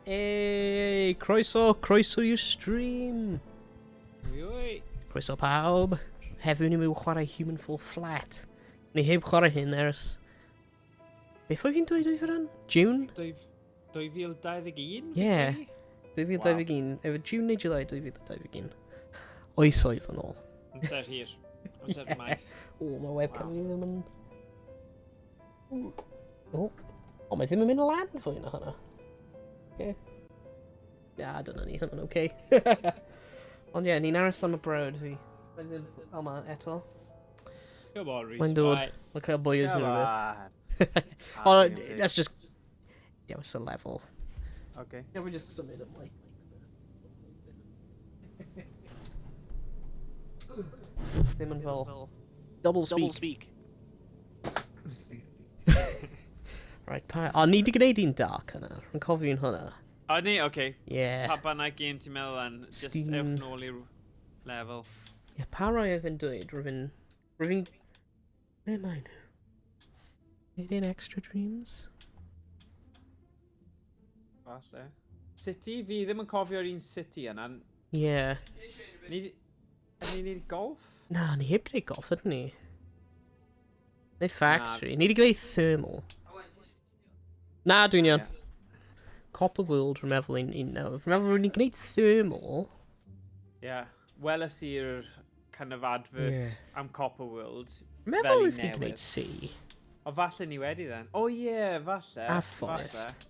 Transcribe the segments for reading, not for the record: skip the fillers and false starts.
Hey, croeso i'r stream. Croeso pawb. Heddiw ni mewn chwarae Human Fall Flat. Ni heb chwarae hyn ers... Beth oedd fi'n dweud oedd hwnna'n? June? 2021? Ie. 2021. Efo June neu July 2021. Oesoedd yn ôl. Amser hir. Amser maith. O, mae webcam fi ddim yn... O, mae ddim yn mynd lan fwy na hwnna. Oce. Ia, dyna ni, hwnna'n oce. Ond ie, ni'n aros am y brod fi. Yma eto. Come on, Rhys. Mae'n dod. Mae'n cael bwy o rhywbeth. Oh, let's just... Yeah, it's a level. Okay. Yeah, we just submit them like... Ddim yn fel... Double speak. Right, o, ni di gwneud un dark hwnna. Rwy'n cofio'n hwnna. O, ni? Okay. Yeah. Pa bynnag game ti'n meddwl yn, just ewch nôl i'r level. Yeah, pa rai oedd yn dweud? Rwy'n... Be mae'n? Nid ein extra dreams? Falle. City? Fi ddim yn cofio'r un City yna. Yeah. Ni neud golf? Na, ni heb gwneud golf, ydyn ni? Neu factory. Ni wedi gwneud thermal. Na, dwi'n iawn. Copper World, rwy'n meddwl un nawr. Rwy'n meddwl rwy'n ni gwneud thermal. Yeah. Weles i'r kind of advert am Copper World. Rwy'n meddwl rwy'n ni gwneud C. O, falle ni wedi then. O ie, falle. A forest.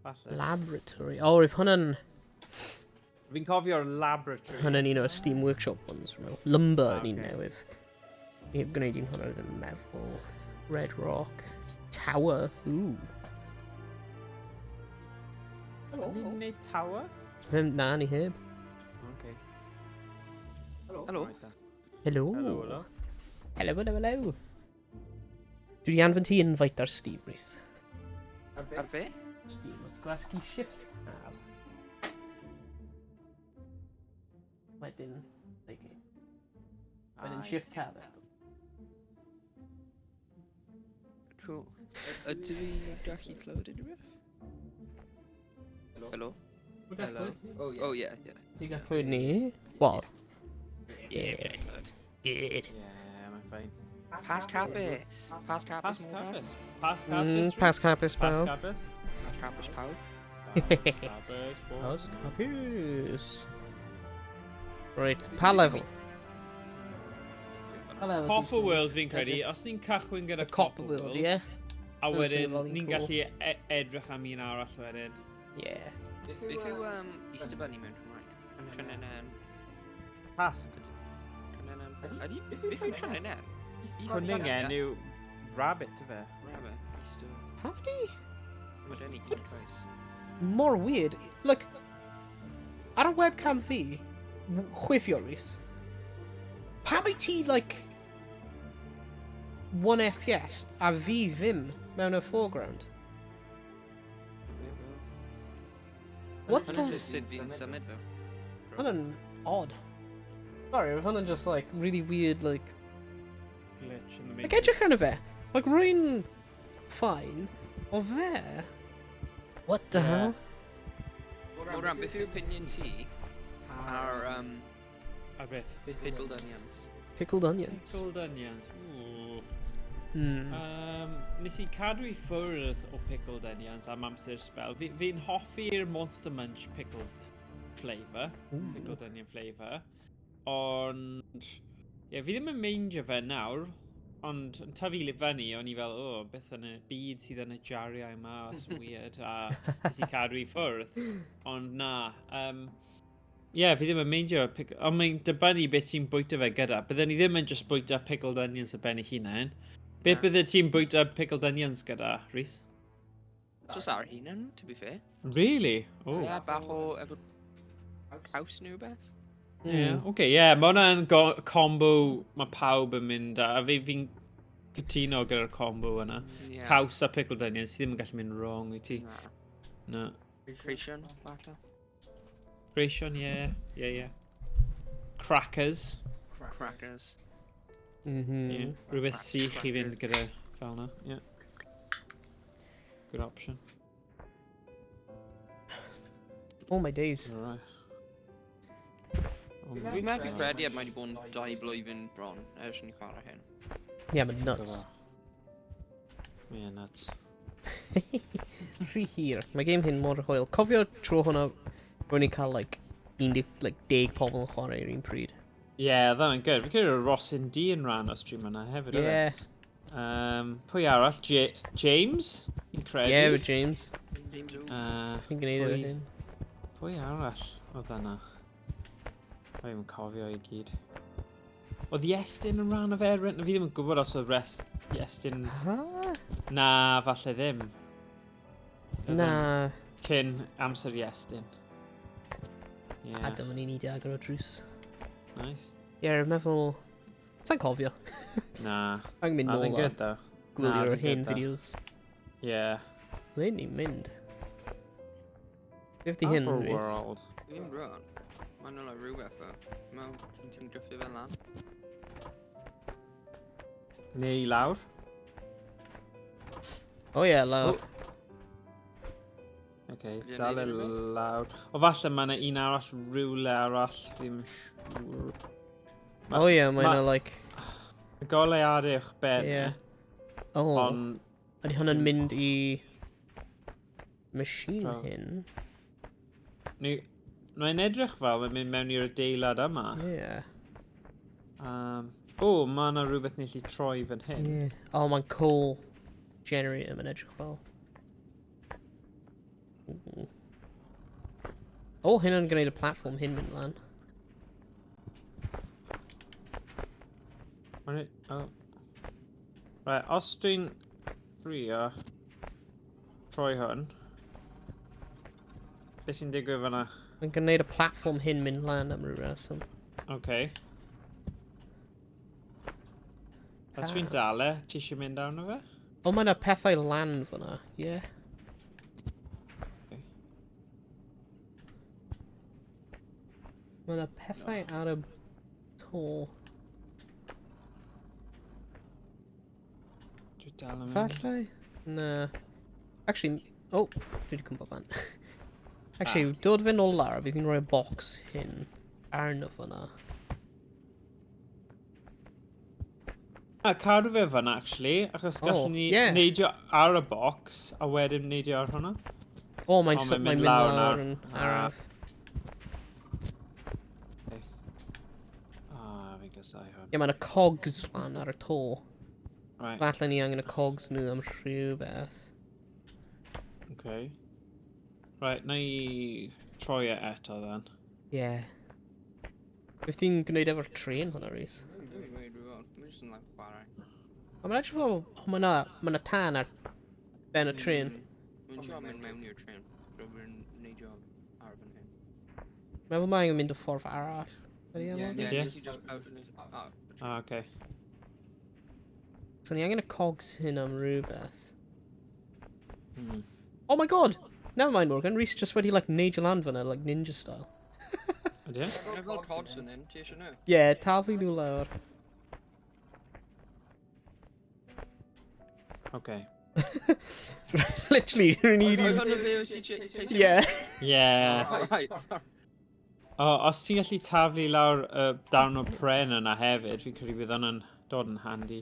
Falle. Laboratory. O, rwy'n hwnna'n... Fi'n cofio'r laboratory. Hwnna'n un o'r Steam Workshop ones, rwy'n meddwl. Lumber ni'n newydd. Ni heb gwneud un hwnna rwy'n meddwl. Red Rock. Tower. Ooh. Ni'n gwneud tower? Na, ni heb. Okay. Helo. Hello. Hello. Hello. Dwi di anfon ti invite ar Steam, Rhys. Ar be? Steam, wrth gwasgu shift tab. Wedyn, shift tab eto. Cool. Ydw i gallu clywed unrhyw? Helo? Hello. Oh, yeah. Ti'n gallu clywed ni? Wel. Yeah. Good. Yeah, mae'n ffain. Pasg Hapus. Pasg Hapus. Pasg Hapus. Pasg Hapus pawb. Pasg Hapus pawb. Pasg Hapus. Right, pa level? Copper World fi'n credu, os ni'n cychwyn gyda Copper World, ie. A wedyn, ni'n gallu edrych am un arall wedyn. Ie. Beth yw Easter Bunny mewn Cymraeg? Trynen... Pasg. Ydy? Beth yw trynen? Cwningen yw rabbit, fe. Rabbit. Easter... Pa di? Mae dyn ni gyd twice. More weird. Look, ar y webcam fi, chwifio Rhys, pa mae ti, like, 1 FPS a fi ddim mewn y foreground? What the? Hwna'n sut fi'n symud fe. Hwna'n odd. Sorry, hwna'n just, like, really weird, like... Glitch in the matrix. Like, edrych arno fe. Like, rwy'n fine, o fe... What the hell? O ran, beth yw opinion ti ar A beth? pickled onions? Pickled onions. Pickled onions. Ooh. Hmm. Nes i cadw i ffwrdd o pickled onions am amser sbel. Fi'n hoffi'r Monster Munch pickled flavour. Pickled onion flavour. Ond... Ie, fi ddim yn meindio fe nawr. Ond yn tyfu i fyny, o'n i fel, beth yn y byd sydd yn y jariau yma, that's weird. A nes i cadw i ffwrdd. Ond na. Ie, fi ddim yn meindio. Ond mae'n dibynnu beth ti'n bwyta fe gyda. Byddwn ni ddim yn just bwyta pickled onions ar ben ei hunain. Beth bydde ti'n bwyta pickled onions gyda, Rhys? Just ar hunan, to be fair. Really? Oh. Ie, bach o efo caws neu beth. Ie, oce, ie. Mae hwnna'n combo mae pawb yn mynd a fi'n cytuno gyda'r combo yna. Caws a pickled onions, ti ddim yn gallu mynd wrong i ti. Na. Creision, falle. Creision, ie. Crackers. Crackers. Ie. Rhywbeth sych i fynd gyda fel yna, ie. Good option. Oh my days. Alright. Fi methu credu mae wedi bod yn 2 blwyddyn bron ers ni chwarae hyn. Yeah, but nuts. Yeah, nuts. Rhy hir. Mae game hyn mor hwyl. Cofio tro hwnna rwy'n ni'n cael like 10 pobl yn chwarae yr un pryd. Yeah, that's good. Fi'n credu Ross yn D yn rhan o stream yna hefyd, Yeah. Pwy arall? James? Fi'n credu? Yeah, with James. James O. Fi'n gwneud efo hyn. Pwy arall oedd yna? Fi'n cofio i gyd. Oedd Iestyn yn rhan o Ferwyn? Fi ddim yn gwybod os oedd Iestyn... Na, falle ddim. Na. Cyn amser Iestyn. Yeah. Adam yn un i agor o drws. Nice. Yeah, meddwl... Sa'n cofio. Na. Mae'n mynd nôl good though. gwylio'r hen fideos. Yeah. Le ni'n mynd? Beth di hyn, Rhys? Fi'n rhan. Mae'n nhw'n rhywbeth o. Mae'n ti'n griffu fel lan. Neu i lawr? O ie, lawr. Okay, dal e lawr. O falle mae yna un arall rhywle arall, fi'n siŵr. O ie, mae yna like... Y golau ar eich ben. Ie. O, Ond... ydy hwnna'n mynd i... machine Draw. hyn? Mae'n edrych fel mae'n mynd mewn i'r adeilad yma. Ie. O, mae yna rhywbeth ni'n gallu troi fan hyn. Ie. O, mae'n coal generator mae'n edrych fel. O, hyn yn gwneud y platform hyn mynd lan. Right, os dwi'n ffrio troi hwn, beth sy'n digwydd fan'na? Mae'n gwneud y platform hyn mynd lan am ryw reswm. Okay. Os fi'n dal e, ti eisiau mynd arno fe? O, mae yna pethau lan fyna, ie. Okay. Mae yna pethau ar y to. Dwi dal yn mynd. Falle? Na. Actually, o, dwi wedi cwmpa fan. Actually, dod fe nôl lawr, bydd fi'n rhoi y box hyn arno fyna. Cadw fe fan actually, achos gallwn ni ie. neidio ar y box, a wedyn neidio ar hwnna. O, mae'n O, mynd lawr lawr nawr. yn araf. Fi'n gysau hwn. Ie, mae'n y cogs lan ar y to. Right, Falle ni angen y cogs nhw am rhywbeth. okay. Right, na i troi e eto then. Ie. Beth ti'n gwneud efo'r tren hwnna, Rhys? O, mae'n edrych fel... O, mae yna tan ar ben y tren. Mae'n siarad mynd mewn i'r tren. Rwy'n neidio ar fan hyn. Meddwl mae'n mynd y ffordd arall. Ydy e, Ie, Morgan? nes Ie. i just Okay. So ni angen y cogs hyn am rhywbeth. Hmm. Oh my god! Never mind, Morgan. Rhys just wedi like neidio lan fyna, like ninja style. Ydy e? Mae'n fel cods yn hyn, ti eisiau nhw? Yeah, taflu nhw lawr. Okay. Literally, rwy'n i... Oedd hwnna fe wyt ti ceisio? Yeah. Yeah. Right, sorry. O, os ti'n gallu taflu lawr darn o pren yna hefyd, fi'n credu bydd hwnna'n dod yn handy.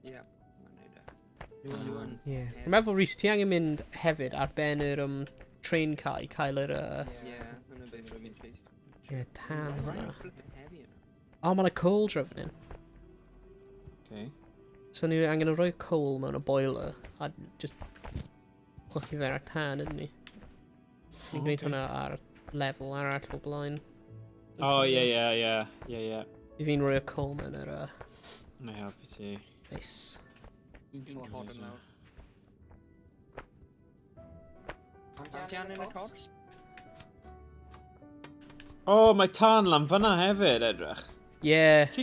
Ie, mae'n neud e. Rwy'n Yeah. Dwi'n meddwl, Rhys, ti angen mynd hefyd ar ben yr train cael yr... Ie, hwnna beth rwy'n mynd ceisio. Ie, tan hwnna. Flippin' heavy yna. O, mae'n y coal drefn in. Okay. So ni angen rhoi coal mewn y boiler a just chwythu fe ar tan, ydyn ni. Ni'n gwneud hwnna ar lefel arall o blaen. O, ie. I fi'n rhoi y coal mewn yr... Na i helpu ti. Nice. Un cod yn lawr. Ti angen y cods? O, mae tân lan fyna hefyd, edrych. Yeah.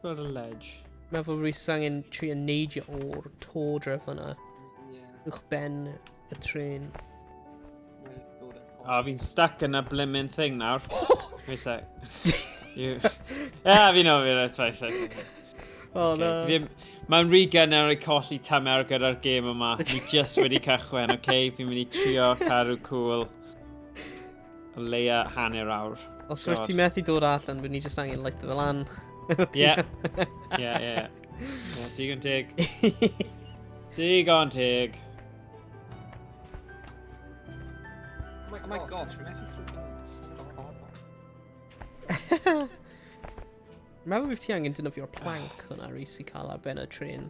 Gweld y ledge. Meddwl Rhys angen trio neidio o'r to dref hwnna. Ie. Uwch ben y tren. O, fi'n stuck yn y blimmin thing nawr. Wait a sec. Fi'n ofyn. Oh no. Mae'n rhy gynnar i colli tamer gyda'r gêm yma. Ni just wedi cychwyn, okay? Fi'n mynd i trio cadw cool. O leia hanner awr. Os wyt ti methu dod allan, bydd ni jyst angen leito fel an. Ie. Ie. Digon teg. Digon teg. Oh my gosh, we methu flipping... Remember bydd ti angen dynofio'r plank hwnna, Rhys, i cael ar ben y tren.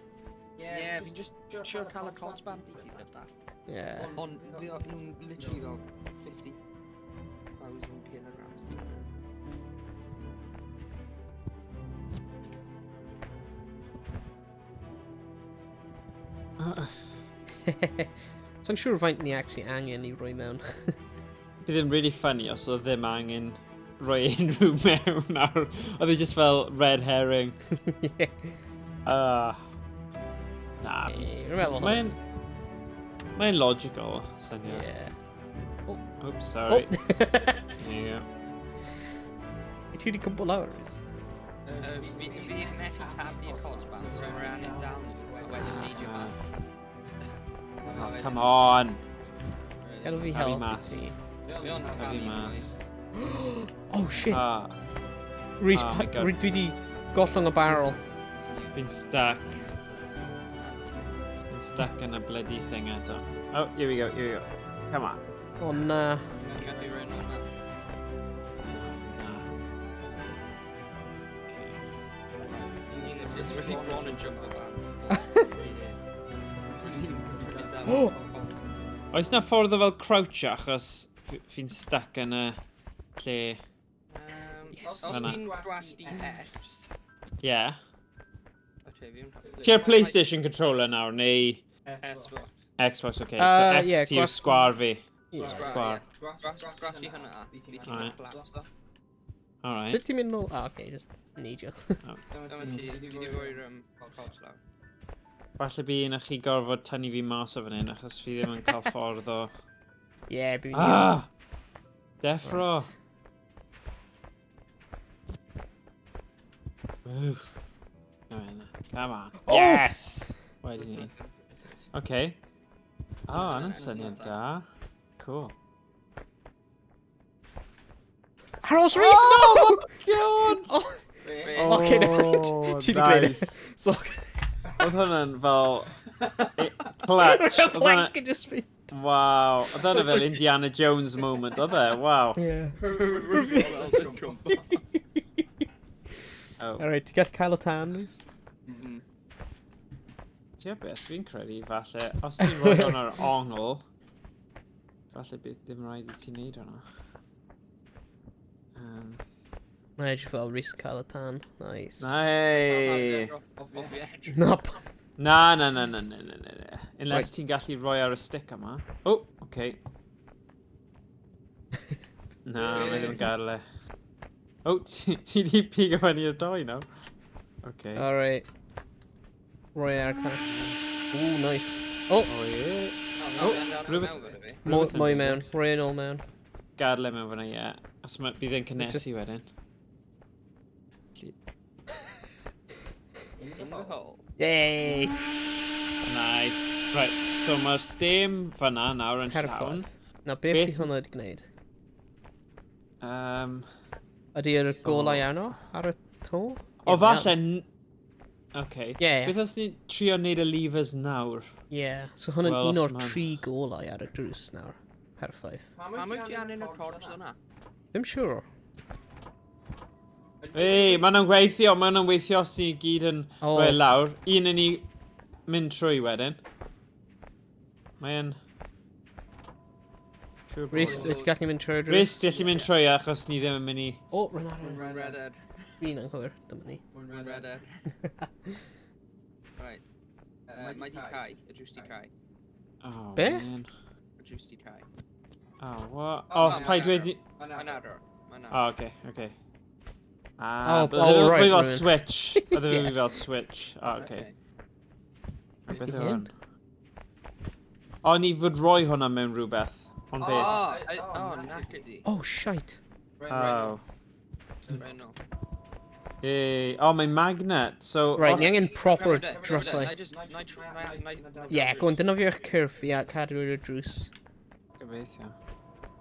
Yeah, fi'n just trio cael y cods band i fi fydd da. Yeah. Ond nhw'n literally fel 50,000 kilograms. So'n siŵr faint ni actually angen i roi mewn. Bydd ddim really funny os oedd ddim angen rhoi unrhyw mewn nawr. Oedd hi just fel red herring. Yeah. Na. Remember hwnna. Mae'n logical, syniad. Yeah. Oops, sorry. Oh. There you go. I ti wedi cwmpo lawr, Rhys? Fi'n methu tabu'r cods band, so we're angen down wedyn neidio band. Oh, come on. Gadw fi Cael fi help mas. i ti. Cael fi mas. Oh shit! Ah, Rhys, oh my God. dwi wedi gollwng y barrel. Fi'n stuck. Fi'n stuck in a bloody thing eto. Oh, here we go. Come on. O na. Fi'n methu rhoi nhw'n Nah. It's really bron yn jump o band. Oh! Oes na ffordd o fel crouch achos fi'n stuck yn y lle... Os Fan'na. ti'n gwasgu X... Yeah. Ti'n Ti'r PlayStation controller nawr, neu Xbox. Xbox, okay. So X yeah, ti yw sgwar fi. Yeah. Sgwar. Gwasgu hynna, fi ti'n Alright. collapse. Alright. Sut ti'n mynd nôl? Ah, okay, just neidio. Dyma ti, fi wedi rhoi'r cods lawr. Falle bydd chi gorfod tynnu fi mas o fan hyn achos fi ddim yn cael ffordd o... Yeah, bydd ni. Ah! Deffro! Woo. Come on. Oh! Yes! Wedyn ni. Okay. Oh, yna'n syniad da. Cool. Aros, Rhys, no! Oh my god! Oh, Oh, okay, never mind. Ti 'di gwneud e. So, Oedd hwnna'n fel... clutch. y Oedd plank hwnna... yn just fynd. Wow. Oedd hwnna fel Indiana Jones moment, oedd e? Wow. Yeah. Oh. Alright, ti'n gallu cael o tan, Rhys? Ti'n beth, fi'n credu falle, os ti'n rhoi hwnna ar ongl, falle bydd dim rhaid I ti wneud hwnna. Mae edrych fel Rhys yn cael o tan. Nice. Hey! No. Na. Unless Right. ti'n gallu rhoi ar y stick yma. Oh, okay. Na, mae ddim yn gadael e. Oh, ti di pigo fyny i'r doi nawr. Okay. Alright. Roi ar tan. Ooh, nice. Oh, Oh, ie. mwy mewn. Roi yn ôl mewn. Gadael e mewn fyna, ie. Os bydd e'n cynnesu wedyn. In the hole. Yay! Nice. Right, so mae'r stem fyna nawr yn llawn. Perffaith. Na, beth Beth- di hwnna wedi gwneud? Ydy'r golau arno ar y to? O, falle... Okay. Ie. Beth os ni trio wneud y levers nawr? Ie. So hwnna'n Wel, un os o'r ma'n- 3 golau ar y drws nawr. Perffaith. Pam wyt ti angen y cords yna? Ddim siŵr. Ei, ma'n nhw'n weithio os ni gyd yn O. rhoi lawr. Un yn ni mynd trwy wedyn. Mae'n... Rhys, ydych gallu mynd trwy'r drws? Rhys, di allu mynd trwy achos ni ddim yn mynd I... O, rhan ar y... Redhead. Fi'n anghywir, dyma ni. Redhead. Right. Mae di cael, y drws di cael. Oh, Be? man. Y drws di cael. Oh, what? Oh, paid wedi... Mae'n adro. Oh, okay. Oh, Oedd ddim right, fel rhywun. switch. Oedd ddim Yeah. fel switch. Oh, okay. Beth Beth di yw hyn? hwn? O, ni fod roi hwnna mewn rhywbeth. Ond beth? Nac ydi. Oh, shite. Oh. Renno. Ei, o, mae'n magnet. So, Right, os- ni angen proper drysau. Na Ie, go on, dynofio'ch cyrff i cadw i'r drws. Gobeithio.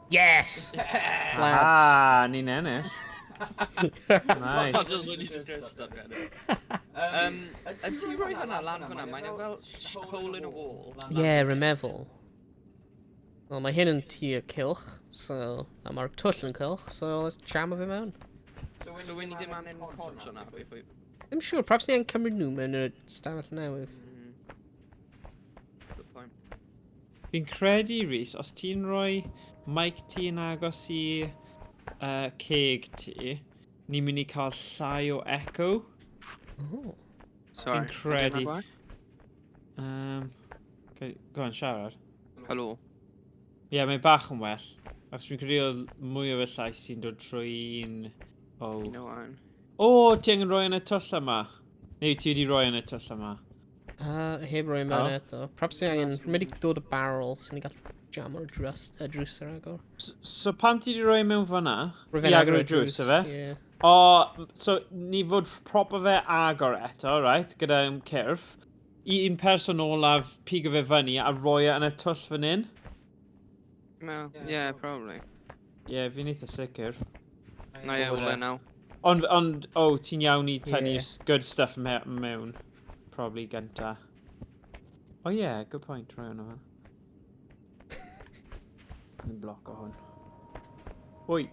Yes! Lads. Ah, ni'n ennill. Nice. Ydy roi hwnna lan hwnna? Mae'n fel hole in a wall. Yeah, remefel. Wel, mae hyn yn tir cilch, so... A mae'r twll yn cilch, so let's jam o fe mewn. So when you dim angen pods hwnna? I'm sure, perhaps ni yn cymryd nhw mewn y stafell newydd. Good point. Fi'n credu, Rhys, os ti'n rhoi mic ti yn agos i ceg ti, ni'n mynd i cael llai o echo. Oh. Sorry. Fi'n credu. Go on, siarad. Helo. Ie, mae bach yn well. Ac fi'n credu oedd mwy o fy llais sy'n dod trwy'n... You know Owain. O, ti angen rhoi yn y twll yma? Neu ti wedi rhoi yn y twll yma? Heb roi mewn eto. Perhaps ni angen... Rwy'n i dod y barrel, so ni gael jam o'r drws ar agor. So pam ti wedi rhoi mewn fan'na? Rwy'n fe'n agor y drws, efe? ie. O, so ni fod propo fe agor eto, right? Gyda cyrff. Un person olaf pigo fe fyny a rhoi e yn y twll fan hyn? No, yeah, probably. Ie, fi'n eitha sicr. No, yeah, well, now. Ond, ti'n iawn i tynnu'r Ie. good stuff mewn. Probably gynta. Oh yeah, good point, rhoi hwnna fan. Ni'n bloc o hwn. Oi.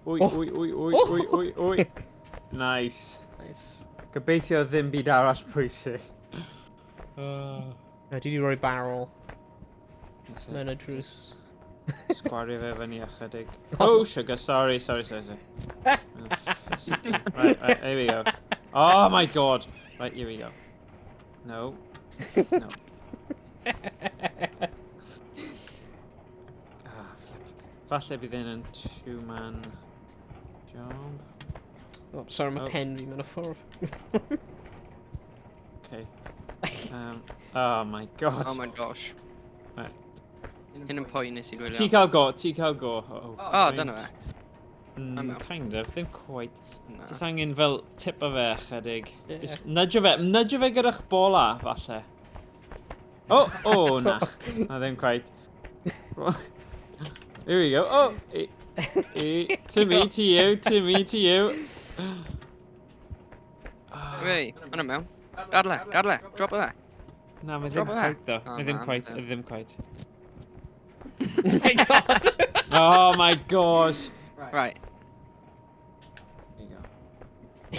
Nice. Nice. Gobeithio ddim byd arall pwysig. Dwi wedi rhoi barrel mewn y drws. Sgwario fe fyny ychydig. Oh, sugar, sorry. Right, here we go. Oh my god. Right, here we go. No. Falle bydd hyn yn two-man job. Oh, sorry, mae pen fi mewn y ffordd. Okay. Oh my god. Oh my gosh. Right. Hyn yn poen nes i dweud. Ti cael go. Oh, dyna fe. Kind of, ddim quite. Na. Just angen fel tip o fe chydig. Ie. Just nudge fe gyda'ch bola, falle. Oh, na. Na, ddim quite. Here we go. Oh, to me, to you. Wei, hwnna mewn. Gadle, drop o fe. Na, mae Drop ddim o fe. quite, though. Oh, Mae ddim na, quite, ddim. ddim quite. Oh my god! Oh my gosh. Right. There you go.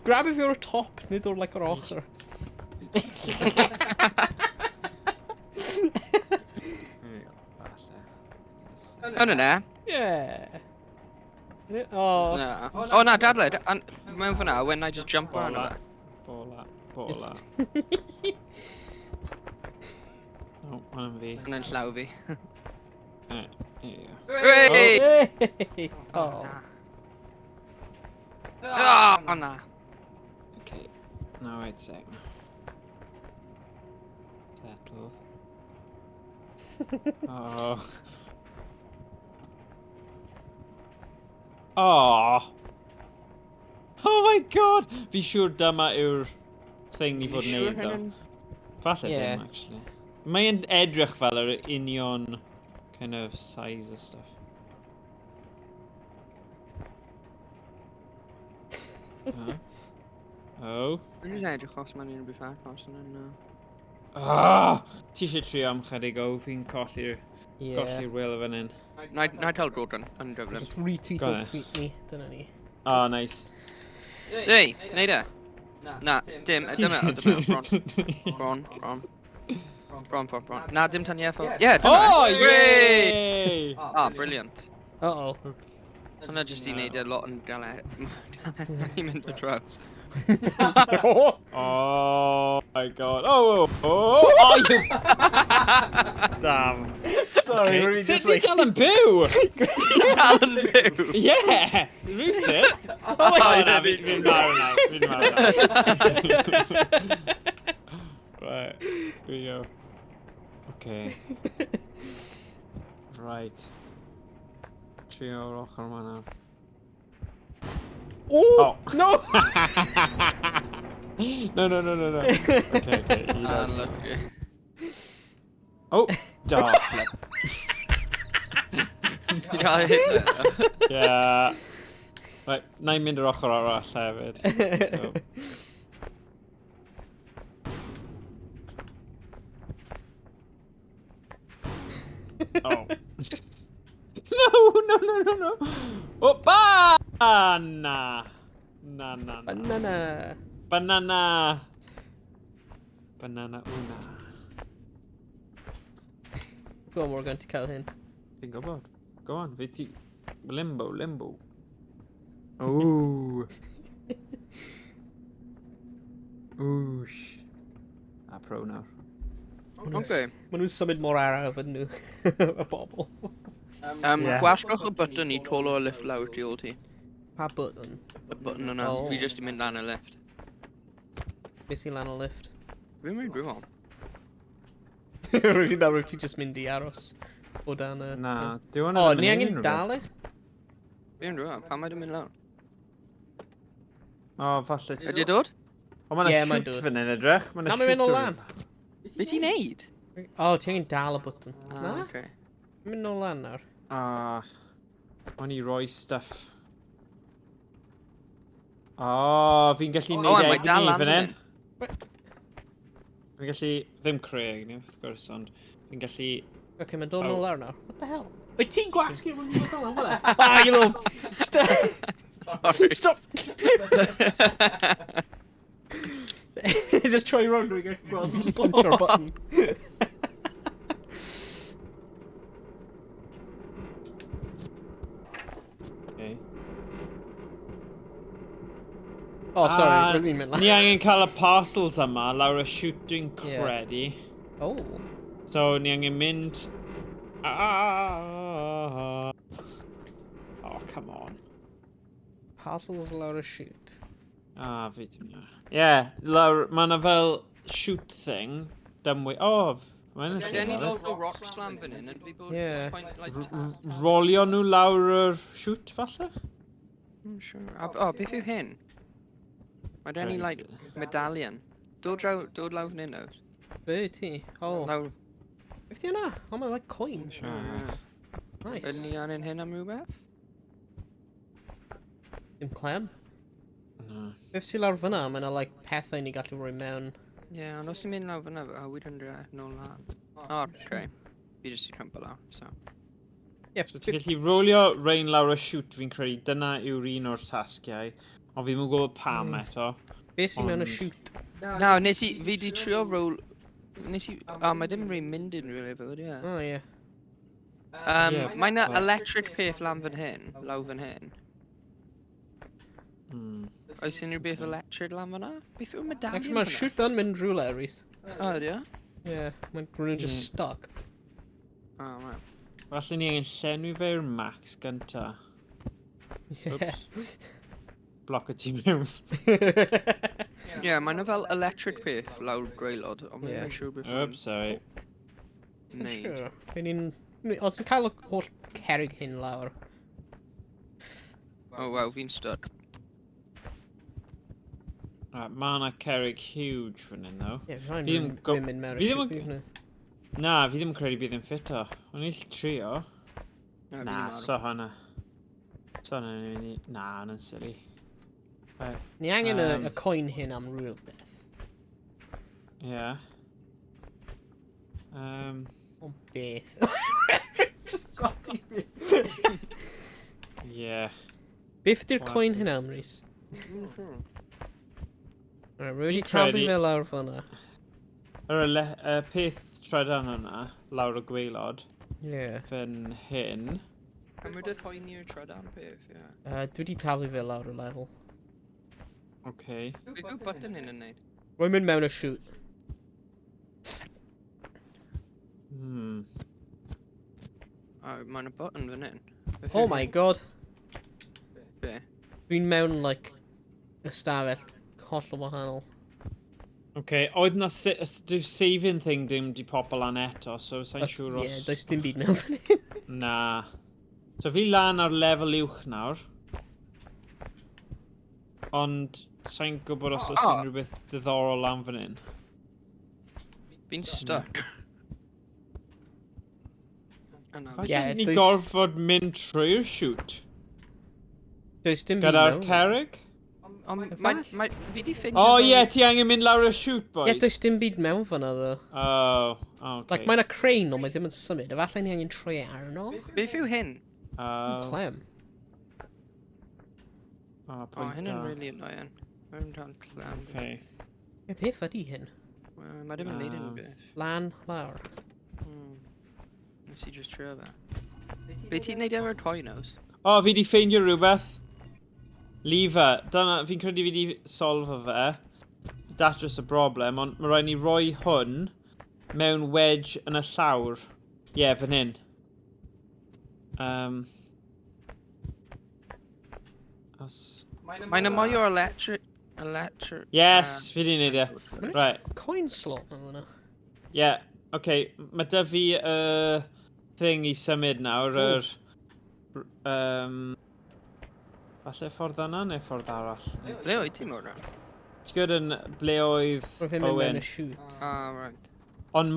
Grab if you're a top, nid o'r like o'r ochr. There we go. Falle. Hwna ne? Yeah. Oh. Na. O na, dadle. Mewn fyna, when I just jump on fe. Bola. No, hwnna'n fi. Hwna'n llaw fi. There you go. Wei! Hey! Oh. Oh, na. Okay, now wait a sec. Settle. Oh. Oh. Oh my god! Fi siwr dyma yw'r thing ni fod yn neud ddo. Falle Yeah. ddim, actually. Mae'n edrych fel yr union kind of size of stuff. Oh. Dwi'n edrych os mae'n unrhyw beth arall yna. Ah! Ti eisiau trio am chydig o, fi'n colli'r Yeah. wyl o fan hyn. Na i tael drod yn Dublin. Just retweet Go o'r on. tweet ni. Dyna ni. Oh, nice. Ei, neud e. Na, dim, Bron. Na, dim tan ieffo. Ie, dyma. Oh, yay! Ah, brilliant. Uh-oh. Hwna jyst i neud e lot yn gael i mynd y draws. Oh my god. Oh, you... Damn. Sorry, Okay. really Sut just ni like... dal yn byw? Dal yn byw! Yeah! Rhys. Oh, na, fi'n marw nawr. Right, here we go. Okay. Right. Trio o'r ochr yma nawr. Oh! No! No. Okay. You Ah, don't. lucky. Oh! Oh, flip. Ti dal hyn e? Ie. Right, na i'n mynd yr ochr arall hefyd. Oh. No. Oh, banana. Banana. Banana una. Go on, we're going to cael hyn. Ti'n gwybod? Go on, fe ti... Limbo. Ooh. Oosh. A pro nawr. Okay. Maen nhw'n symud mor araf yn nhw. Y bobl. Yeah. Gwasgwch y button i tolo y lift lawr tu ôl ti. Pa button? Y button yna. Oh. Fi jyst i mynd lan y lift. Nes i lan o lift. Fi'n mynd rhywun. Rwy'n nawr wyt ti jyst mynd i aros. O dan y... Na, diwn O, ni angen dal e? Fi'n rhywun. Pa mae dim mynd lawr? O, falle... Ydy dod? O, mae'n Ie, shoot mae'n dod. fan hyn edrych. Na, mae'n mynd o lan. Be ti'n neud? O, ti angen dal y button. Na? Okay. Mae'n mynd o lan nawr. O'n i roi stuff. O, fi'n gallu neud mae dal egni lan fan hyn. fan Fi'n gallu... Ddim creu egni, wrth gwrs, ond... Fi'n gallu... Ok, mae'n dod yn Oh. o lawr nawr. What the hell? Wyt ti'n gwasgu rwy'n mynd o lan, Ah, you little... Stop! Just try run rwy'n gweld ti'n punch o'r button. Okay. Oh, sorry, rwy'n mynd lan. Ni angen cael y parcels yma lawr y shoot dwi'n Ie. credu. Oh. So, ni angen mynd... Oh, come on. Parcels lawr y chute. Fi ti'n mynd. Ie, lawr, mae yna fel shoot thing. Dymwy... O, mae'n Ydy lle ni lawr. lot o rock slam fan hyn? Ydy fi bod Ie. point like... Rolio nhw lawr yr shoot, falle? Sure. O, beth yw hyn? Mae gen i like medallion. Dod lawr fan hyn nawr. Be ti? Oh. Lawr. Beth di yna? Oh, mae'n like coin. Nice. Ydyn ni angen hyn am rhywbeth? Dim clem. No. Beth sy'n lawr fyna, mae yna like pethau ni gallu rhoi mewn. Ie, ond os ti'n mynd lawr fyna, we'd hundred nôl lan. O, okay. Fi jyst i crympo lawr, so. Ie, So ti'n gallu rolio rein lawr y shoot fi'n credu. Dyna yw'r un o'r tasgiau. Ond fi'n mwyn gwybod pam eto. beth sy'n mewn y ond- chute? Na, fi di trio roll... mae dim rhaid mynd yn rhywle fod, ie. Oh, ie. Ie, Mae na wel- electric peth lan fan hyn, lawr fan hyn. Oes unrhyw beth electric lan fan'na? Beth yw'r medallion Actually, mae'r chute yn mynd rhywle, Rhys. O, ydy o? Ie, mae'n rhywun just stuck. O, right. Falle ni angen llenwi fe'r max gynta. Ie. Oops. Bloc y tîm mewn. Ie, mae na fel electric peth lawr gweilod, ond Ie. mae'n siŵr beth Oops, sorry. neud. Sure. Be ni'n... Os ni'n cael y holl cerig hyn lawr. O, waw, fi'n stuck. Mae yna cerig huge fan hyn, though. Ie, rhaid Fi ddim go- mynd mewn fi y ddim chute. yn- bydd nhw. Na, fi ddim yn credu bydd yn ffito. O'n i'n trio. Na, so hwnna. So hwnna ni'n mynd i... Na, hwnna'n silly. Right, Ni angen y Yym. coin hyn am rhyw beth. ie. O beth. Just Ie. Beth di'r Classic. coin hyn am, Rhys? Rwy'n wedi Fi'n taflu credu- fe lawr fyna. Y peth trydan yna, lawr y gweilod, Ie. fan hyn. Cymryd y coin i'r trydan peth, ie. Dwi wedi taflu fe lawr y lefel. Okay. Beth yw button hyn yn neud? Rwy'n mynd mewn y chute. O, mae'n y button fan hyn. Beth Oh yw my hyn? god. Be? Dwi'n mewn, like, ystafell holl o wahanol. Okay, oedd na saving thing dim di popol lan eto, so sa'n siŵr os... Ie, does dim byd mewn fan hyn. Na. So fi lan ar lefel uwch nawr. Ond sa'n gwybod os oes unrhyw beth diddorol lan fan hyn. Fi'n stuck. Falle ni gorfod mynd trwy'r siwt. Does dim byd Gyda'r mewn. cerrig? Fi di ffindio... O ie, ti angen mynd lawr y siwt, boys. Ie, does dim byd mewn fan'na, ddo. Oh, okay. Like, mae'n a crane, ond mae ddim yn symud. Efallai ni angen troi arno. Beth yw hyn? Clem. O, hyn yn really annoying. Mae'n dal clem. Okay. Ie, beth ydi hyn? Mae ddim yn neud unrhyw beth. Lan, lawr. Nes i just trio fe. Be ti'n neud efo'r toy nose? O, fi di ffeindio rhywbeth. Lever. Dyna, fi'n credu fi di solfo fe. Datrys y broblem, ond mae rhaid ni roi hwn mewn wedge yn y llawr. Ie, fan hyn. Mae'n mwy o electric... Yes, fi di neud e. Right. Coin slot mewn fan'na. Yeah, okay. Mae dy fi thing i symud nawr, falle ffordd yna neu ffordd arall? Ble oedd ti mor ran? Ti'n gwybod yn ble oedd Roedd fi'n mynd mewn Owain? y siwt. Right. Ond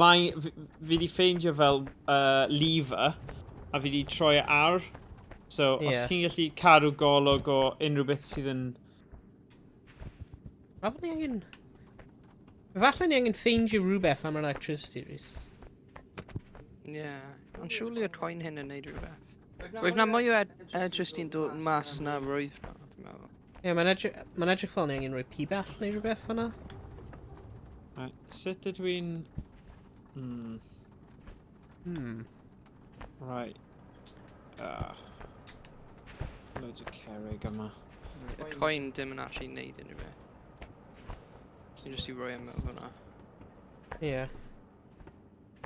fi di ffeindio fel lever, a fi di troi ar. So, os chi'n gallu cadw golwg o unrhyw beth sydd yn... Rafod ni angen... Falle ni angen ffeindio rhywbeth am yr electricity, Rhys. Ie, ond siwrli y toyn hyn yn neud rhywbeth. Roedd na mwy o electricity'n dod mas na roedd na, fi'n meddwl. Ie, mae'n edrych fel ni angen rhoi pibell neu rhywbeth fan'na. Right, sut ydw i'n... Right. Loads o cerrig yma. Y toyn dim yn actually neud unrhyw beth. Ti'n just i roi am mewn hwnna. Ie.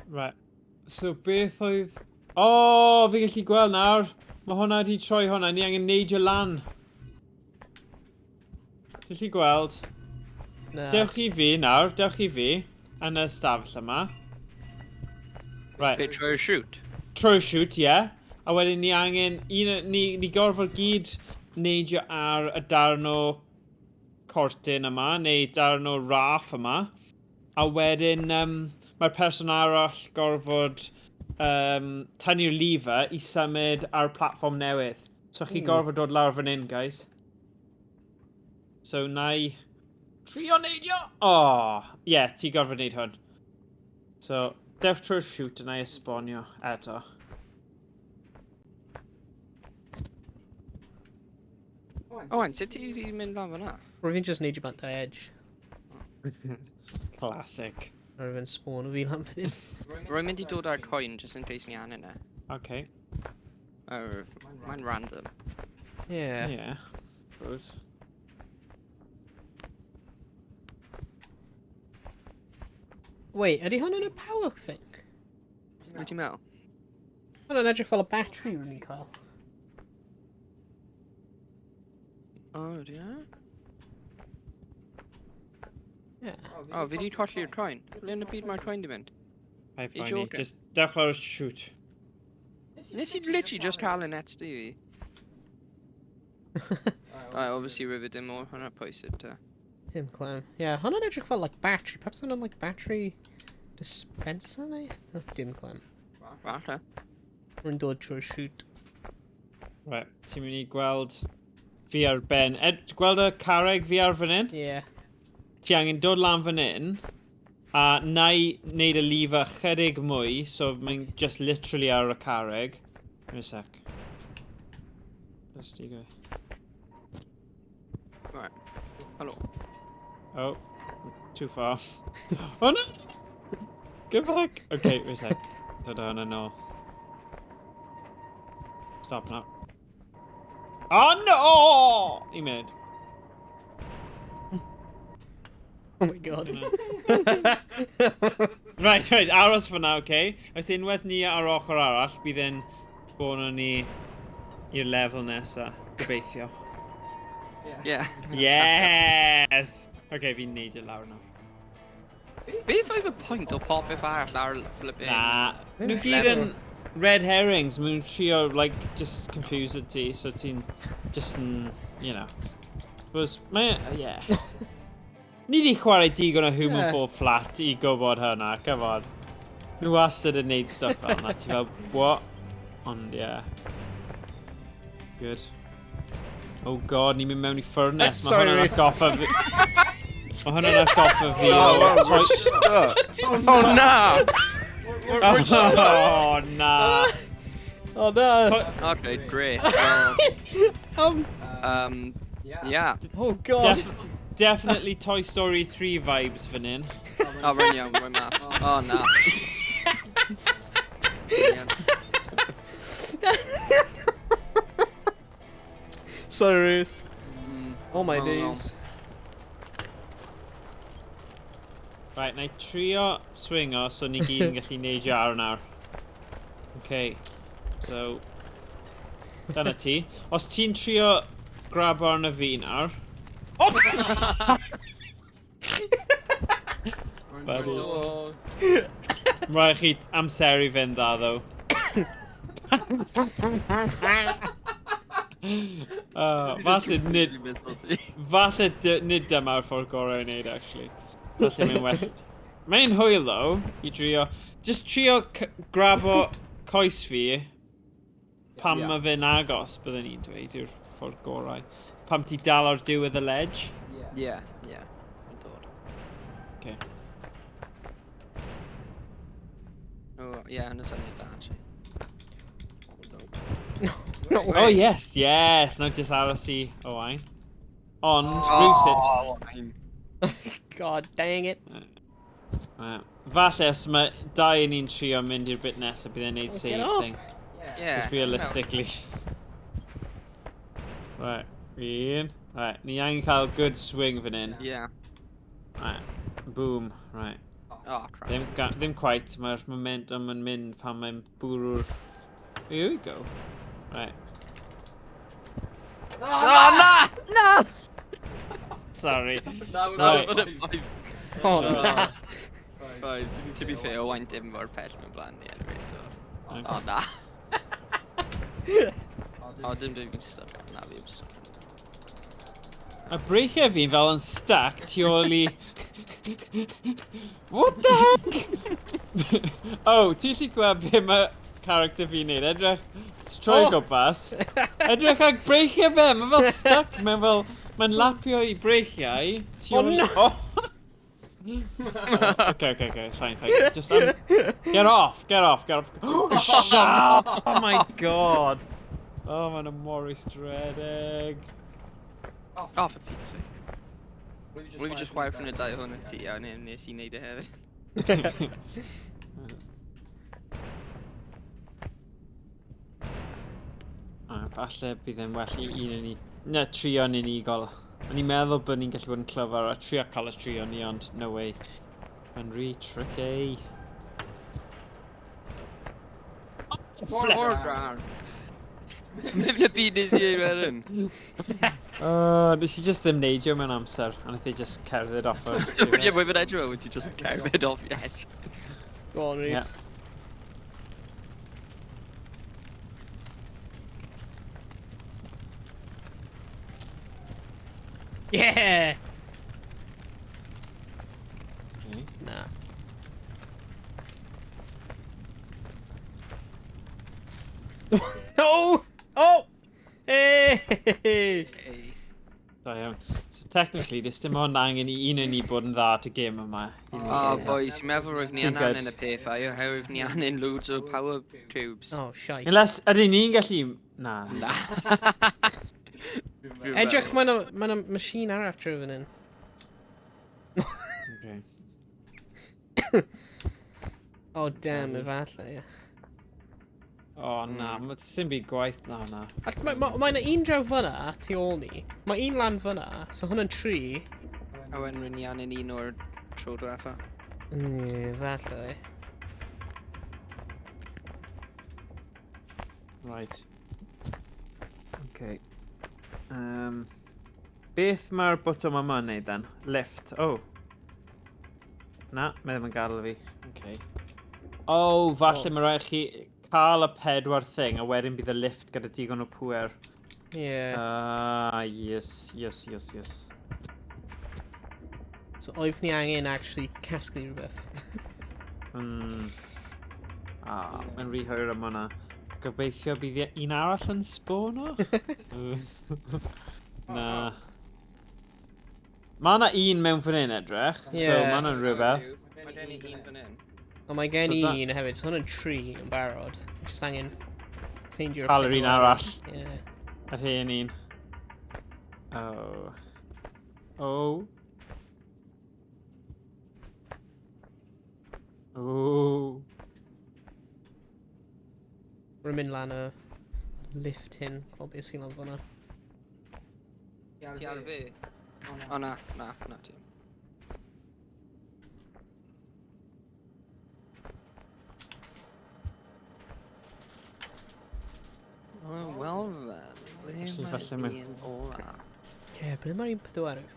Right. So beth oedd... O, fi gallu gweld nawr. Mae hwnna wedi troi hwnna. Ni angen neidio lan. Ti'n gallu gweld? Na. Dewch i fi nawr. Dewch i fi. Yn y stafell yma. Right. Be trwy'r shoot? Trwy'r shoot, ie. A wedyn ni angen... Ni gorfod gyd neidio ar y darn o cortyn yma. Neu darn o raff yma. A wedyn mae'r person arall gorfod tynnu'r lever i symud ar platform newydd. So chi gorfod dod lawr fan hyn, guys. So na i trio neidio. O, ie, ti gorfod neud hwn. So, dewch trwy'r shoot yna i esbonio eto. Owain, sut ti wedi mynd lan fyna? Roedd fi'n just neidio bant a edge. Classic. Roedd fi'n spawn o fi lan fan hyn. Rwy'n mynd i dod ar coin just in case ni angen e. Okay. Mae'n random. Ie. Yeah. Suppose. Wait, ydy hwn yn y power thing? Be ti'n meddwl? Hwn yn edrych fel y battery rwy'n ni'n cael. O, di e? Ie. O, fi di colli'r coin. Ble yn y byd mae'r coin di mynd? Hi, Is Fanny. your turn? Just dewch lawr y shoot. Nes i literally just cael yn et di fi. Obviously rwyf dim o hwnna pwysig ta. Dim clem. Ie, hwn yn edrych fel like battery. Perhaps hwn yn like battery dispenser neu? Oh, dim clem. Falle. Rwy'n dod trwy'r shoot. Right, ti'n mynd i gweld fi ar ben. Gweld y carreg fi ar fan hyn? Ie. Ti angen dod lan fan hyn, a na i wneud y lever chydig mwy, so mae'n just literally ar y carreg. Yn a sec. Let's do go. Right. Hello. Oh, too far. Oh no! Get back! Okay, wait a sec. Dod o hwnna nôl. Stop now. Oh no! Un munud. Oh my god. Right, aros fyna, okay? Os unwaith ni ar ochr arall, bydd e'n bono ni i'r lefel nesa. Gobeithio. Yeah. Yes! Okay, fi'n neidio lawr nawr. Beth oedd y pwynt o popeth arall ar Philippine? Na, nhw gyd yn red herrings. Mae'n trio, like, just confused ti, so ti'n just yn, you know. Suppose, yeah. Ni di chwarae digon o human fall flat I gwybod hwnna, come on. Nhw wastad yn neud stuff fel yna, ti fel, what? Ond, yeah. Good. Oh god, ni'n mynd mewn I ffyrnes. Mae hwnna'n atgoffa fi... Mae hwnna'n atgoffa fi o... Oh na! Oh na! Oh no! Okay, great. Yeah. Oh god! Definitely Toy Story 3 vibes fan hyn. Oh, run iawn, run mas. Oh na. Sorry, Rhys. Oh my days. Right, na I trio swingo so ni gyd yn gallu neud jar nawr. Okay, so... Dyna ti. Os ti'n trio grab arna fi nawr... Rhaid chi amseru fynd dda, ddo. Falle nid dyma'r ffordd gorau i wneud, actually. Falle mae'n well. Mae'n hwyl, though, I trio... Just trio grabo coes fi pam mae fe'n agos, byddwn ni'n dweud, yw'r ffordd gorau. Pam ti dal ar diwedd y ledge? Yeah. Yn dod. Okay. Oh, yeah, yn y syniad da, actually. No way. Oh, yes. Now just aros I Owain. Ond, rhywsyd... Owain. God dang it. Falle os mae dau ni'n trio mynd i'r bit nesaf bydd e'n neud save thing. Yeah. Just realistically. Right, un. Right, ni angen cael good swing fan hyn. Yeah. Right, boom. Right. Oh, crap. Ddim quite, mae'r momentum yn mynd pan mae'n bwrw'r... Here we go. Right. Oh, no! Sorry. Right. Oh no. Right, to be fair, Owain dim mor pell mewn blaen ni anyway, so... Okay. Oh, na. Oh, dim stuck. Na, fi'n stuck. A breichiau fi fel yn stack tu ôl I... What the heck? Oh, ti'n lli gweld be mae character fi'n neud. Edrych troi gwmpas. Edrych ag breichiau fe. Mae fel stuck. Mae'n lapio I breichiau. Tu ôl... Oh! Okay, it's fine. Just get off. Shut up! Oh my god! Oh, mae'n mor rhwystredig. Oh, for Pete's sake. Will we just wire from the die hwn ti a nes I neud e hefyd? Falle bydd e'n well I un yn ni... Na, trio'n unigol. O'n i'n meddwl bod ni'n gallu bod yn clyfar a trio cael y trio ni, ond no way. Mae'n rhy tricky. Flip! Mae'n y byd nes I ei wedyn. Nes I just ddim neidio mewn amser, a nath I just cerdded off o'r... Yeah, mae'n edrych fel wyt ti just cerdded off the edge. Go on, Rhys. Yeah! Okay. Nah. No! Oh! Hey! Da iawn. So technically, dis dim ond angen I un yn ni bod yn dda at y gêm yma. Oh boys, ti'n meddwl roedd ni angen yn y peth a yw roedd ni angen loads o power cubes. Oh, shite. Unless, ydyn ni'n gallu... Na. Edrych, mae'n machine arall trwy fan hyn. Okay. Oh, damn, efallai, ie. Oh, na, mae sy'n byd gwaith na. Mae'n un draw fyna, tu ôl ni. Mae un lan fyna, so hwnna'n 3. A wedyn rwy'n ni angen un o'r tro diwetha. Efallai. Right. Okay. Beth mae'r bwtwm yma yn neud then? Lift. Oh. Na, mae ddim yn gadael fi. Okay. Oh, falle mae rhaid chi cael y 4 thing a wedyn bydd y lift gyda digon o pwer. Ie. Yes. So oedd ni angen actually casglu rhywbeth. Mae'n rhy hwyr am hwnna. gobeithio bydd un arall yn sbwno? Na. Mae yna un mewn fan hyn edrych, so Ie. mae yna'n rhywbeth. Mae gen i un fan hyn. Ond mae gen i So un hefyd, so hwn yn 3 yn barod. Just angen ffeindio'r Cael yr un pedal arall. Ie. Yr hen un. Oh. Oh. Oh. Rwy'n mynd lan y lift hyn, gweld beth sy'n lan fan'na. Ti ar fi? O na, ti. Oh, well then. Felly Ble falle mae mae- un ola? Ie, ble mae'r un pedwaredd?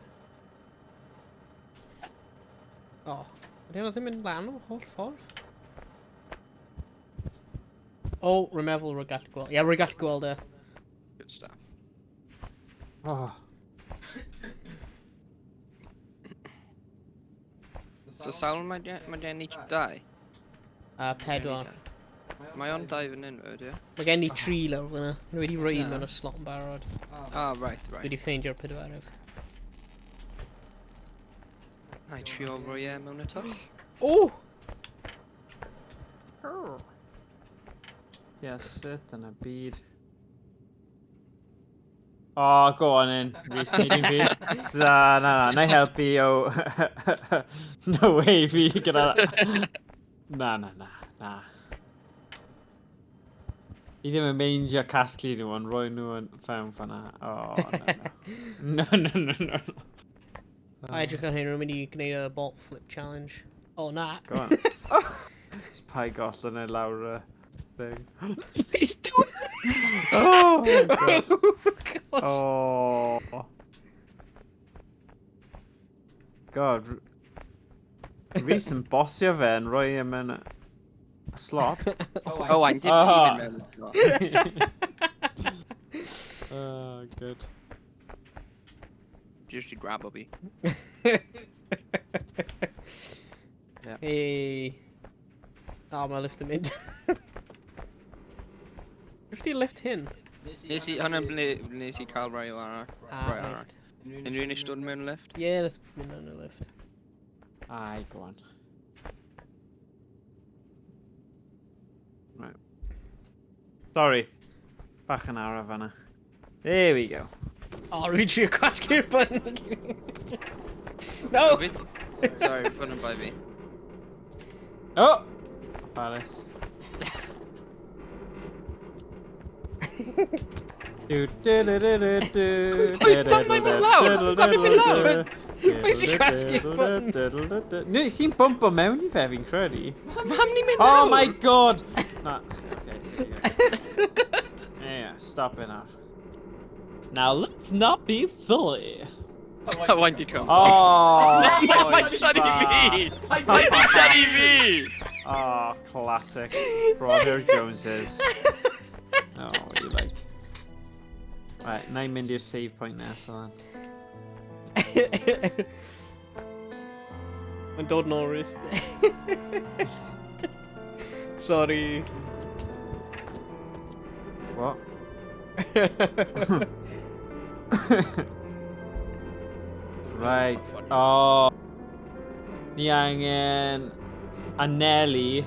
O, ydy hwnna ddim mynd lan o holl ffordd? O, rwy'n meddwl rwy'n gallu gweld. Ie, rwy'n gallu gweld e. Good stuff. Oh. So sawl mae gen i 2? A 4. Mae o'n 2 fan hyn fyd, ie? Mae gen i 3 lawr fan'na. Rwy wedi rhoi un Ie. mewn y slot yn barod. Ah, right. Dwi wedi ffeindio'r pedwaredd. Na i trio roi e mewn y twll. O! Yes, it yn y byd. Oh, go on in. Rhys, neud i'n fi. Na, na i helpu o... No way fi gyda... Na. I ddim yn meindio casglu nhw, ond roi nhw yn fewn fanna. Oh, no. No. A edrych ar hyn, rwy'n mynd i gwneud y bolt flip challenge. O, na. Go on. Spai gollon e lawr y thing. Oh, my God. Oh. God. Rhys yn bosio fe yn rhoi e mewn y slot. Owain, dim ti mynd mewn y slot. Oh, good. Ti jyst i grab o fi. Yeah. Hey. O, mae lift yn mynd. Rwy'n di lift hyn? Nes i, hwnna'n ble nes i cael rai o arall. Rai arall. Right. Unrhyw un eisiau dod mewn y lift? Ie, let's mynd yn y lift. Aye, go on. Right. Sorry. Bach yn araf fanna. There we go. O, rwy'n trio gwasgu'r button. No! Sorry, ffwn yn bai fi. Oh! Palace. Be sy'n gwasgu'r button? Chi'n bumpo mewn I fe fi'n credu. Mam ni'n mynd Oh nawr! my god! Na, okay, there you go. Yeah, stop it now. Now let's not be silly. Owain di come. Oh! Mae'n tynnu fi! Mae'n tynnu fi! Oh, classic. Brother Joneses. Oh, what do you like? Right, na I mynd i'r save point nesa then. Mae'n dod nôl Rhys. Sorry. What? Right. Oh. Ni angen anelu y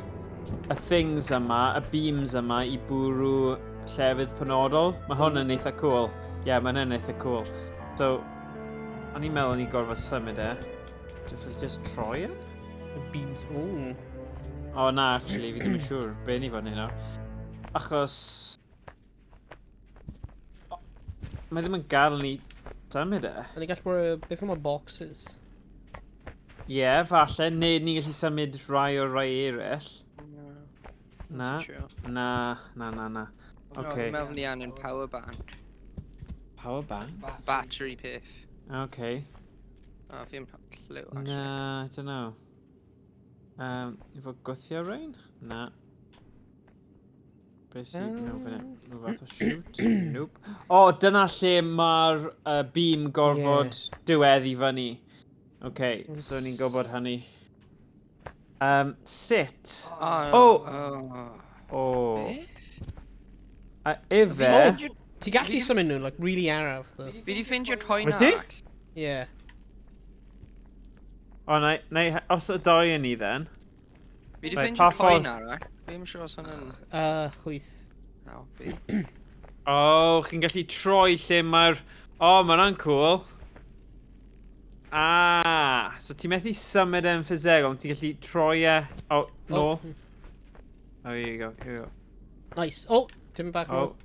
things yma, y beams yma I bwrw llefydd penodol. Mae hwn yn eitha cool. Yeah, mae hwn yn eitha cool. So, o'n i'n meddwl ni gorfod symud e. Just troi e? The beams. Ooh. O na, actually, fi ddim yn siŵr be ni fod yn nawr. Achos... Mae ddim yn gadael ni symud e. Yn ni gallu bod beth am y boxes? Ie, falle. Neu ni gallu symud rai o rai eraill. Na. Na. Okay. Dwi'n meddwl ni angen power bank. Power bank? Battery peth. Okay. O, fi'n lliw, actually. Na, I don't know. I fod gwthio rein? Na. Be sy'n mewn fan hyn? Rhyw fath o shoot? Nope. O, dyna lle mae'r beam gorfod diweddu fyny. Okay, so ni'n gwybod hynny. Sut? Oh. Oh. Beth? A ife... Ti gallu symud nhw, like, really araf, though. Fi di ffeindio toen Wyt ti? arall. Yeah. O, neu os y doi yn ni, then. Fi di Right, ffeindio pa toen ffordd? arall. Fi ddim yn siŵr os hwnna'n Chwyth. helpu. O, chi'n gallu troi lle mae'r... O, mae hwnna'n cool. So ti'n methu symud e'n ffisegol, ond ti'n gallu troi e... O, no. Oh, here you go, here you go. Nice. Oh, tipyn bach Oh, nôl.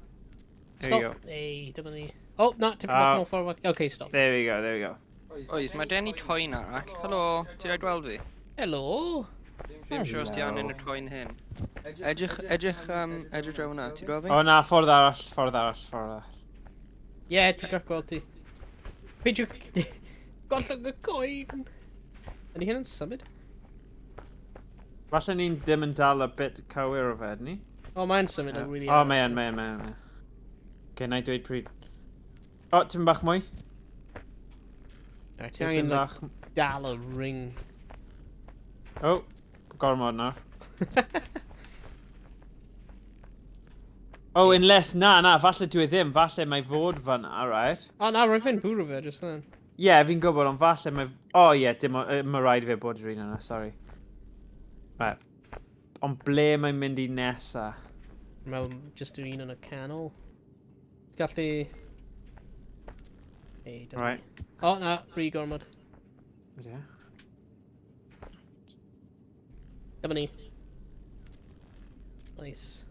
here you Stop. go. Ei, dyma ni. Oh, na, tipyn bach nôl ffordd bach. Okay, stop. There we go, there we go. Oes, mae den i toen arall. Helo, ti'n rhaid gweld fi? Hello. Fi ddim siŵr os ti angen y toen hyn. Edrych draw hwnna, ti'n gweld fi? O, na, ffordd arall, ffordd arall, ffordd arall. Ie, dwi'n cael gweld ti. Peidiw... Gollwng y coen. Ydy hyn yn symud? Falle ni'n ddim yn dal y bit cywir o fed ni. O, mae'n symud yn really O, araf. mae. Okay, na i dweud pryd. O, ti'n bach mwy? Ti angen, like, dal y ring. O, gormod nawr. O, unless, na, falle dwi ddim, falle mae fod fanna, right? O, na, rwy'n fynd bwrw fe, just then. Ie, fi'n gwybod, ond falle mae... O, ie, mae rhaid i fe bod yr un yna, sorry. Right. Ond ble mae'n mynd i nesa? Mewn just yr un yn y canol. Gallu... Ei, dyma Right. ni. O, na, gormod. Ie. Dyma ni. Nice.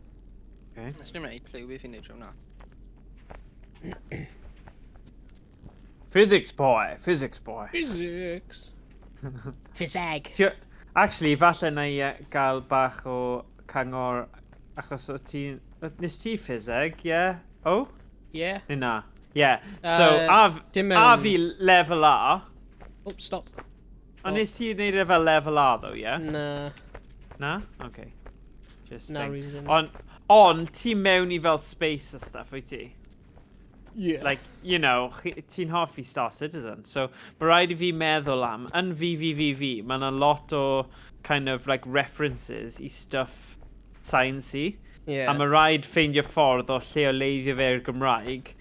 Okay. Nes dim rhaid cliw beth i'n neud draw hwnna. Physics boy, physics boy. Physics. Physeg. Actually, falle na i gael bach o cyngor achos o ti'n... Nes ti ffiseg, ie? O? Yeah. Neu na? Ie. So, dim a fi level A. Oh, stop. Ond nes ti wneud e fel level A, ddo, ie? Na. Na? Okay. Just Na, think. really ddim. On ti mewn i fel space a stuff, wyt ti? Yeah. Like, you know, ti'n hoffi Star Citizen, so mae rhaid i fi meddwl am, yn fi, mae yna lot o kind of like references i stuff science-y, Yeah. a mae rhaid ffeindio ffordd o lle o leiddio fe'r Gymraeg,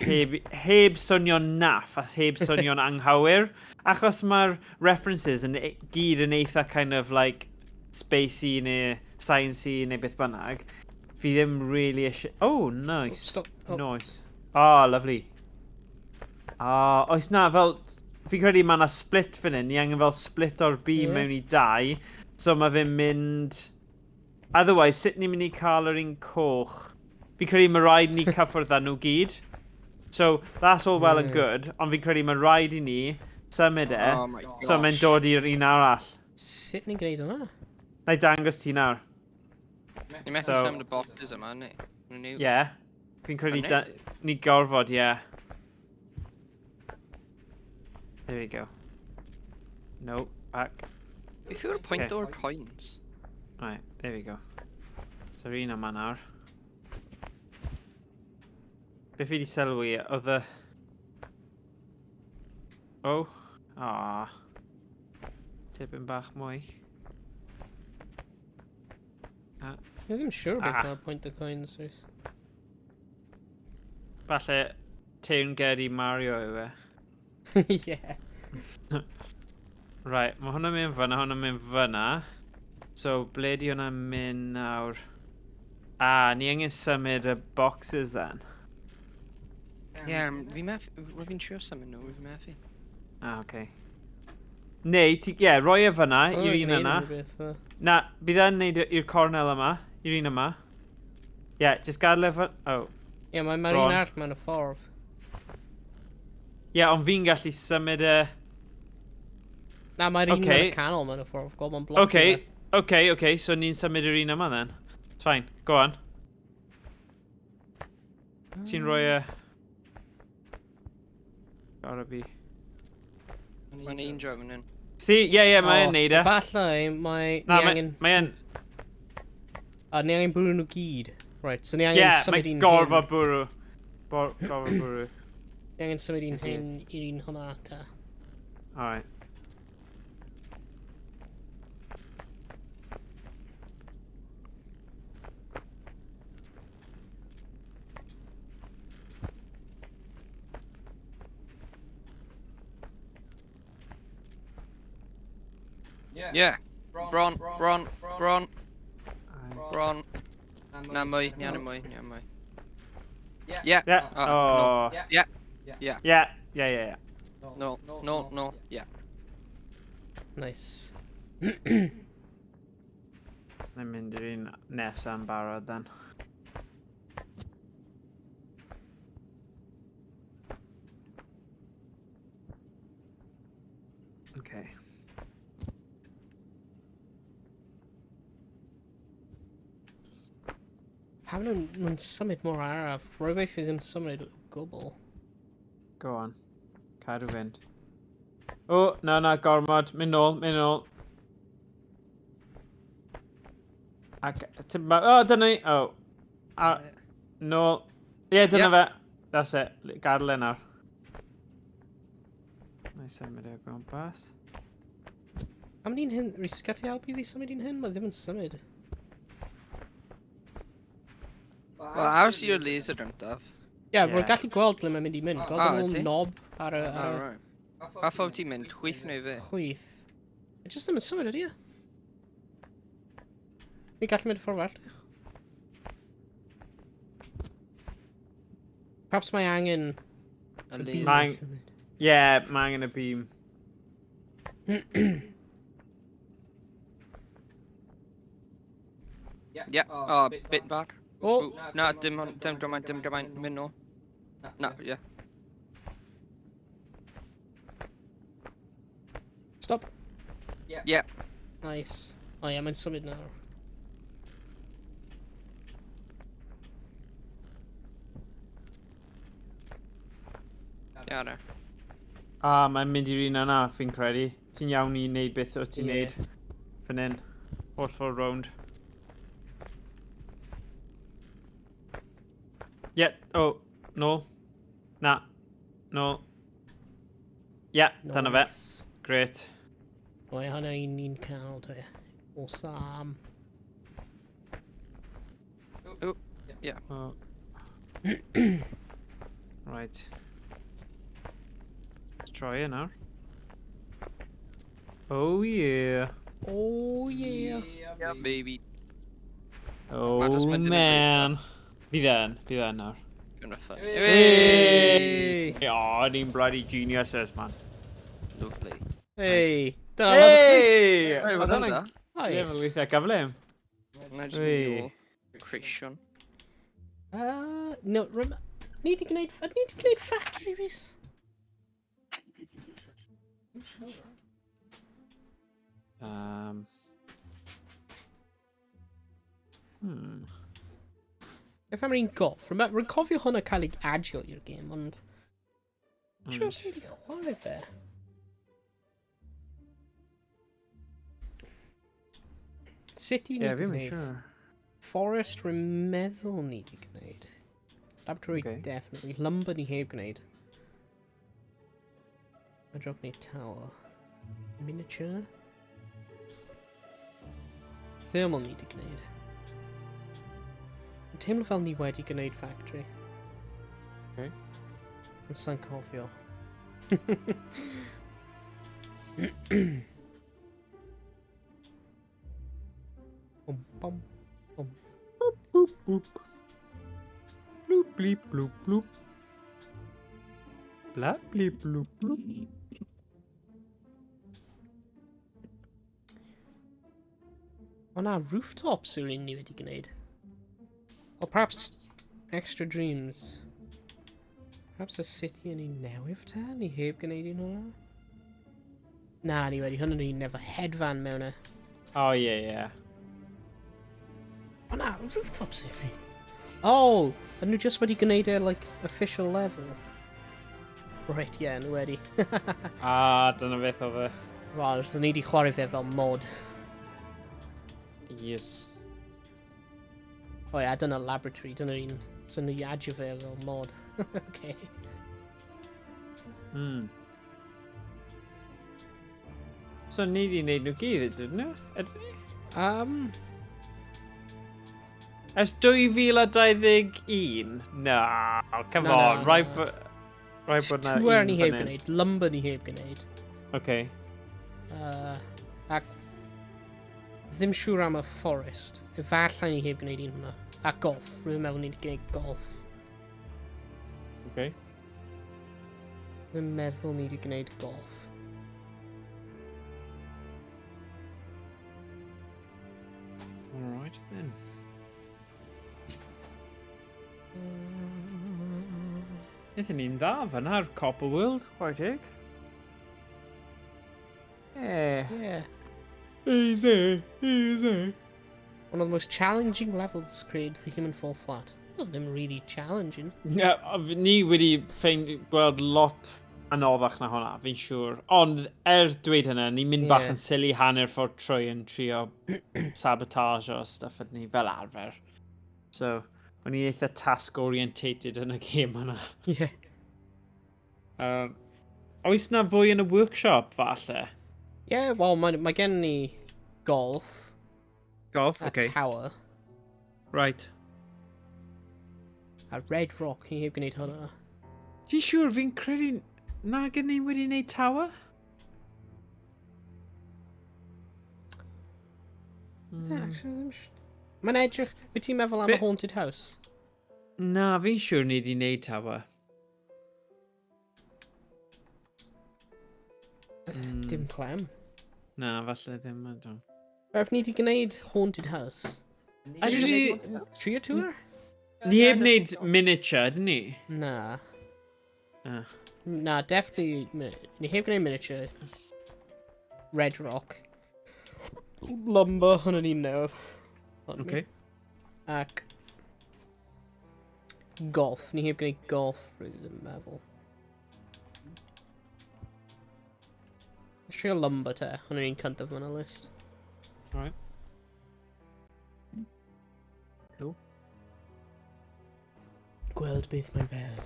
heb swnio'n naff a heb swnio'n anghywir, achos mae'r references yn gyd yn eitha kind of like spacey neu science-y neu beth bynnag, fi ddim really eisiau... Oh, nice. Stop. Oh. Nice. Oh, lovely. Oes na, fel... Fi'n credu mae yna split fan hyn. Ni angen fel split o'r beam mewn i dau. So mae fe'n mynd... Otherwise, sut ni'n mynd i cael yr un coch? Fi'n credu mae rhaid ni cyffwrdd â nhw gyd. So, that's all well and good. Ond fi'n credu mae rhaid i ni symud e. Oh my gosh. So mae'n dod i'r un arall. Sut ni'n gwneud hwnna? Na i dangos ti nawr. Ni methu symud y boxes yma, ni? Ie. Fi'n credu ni gorfod, ie. There we go. No, back. Fi yw'r pwynt o'r coins? Right, there we go. So yr un yma nawr. Be fi di sylwi, oedd y... Oh, tipyn bach mwy. Dwi'n ddim siŵr beth na'r pwynt o coins, Rhys. Falle tewn geri Mario yw e. Yeah. Right, mae hwnna'n mynd fyna, So, ble di hwnna'n mynd nawr? Ni angen symud y boxes then. Ie, fi'n siŵr symud nhw, fi methu. Okay. Neu, roi e fyna, i'r un yna. Na, bydd e'n neud i'r cornel yma, i'r un yma. Just gadael e fyna. Oh. Ie, mae'r un arall mewn y ffordd. Ond fi'n gallu symud e... Na, mae'r un mewn y canol mewn y ffordd. Gweld mae'n bloc. Okay, so ni'n symud yr un yma then. It's fine, go on. Ti'n rhoi e... Gotta be... Mae'n un draw fan hyn. Mae'n neud e. Falle, mae... Mae'n... Ni angen bwrw nhw gyd. Right, so ni angen symud un hyn. Gorfod bwrw. Gorfod bwrw. Ni angen symud un hyn i'r un hwnna ta. Alright. Yeah. Bron. Na mwy. Yeah. Yeah. No. Oh. Yeah. Yeah. No. Yeah. Nice. Mae'n mynd i'r un nesaf yn barod then. Okay. Pam nhw'n symud mor araf? Rwy beth fydd yn symud o gwbl. Go on. Cadw fynd. O, na, gormod. Mynd nôl. Ac, dyna ni. Nôl. Ie, dyna fe. That's it. Gadael e nawr. Na i symud o gwmpas. Am ni'n hyn? Rhys, gallu helpu fi symud i'n hyn? Mae ddim yn symud. Well, how's your laser gyntaf? Ie, rwy'n gallu gweld ble mae'n mynd i mynd. Gweld y wyt ti? little knob ar y Alright. Pa ffordd ti'n mynd? Chwyth neu fe? chwith. Mae jyst ddim yn symud ydi e? Ni gallu mynd y ffordd arall. Perhaps mae angen... Y y laser. beam Mae- i symud. Ie, mae angen y beam. Yeah. Oh, bit back. O! Na, dim gymaint. Mynd nôl. Na, yeah. Stop! Yeah. Nice. O ie, mae'n symud nawr. Yeah, no. Mae'n mynd i'r un yna, fi'n credu. Ti'n iawn i wneud beth o ti'n Ie. neud. Fan hyn. O'r ffordd round. Ie, nôl. Na. Nôl. Ie, dyna fe. Nice. Great. O ie, hwnna ni'n cael, dwi. O Sam. Yeah. Oh. Right. Let's try it now. Oh yeah. Oh yeah. Yeah, baby. Oh just mynd i man. Bydd e'n nawr. Gonna fun. Hey! Oh, ni'n bloody geniuses, man. Lovely. Hey! Dyna love it. Hey! Hey, Oedd what hwnna'n hwnna? lefel Nice. weithiau gyflym. Na jyst mynd i Hey. ôl. Creision. No, ni di gwneud factory, Rhys? If am i'n goff, rwy'n cofio hwnna cael ei adio i'r gêm, ond... Siwr os ni wedi chwarae fe. City ni Ie, wedi fi'n gwneud. siŵr. Forest rwy'n meddwl ni wedi gwneud. Laboratory Okay. definitely. Lumber ni heb gwneud. Mae drog gwneud tower. Miniature. Thermal ni wedi gwneud. Yn teimlo fel ni wedi gwneud factory. Okay. Yn sa'n cofio. Bum bum bum. Boop, boop, boop. Bloop, bleep, bloop, bloop. Bla, bleep, bloop, bloop. O na, rooftops yw'r un ni wedi gwneud. Or perhaps extra dreams. Perhaps a city yn ei newydd ta? Ni heb gwneud un hwnna? Na, ni wedi. Hwnnw ni'n efo hedfan mewn e. Oh, yeah. O na, rooftops yw'r un. Oh! Ydyn nhw just wedi gwneud e, like, official level? Right, yeah, nhw wedi. Dyna beth o fe. Wel, so ni wedi chwarae fe fel mod. Yes. O ia, dyna laboratory, dyna un. So nhw i adio fe fel mod. Okay. So ni di wneud nhw gyd, ydyn nhw? Ydyn ni? Ers 2021? No, come Na, on. na, Right na. bod Tŵer ni heb gwneud, lumber ni heb gwneud. Okay. Ac Ddim siŵr am y fforest. Efallai ni heb gwneud un hwnna. A golf. Rwy'n meddwl ni wedi gwneud golf. Okay. Rwy'n meddwl ni wedi gwneud golf. Alright then. Nethon ni'n dda fan'na'r Copper World, chwarae teg. Yeah. Easy, easy. One of the most challenging levels created for Human Fall Flat. Well, them really challenging. Ni wedi gweld lot anoddach na hwnna, fi'n siŵr. Ond dweud hynna, ni'n mynd bach yn silly hanner ffordd trwy yn trio sabotage o stuff at ni fel arfer. So, o'n i eitha task-orientated yn y game hwnna. Yeah. Oes na fwy yn y workshop, falle? Yeah, well, mae gen ni golf. Golf, A okay. tower. Right. A Red Rock, ni heb gwneud hwnna. Ti'n siŵr fi'n credu na gen ni wedi wneud tower? Mae'n edrych, wyt ti'n meddwl am y haunted house? Na, fi'n siŵr ni wedi wneud tower. Dim clem. Na, falle ddim ydw. Rhaid ni wedi gwneud haunted house. Trio tour? Ni heb wneud miniature, dyn ni? Na. Ah. Na, definitely. Ni heb gwneud miniature. Red Rock. Lumber, hwnna ni'n newid. Okay. Ac golf. Ni heb gwneud golf, rwy'n ddim meddwl. Let's trio lumber te. Hwnna ni'n cyntaf yn y list. Alright. Cool. Gweld beth mae'n fel.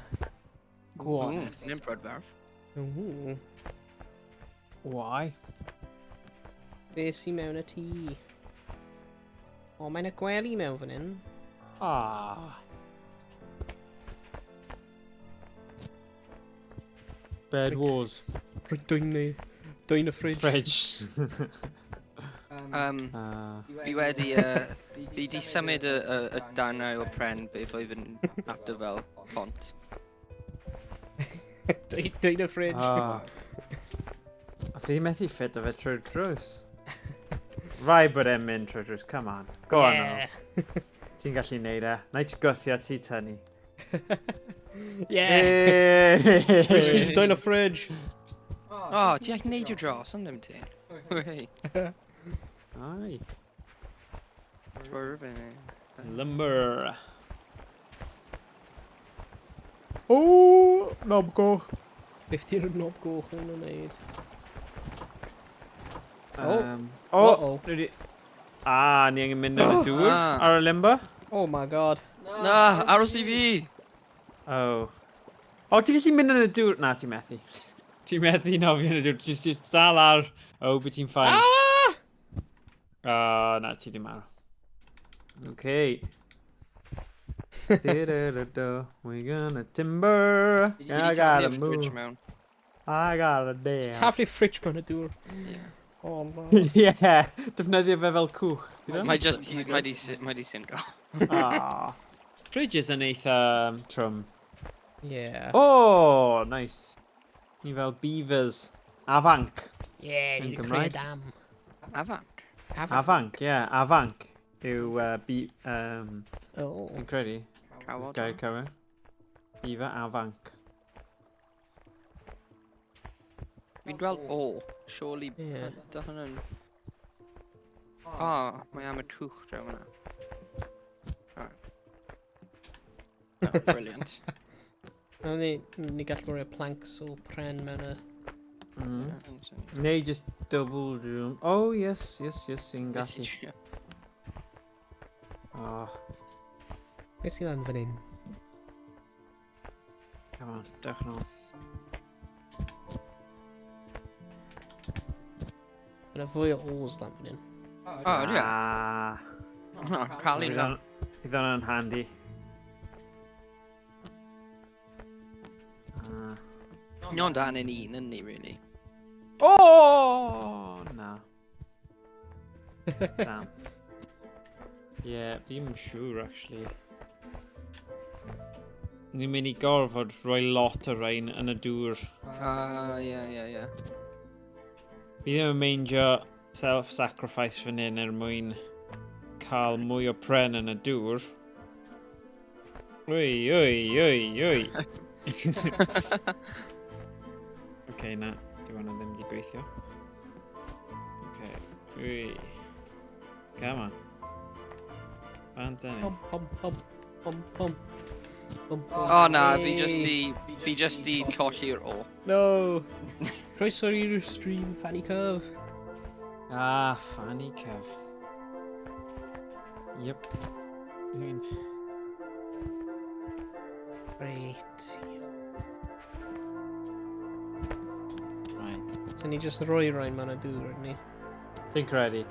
Go on. Nym brydferth. Ooh. Why? Be sy'n mewn y tŷ? O, mae'n y gwely mewn fan hyn. Ah. Bed wars. Dwy'n y fridge. Fridge. Fi wedi... Fi di symud y darnau o pren beth oedd yn acto fel font. Dwy'n y fridge. Ah. A fi methu ffit o fe trwy'r drws. Rai bod e'n mynd trwy'r drws, come on. Go on o. Ti'n gallu neud e. Na i gwthio ti tynnu. Yeah! Rhys ni dwy'n y fridge. O, ti a'ch neud o dros, ond ddim ti. Hooray. Ai. Twrf Lumber. O, knob goch. Beth di'r knob goch yn wneud? Oh, ni angen mynd yn y dŵr ar y limbo. Oh my god. Na, aros I fi! Oh. O, ti'n gallu mynd yn y dŵr? Na, ti'n methu. Ti'n methu nofio yn y dŵr. Just dal ar. O, bydd ti'n ffain. Na, ti di marw. Okay. We gonna timber. I gotta move. I gotta dance. Taflu fridge mewn y dŵr. Oh no. Yeah, defnyddio fe fel cwch. Mae di syndro. Fridges yn eitha trwm. Yeah. Oh, nice. Ni fel beavers. Afanc. Yeah, ni wedi creu dam. Afanc? Afanc, yeah. Afanc yw fi'n credu. Gair cywir. Beaver, afanc. Fi'n gweld o, surely dy hwnna'n... O, mae am y twch draw hwnna. Oh, brilliant. Ni gallu rhoi planks o pren mewn y... Neu just double room. Oh, yes, sy'n gallu. Oh. Beth sy'n lan fan hyn? Come on, dewch nôl. Yna fwy o alls lan fan hyn. O, ydy e? Cael un fel. Bydd hwnna'n handy. Ni'n dan yn un, yn ni, really. Oh, na. Damn. Yeah, fi'n siŵr, actually. Ni'n mynd I gorfod rhoi lot o rain yn y dŵr. Ie. Fi ddim yn meindio self-sacrifice fan hyn mwyn cael mwy o pren yn y dŵr. Wy. Okay, na. Di hwnna ddim di gweithio. Okay. Wy. Come on. Fantani. Pom. O na, fi just di colli'r o. No! Croeso i'r stream, Fanny Curve. Ah, Fanny Kev. Yep. Reit. Right. So ni just rhoi rhain ma'n y dŵr, ni? Ti'n credu?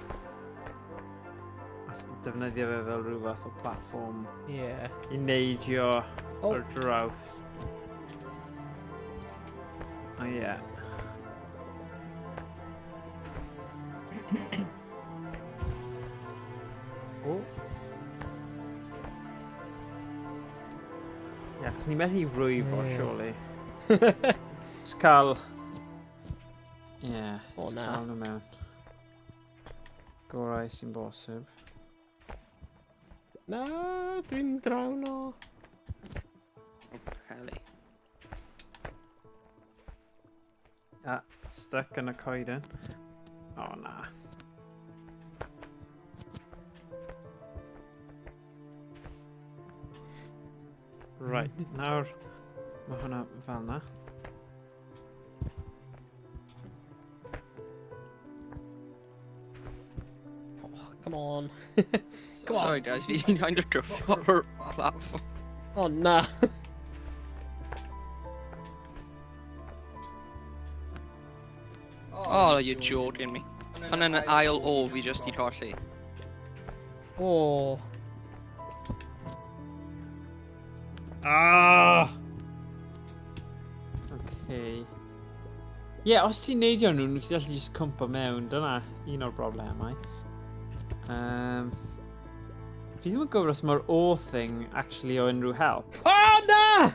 Defnyddio fe fel rhyw fath o platform Yeah. I neidio o'r draws. Oh yeah. Oh. Yeah, cos ni methu rwyfo, surely. Just cael... Yeah, O, just na. cael nhw mewn. Gorau sy'n bosib. Na, dwi'n drawn o. Heli. Ah, stuck yn y coeden. Oh, na. Right, nawr mae hwnna fel na. Oh, come on. Come Sorry on. guys, fi di'n kind of drifo o'r platform. Oh, na. Oh, you're joking me. Ond yn ail o fi just di colli. Oh. Ah! Okay. Yeah, os ti'n neidio nhw, nhw'n gallu just cwmpa mewn. Dyna un o'r broblemau. Fi ddim yn gwybod os mae'r O thing actually o unrhyw help. Oh, na!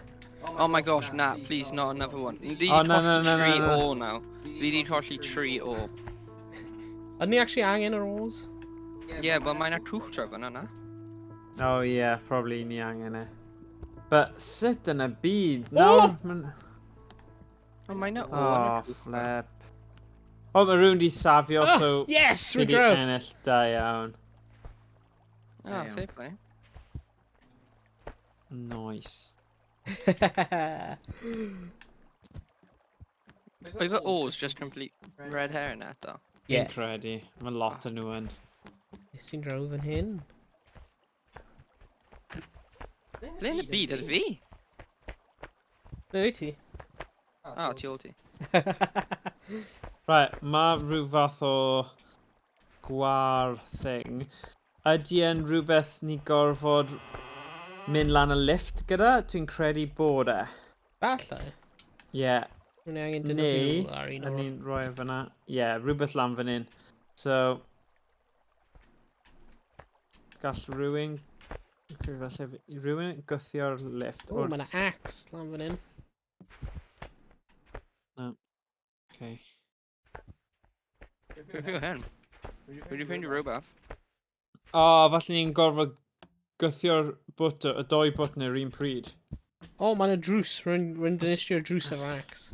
Oh my gosh, nah, please, not another one. Fi di Oh, no, colli no, 3 no. o now. Fi di colli 3 o. Ydyn ni actually angen yr oars? Yeah, well, mae'n a twch traf yna na. Oh yeah, probably ni angen e. But sut yn y byd? Oh! No, Oh, mae'n a o. oh, flip. Oh, mae rhywun di safio, so... Yes, Fi rwy'n di draw. ennill da iawn. Ah, fair play. Nice. Oedd y O's just complete red hair yn eto. Yeah. Fi'n credu. Mae lot o nhw yn. Sy'n draw fan hyn. Le yn y byd ydy fi? No, i ti. Ah, ti ôl ti. Right, mae rhyw fath o gwar thing. Ydy e'n rhywbeth ni gorfod mynd lan y lift gyda? Dwi'n credu bod e. Falle. Yeah. Rwy'n angen dyn Neu, nhw ar un yn o'r... ni'n rhoi e fyna. Yeah, rhywbeth lan fan hyn. So, gall rhywun... Falle rhywun gythio'r lift. O, mae'na axe lan fan hyn. No. Okay. Fe fi o hyn. Wedi ffeindio rhywbeth. O, falle ni'n gorfod gythio'r bwt y doi bwtn yr un pryd. O, mae'na drws. Rwy'n dynistio'r drws efo'r axe.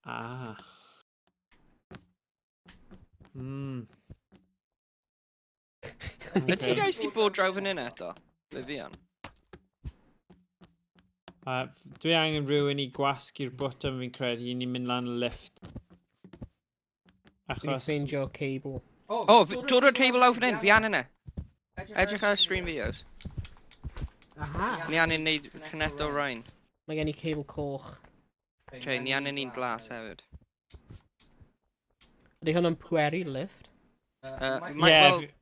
Ah. Hmm. Ydy ti guys di bod draw fan hyn eto? Fe fi an. Dwi angen rhywun I gwasgu'r bwtwm fi'n credu I ni'n mynd lan y lift. Dwi'n Achos... ffeindio cable. Oh, dod o'r table lawr fan hyn, fi an yna. Edrych ar stream videos. Aha! Ni an i'n neud cynnet o Rhain. Mae gen I cable coch. Tre, ni an i'n un glas hefyd. Ydy hwn yn pweru'r lift?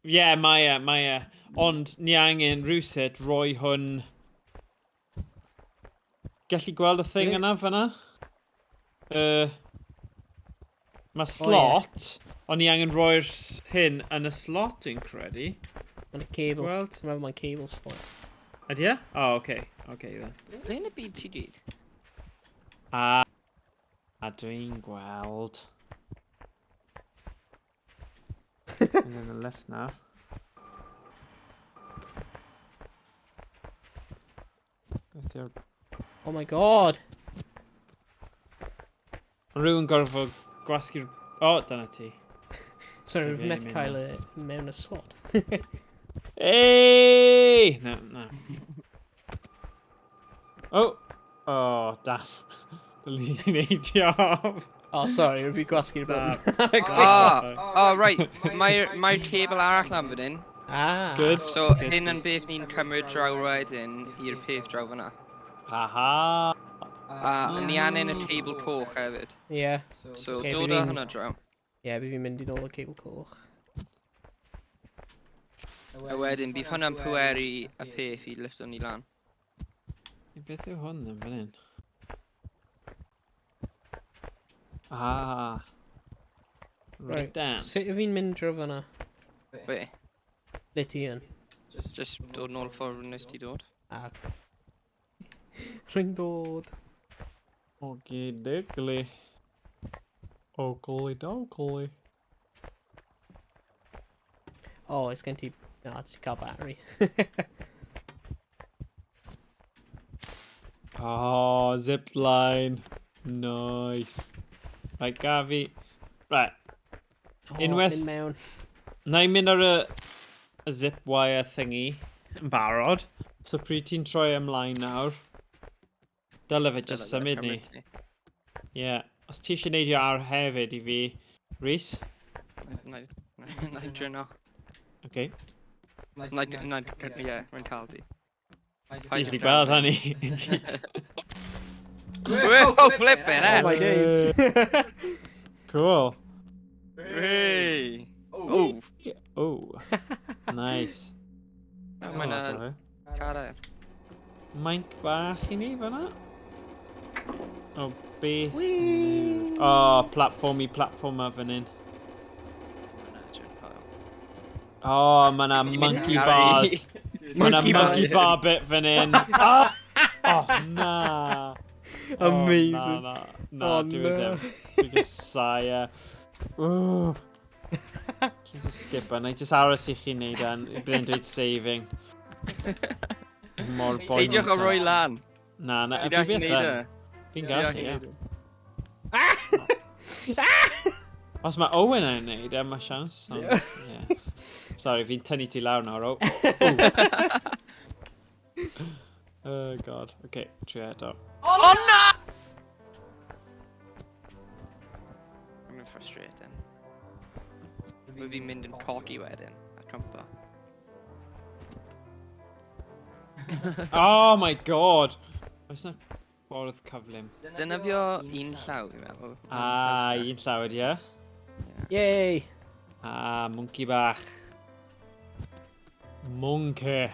Yeah, mae e. Ond ni angen rhywsut roi hwn... Gallu gweld y thing yna fyna? Mae slot, O'n i angen roi'r hyn yn y slot, dwi'n credu. On a cable. Gweld? Remember my cable slot. Ydy e? O, oce. Oce, dda. Le yn y byd ti gyd? A dwi'n gweld. Yn y lift nawr. Gweithio'r... Oh my god! Rhywun gorfod gwasgu'r... O, dyna ti. Sorry, Maybe we've met I mean Kyla mewn y sword. Hey! No, no. Oh! Oh, damn. Dylwn i'n neud job. Oh, sorry, we've been gwasgu'r button. Right. Mae'r cable arall am fan hyn. Ah. Good. So, hyn yn beth ni'n cymryd draw wedyn i'r peth draw fyna. Aha! A ni angen y cable coch hefyd. Yeah. So, Okay, dod bydd â fi'n- hwnna draw. Yeah, bydd fi'n mynd i nôl y cable coch. A wedyn, bydd hwnna'n pweru y peth i lifto ni lan. Beth yw hwn yn fan hyn? Ah. Right down. Sut yw fi'n mynd draw fyna? Be? Le ti yn? Just dod nôl ffordd nes ti dod. Ah, okay. Ring dod. Okie diggly. Oakley dokley. Oh, it's gen ti... No, it's cael battery. Oh, zip line. Nice. Right, Gavi. Right. Oh, Unwaith- mynd mewn. Na i mynd ar y zip wire thingy yn barod. So pryd ti'n troi ymlaen nawr. Dyle fe just symud ni. Yeah. Os ti eisiau neidio ar hefyd i fi, Rhys? Na i dryno. Okay. Ie, rwy'n cael di. Fi wedi gweld hynny. Jeez. Oh, flip it, Oh my days. Cool. Hey! Oh! Oh. Nice. Mae'n Chwarae. Mainc bach i ni fan'na. O, beth? Whee! O, platform fan hyn. O, ma' na monkey bars. Ma' na Monkey monkey bars. bar bit fan hyn. Oh, na. Amazing. Na, Oh, dwi no. ddim. Dwi'n gysau. Ooh. Just skip it. Na i just aros i chi wneud yn. Byddai'n dweud saving. Mor boen. Peidiwch o roi lan. Na, na. Ti'n Fi gallu byth neud yn. e? Fi'n Ti'n gallu, ie. e? Os mae Owain yn neud e, mae siawns. Yeah. Sorry, fi'n tynnu ti lawr nawr. Oh god. Okay, trio eto. Oh na! Mae'n frustrating. Mae fi'n mynd yn potty wedyn, a trwmpa. Oh my god! Oes na bwrdd cyflym? Dyna fi o un llaw, fi'n meddwl. Ah, un llawed, ie? Yay! Ah, monkey bach. Monkey.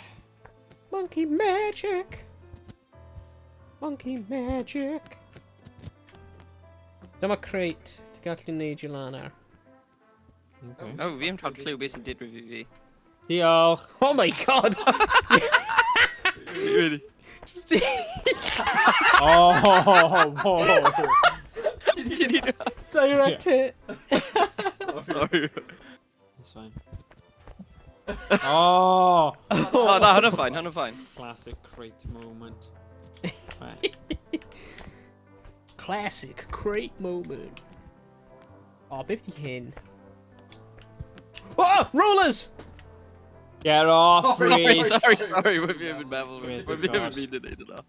Monkey magic! Monkey magic! Dyma crate. Ti'n gallu neud i lan ar. Okay. Oh, fi am cael clyw beth sy'n did rydw fi. Diolch! Oh my god! Just Oh, whoa! direct hit. Sorry. That's fine. Oh! Oh, na, hwnna'n fine, hwnna'n fine. Classic crate moment. Right. Classic crate moment. Oh, 50 hyn. Oh! Rollers! Get off, Rhys! Sorry, mae fi yn meddwl. Great Mae fi yn God. mynd yn neud yna.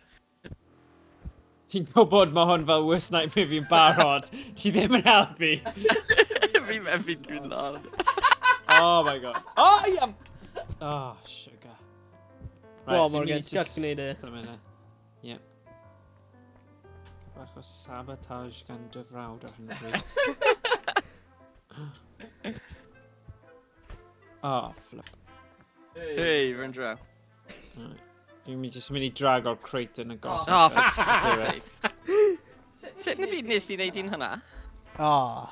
Ti'n gwybod mae hwn fel worst nightmare fi'n barod. Ti ddim yn helpu. Fi mewn fi'n dwi'n lan. Oh my god. Oh, yeah! Oh, sugar. Well, fi Morgan, need ti'n gallu gwneud e. Dyma Yep. Bach o sabotage gan dyfrawd ar hyn o bryd. Oh, flip. Hei, fe'n draw. Right. Dwi'n just mynd i drag o'r crate yn y gos. Oh, fuck's sake. Sut yn y byd nes i wneud un hynna? Oh.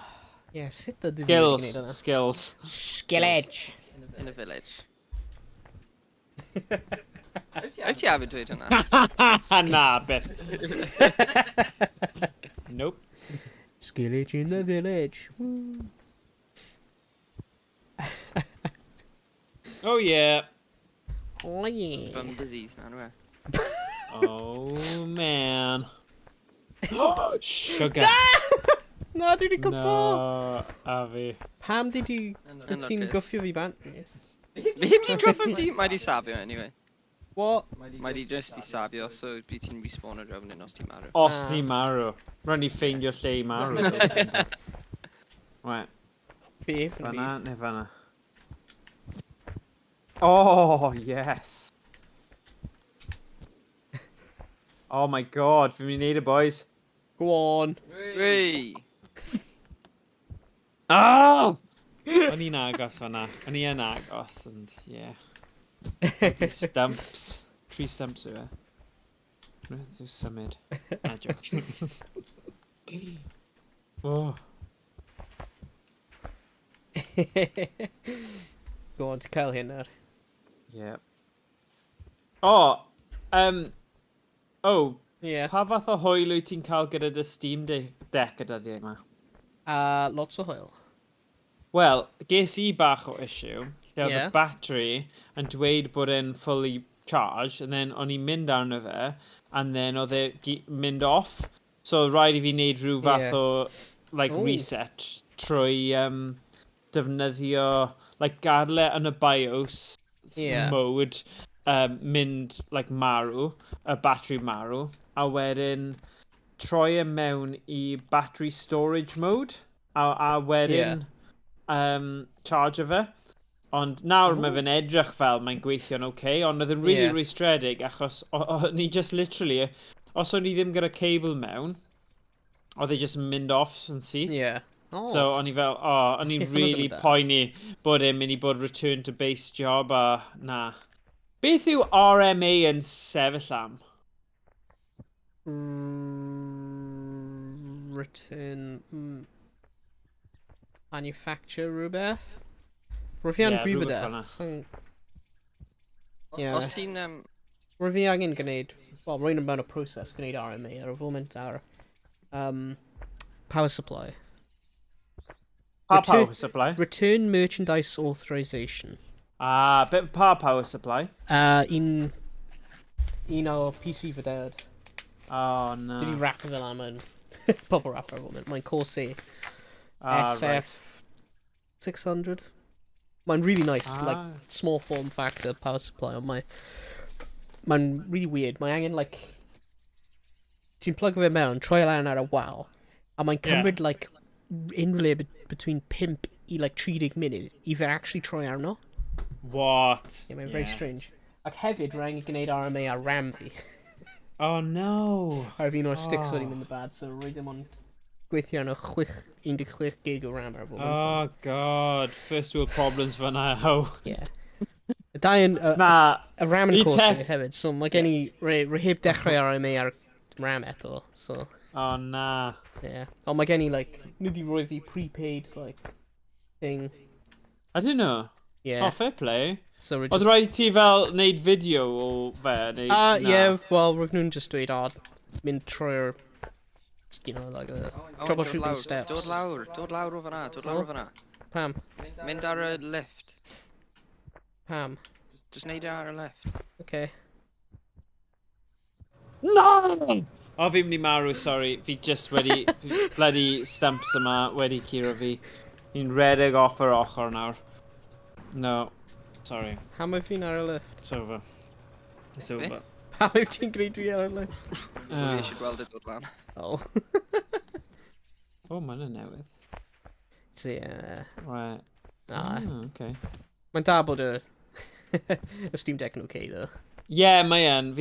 Ie, sut ydw i'n Skills. gwneud hwnna? Skills. Skillage. In a village. Wyt ti hefyd dweud hwnna? Na, beth. Nope. Skillage in the village. Oh yeah. Oh yeah. Bum disease na, anyway. Oh man. Sugar. Na, dwi wedi gwbo. No, a fi. Pam di ti'n gwffio fi bant? Fi heb di drop ti, mae di safio anyway. What? Mae di just di safio, so bydd ti'n respawn o drefn yn os ti'n marw. Os ni marw. Rwy'n ni ffeindio lle i marw. Right. Beth yn Fanna neu fanna? Oh, yes. Oh my god, fi'n mynd i neud y boys. Go on. Wey! Oh! O'n i'n agos fanna. O'n i'n agos, and yeah. The stumps. 3 stumps yw e. Dwi'n symud. Na, joke. Oh. Go on, ti'n cael hyn ar. Yeah. Oh, oh, Ie. pa fath o hwyl wyt ti'n cael gyda dy Steam Deck y dyddiau yma? Lots o hwyl. Wel, ges I bach o issue, lle oedd Ie. y battery yn dweud bod e'n fully charged, and then o'n i'n mynd arno fe, and then oedd e mynd off, so rhaid I fi wneud rhyw fath Ie. o, like, Ooh. reset trwy defnyddio, like, gadle yn y BIOS Ie. mode, mynd, like, marw, y battery marw, a wedyn troi e mewn I battery storage mode, a wedyn charge fe. Ond nawr mae fe'n edrych fel mae'n gweithio'n okay, ond oedd yn really Ie. rwystredig achos o'n i just literally, os o'n i ddim gyda cable mewn, oedd e just yn mynd off yn syth. Ie. Oh. So o'n i fel, o'n i'n Hwnna really ddim yn da. poeni bod e'n mynd I bod return to base job a na. Beth yw RMA yn sefyll am? Return... Manufacture rhywbeth? Rwy'n fi Ie, gwybod rhywbeth fel 'na. Ie. Os ti'n... Rwy'n fi angen gwneud... Wel, rwy'n yn mewn o proses gwneud RMA ar y foment ar... power supply. Pa Return- power supply? Return merchandise authorization. Pa power supply? Un o PC fy dad. Oh, no. Dwi wedi rapio fel am yn bubble wrapper ar y foment. Mae'n Corsair SF Right. 600. Mae'n really nice, like, small form factor power supply, ond mae'n really weird. Mae angen, like, ti'n plug fe mewn, troi lan ar y wal, a mae'n cymryd, like, unrhyw between 5 I, like, 30 munud I fe actually troi arno. What? Yeah, mae'n very strange. Ac hefyd, rhaid i gwneud RMA ar RAM fi. Oh, no. Ar fi un o'r sticks wedi mynd y bad, so rhaid dim ond gweithio arno 16 gig o RAM ar y foment. Oh, God. First world problems fan now. Yeah. Y dau yn... Na. Y RAM yn I Corsair te- hefyd, so mae gen I... Rwy heb dechrau RMA ar RAM eto, so... Oh, na. Yeah. Ond mae gen I, like... Nhw di roi fi prepaid, like... Thing. I don't know. Yeah. Oh, fair play. So we're Oedd just... rhaid ti fel wneud fideo o fe? Neu... na? Yeah, well, rwy'n nhw'n just dweud, mynd trwy'r... You know, like, troubleshooting steps. Dod lawr o fanna, dod lawr o fanna. Pam? Mynd ar y lift. Pam? Just neud e ar y lift. Okay. No! O, fi'n mynd I marw, sorry. Fi just wedi... bloody stumps yma wedi curo fi. Fi'n redeg off yr ochr nawr. No. Sorry. Pam yw fi'n ar y lift? It's over. It's over. Pam yw ti'n gwneud fi ar y lift? Fi eisiau gweld y dod lan. Oh. Oh, mae'n newydd. So, yeah. Right. Oh, okay. Mae'n da bod y... y Steam Deck yn okay, though. Yeah, mae yn.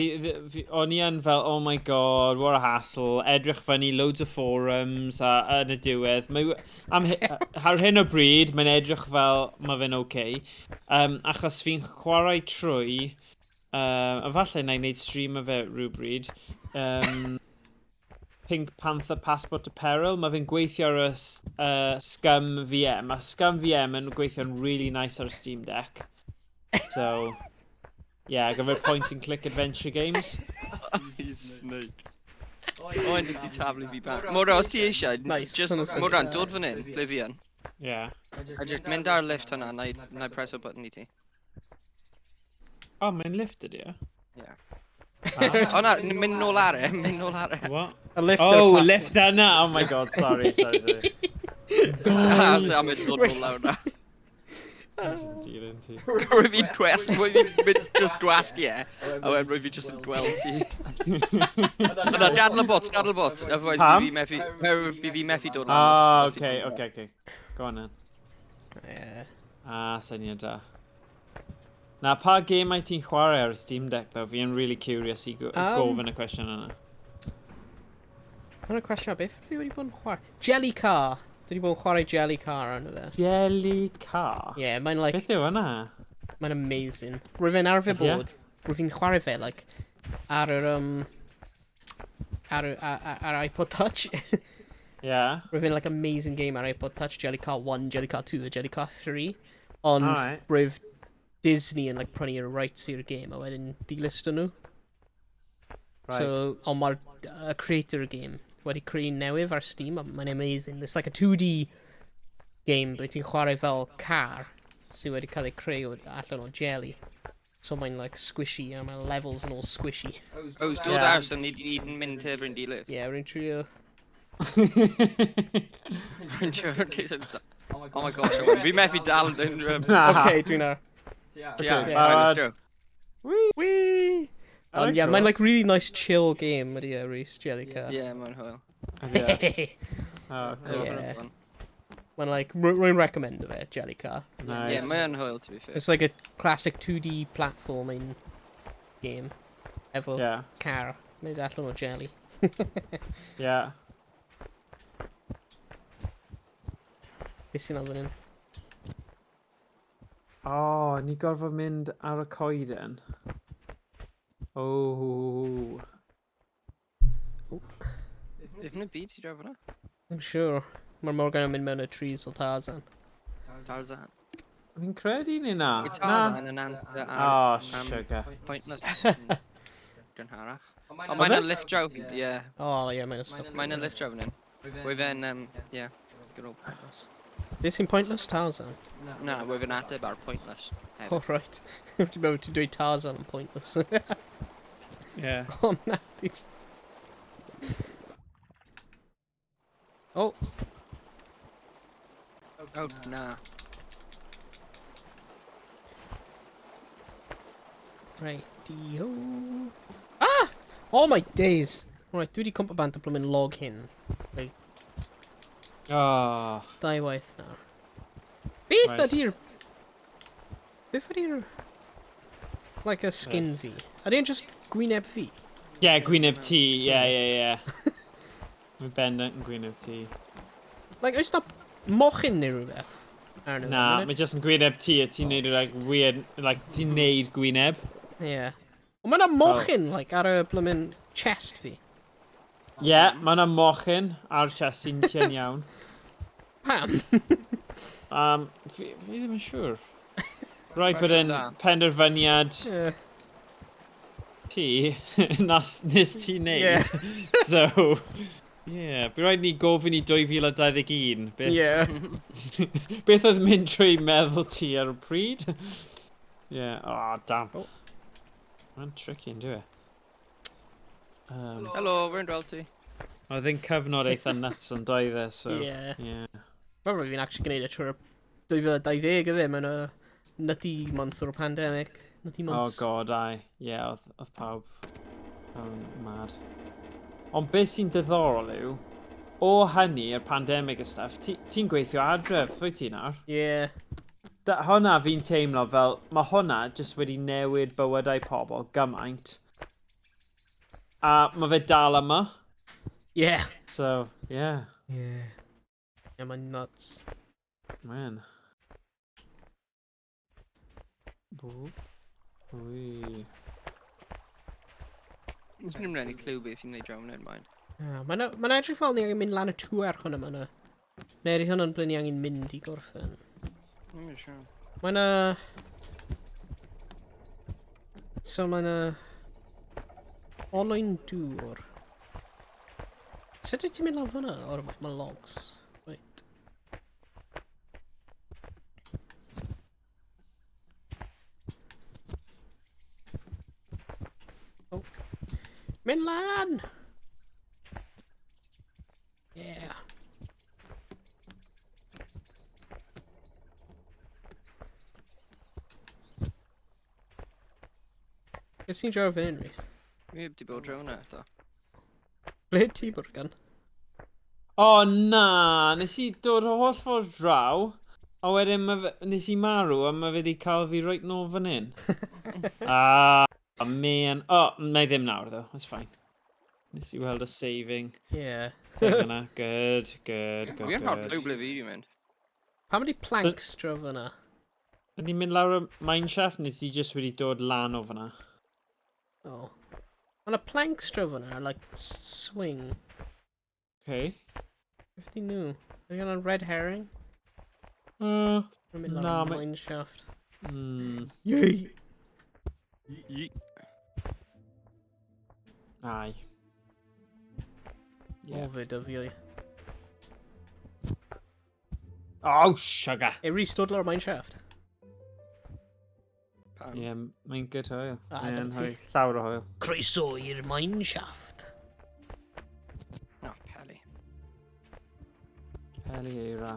O'n i yn fel, oh my god, what a hassle. Edrych fyny loads o forums a yn y diwedd. Ar hyn o bryd, mae'n edrych fel mae fe'n okay. Achos fi'n chwarae trwy, a falle na I wneud stream o fe rhywbryd, Pink Panther Passport to Peril. Mae fe'n gweithio ar y Scum VM. Mae Scum VM yn gweithio'n really nice ar y Steam Deck. So, yeah, gyfer point and click adventure games. You snake. Owain jyst i tablu fi ban. Mora, os ti eisiau, Mora, dod fan hyn, ble fi yn. Yeah. A just mynd ar lift hwnna, na i press o button i ti. Oh, mae'n lifted, yeah? Yeah. Ah. O na, mynd nôl ar e, mynd nôl ar e. What? A lift Oh, lift yna! Oh my god, sorry. So am mynd nôl lawr na. Rwy fi'n just gwasgu e, a wedyn rwy fi just yn gweld ti. Yna, gadl y bot. Pam? Fi fi methu dod lan. Ah, okay. Go on then. Yeah. Syniad da. Na, pa game ai ti'n chwarae ar y Steam Deck, though? Fi yn really curious i gofyn y cwestiwn yna. Mae'n cwestiwn beth fi wedi bod yn chwarae? Jelly Car! Dwi wedi bod yn chwarae Jelly Car arno fe. Jelly Car? Yeah, mae'n like... Beth yw yna? Mae'n amazing. Rwy fe'n arfer bod, rwy fi'n chwarae fe, like, ar yr, ar iPod Touch. Yeah. Rwy fe'n, like, amazing game ar iPod Touch, Jelly Car 1, Jelly Car 2, a Jelly Car 3. Ond, rwyf Disney yn, like, prynu'r rights i'r game, a wedyn dilistio nhw. Right. So, ond mae'r creator y game wedi creu newydd ar Steam, a mae'n amazing. It's like a 2D game, ble ti'n chwarae fel car, sydd wedi cael ei creu allan o jelly. So mae'n like squishy, a mae'r levels yn all squishy. Os dod ar, so ni yn mynd te bryn dilyd. Yeah, rwy'n trio. Oh my gosh, fi methu dal yn... Okay, dwi'n ar. Barod. Whee! And yeah, mae'n like really nice chill game ydi Rhys, Jelly Car. Yeah, mae'n hwyl. Oh, cool. Yeah. Mae'n like, rwy'n recommend fe, Jelly Car. Nice. Yeah, mae'n hwyl, to be fair. It's like a classic 2D platforming game. Efo car. Mae'n allan o jelly. Yeah. Beth sy'n allan yn? Oh, ni gorfod mynd ar y coeden. Oh. If no byd ti drafod na? I'm sure. Mae'r Morgan yn mynd mewn y trees o Tarzan. Tarzan. Fi'n credu ni na. Tarzan yn answer Oh, sugar. Pointless. Gynharach. O, mae'n yn lift draw fi, yeah. Oh, yeah, mae'n stuff. Mae'n yn lift draw fan hyn. Wyf yn, yeah, good old pointless. Beth sy'n pointless Tarzan? Na, wyf yn ateb ar pointless. Oh, right. Dwi'n meddwl ti'n dweud Tarzan yn pointless. Yeah. Oh, na. It's... Oh. Oh, na. Right, dio. Ah! Oh my days! Right, dwi wedi cwmpa bant y blwmyn log hyn. Like, Oh. dau waith nawr. Beth ydy'r... Beth ydy'r... Like a skin fi? Ydy'n just gwyneb fi? Yeah, gwyneb ti. Yeah. Mae bendant yn gwyneb ti. Like, oes na mochyn neu rhywbeth? Na, mae just yn gwyneb ti a ti'n neud like weird, like ti'n neud gwyneb. Yeah. Ond mae na mochyn, like, ar y blwmyn chest fi. Yeah, mae na mochyn ar chest ti'n tien iawn. Pam? Fi ddim yn siŵr. Rhaid bod yn penderfyniad ti, nes ti neud. Yeah. So, yeah, bydd rhaid ni gofyn i 2021. Beth oedd mynd trwy meddwl ti ar y pryd? Yeah, oh, damn. Mae'n tricky yn dwi. Helo, rwy'n dwel ti. Oedd yn cyfnod eitha nuts ond doedd e, so... Yeah. Yeah. Mae rwy'n fi'n actually gwneud e trwy'r 2020 y fe, mae'n y nutty month o'r pandemic. Nutty Oh months. god, ai. Yeah, oedd pawb mad. Ond beth sy'n diddorol yw, o hynny, y pandemic y stuff, ti'n gweithio adref, wyt ti nawr? Yeah. Hwna fi'n teimlo fel, mae hwnna jyst wedi newid bywydau pobl gymaint. A mae fe dal yma. Yeah. So, yeah. Yeah. Yeah, mae'n nuts. Man. Wy. Dwi'n mynd i clue beth i'n neud draw yn edrych. Mae'n edrych fel ni angen mynd lan y tŵer hwnna yma. Neu ydy hwnna'n ble ni angen mynd i gorffen? Dwi'n siŵr. Mae'n So mae'n Owain dŵr. Sut wyt ti'n mynd lawr hwnna? O'r mae logs. Wait. Oh. Mynd lan! Yeah. Ys ti'n draw fan hyn, Rhys? Fi heb di bod draw na eto. Ble ti bod gan? O na, nes i dod o holl ffordd draw, a wedyn nes i marw a mae fe wedi cael fi right nôl fan hyn. Man. O, mae ddim nawr though, that's fine. Nes i weld y saving. Yeah. Thing yna, good. Fi'n hawdd rhyw ble fi di mynd. Pam ydi planks draw fyna? Ydy mynd lawr y mineshaft, nes i just wedi dod lan o fyna. Oh. Ond y planks draw fyna, like, swing. Okay. If they knew. Are you on a red herring? Na, Mine shaft. Yay! Aye. Yeah. Ofyd o fi. Oh, sugar! Hey, Rhys, dod lawr mine shaft. Ie, mae'n good hwyl. Dyna ti. Llawr o hwyl. Croeso i'r mine shaft. No, peli. Heli eira.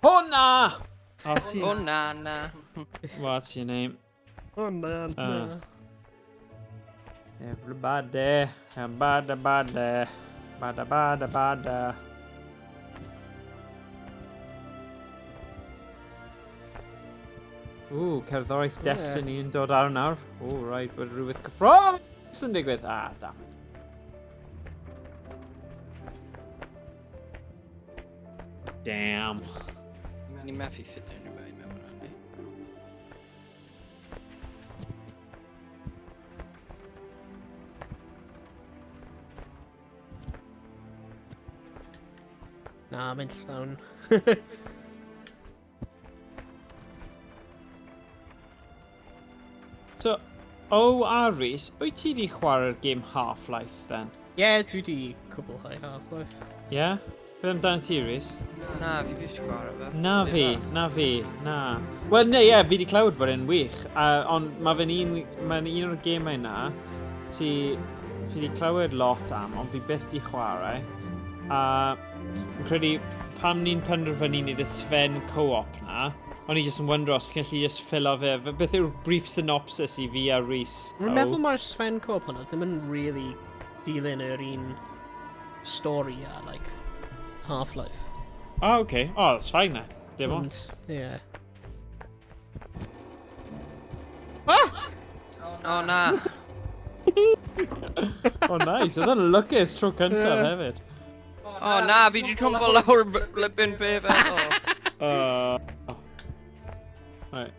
Honna! O na. What's your name? Oh, na. Everybody, bada. Ooh, cerddoriaeth Destiny yn dod ar nawr. Ooh, right, bod rhywbeth cyffroes yn digwydd. Ah, damn it. Damn. Ni methu ffit unrhyw beth mewn rhan. Na, mae'n llawn. So, a Rhys, wyt ti di chwarae'r game Half-Life then? Yeah, dwi di cwblhau Half-Life. Yeah? Beth amdano ti, Rhys? Na, fi byth ti'n chwarae fe. Na fi. Wel, ne, ie, fi di clywed bod e'n wych. Ond mae'n un o'r gemau na, fi di clywed lot am, ond fi byth di chwarae. Yn credu, pam ni'n penderfynu wneud y Sven co-op na, o'n i jyst yn wondro os gallu just ffilo fe. Beth yw'r brief synopsis i fi a Rhys? Rwy'n meddwl mae'r Sven co-op hwnna ddim yn really dilyn yr un stori a, like, Half-Life. Oh, okay. Oh, that's fine then. Dim ond. Yeah. O na. Oh, nice. Oedd yn lwcus tro cyntaf hefyd. O na, fi di trwmpo lawr blipin be fe. Right.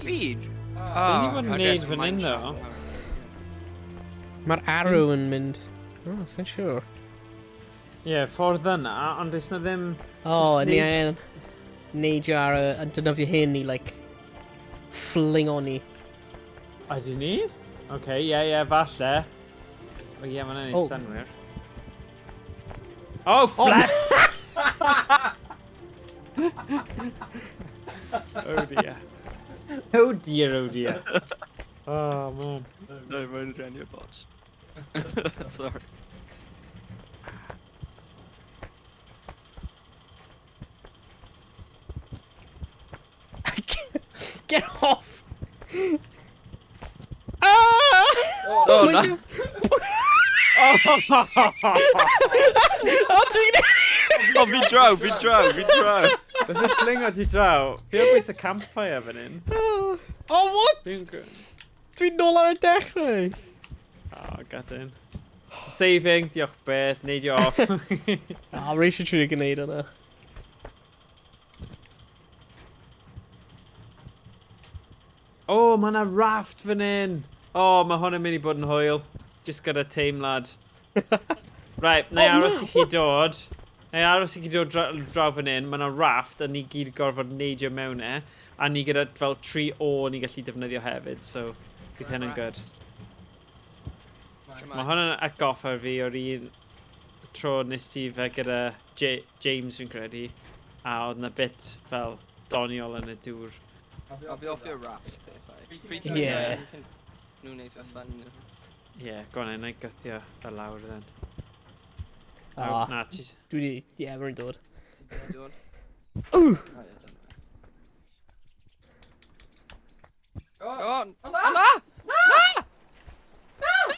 Byd? Be ni fod yn neud fan hyn ddo? Mae'r arrow yn mynd... Oh, sa'n siŵr. Ie, ffordd yna, ond oes na ddim... O, ni angen neidio ar y dynofio hyn i, like, flingo ni. Ydyn ni? Oce, ie, falle. O ie, mae'n ei synwyr. Oh, flip! Oh dear. Oh dear. Oh, man. No, mae'n rhenio bots. Sorry. Get off! Oh, no. O, ti'n O, fi draw. Beth yw'n flingo ti draw? Fi o bwys y campfire fan hyn. Oh, what? Dwi'n nôl ar y dechrau. Oh, gadyn. Saving, diolch beth, neidio off. Rhys yn trio gwneud hwnna. O, mae yna raft fan hyn. O, mae hwn yn mynd i bod yn hwyl. Just gyda teimlad. Right, na i aros i chi dod. Na i aros i chi dod draw fan hyn. Mae yna raft a ni gyd gorfod neidio mewn e. A ni gyda fel 3 o ni gallu defnyddio hefyd. So, bydd hyn yn good. Mae hwn yn atgoffa fi o'r un tro nes ti fe gyda James fi'n credu. A oedd yna bit fel doniol yn y dŵr. I'll be off your raft. Yeah. Nhw'n neud for fun. Ie, go on, na i gythio fel lawr then. Ah, Na, ti... dwi di... Ie, mae'n dod. Oh, na!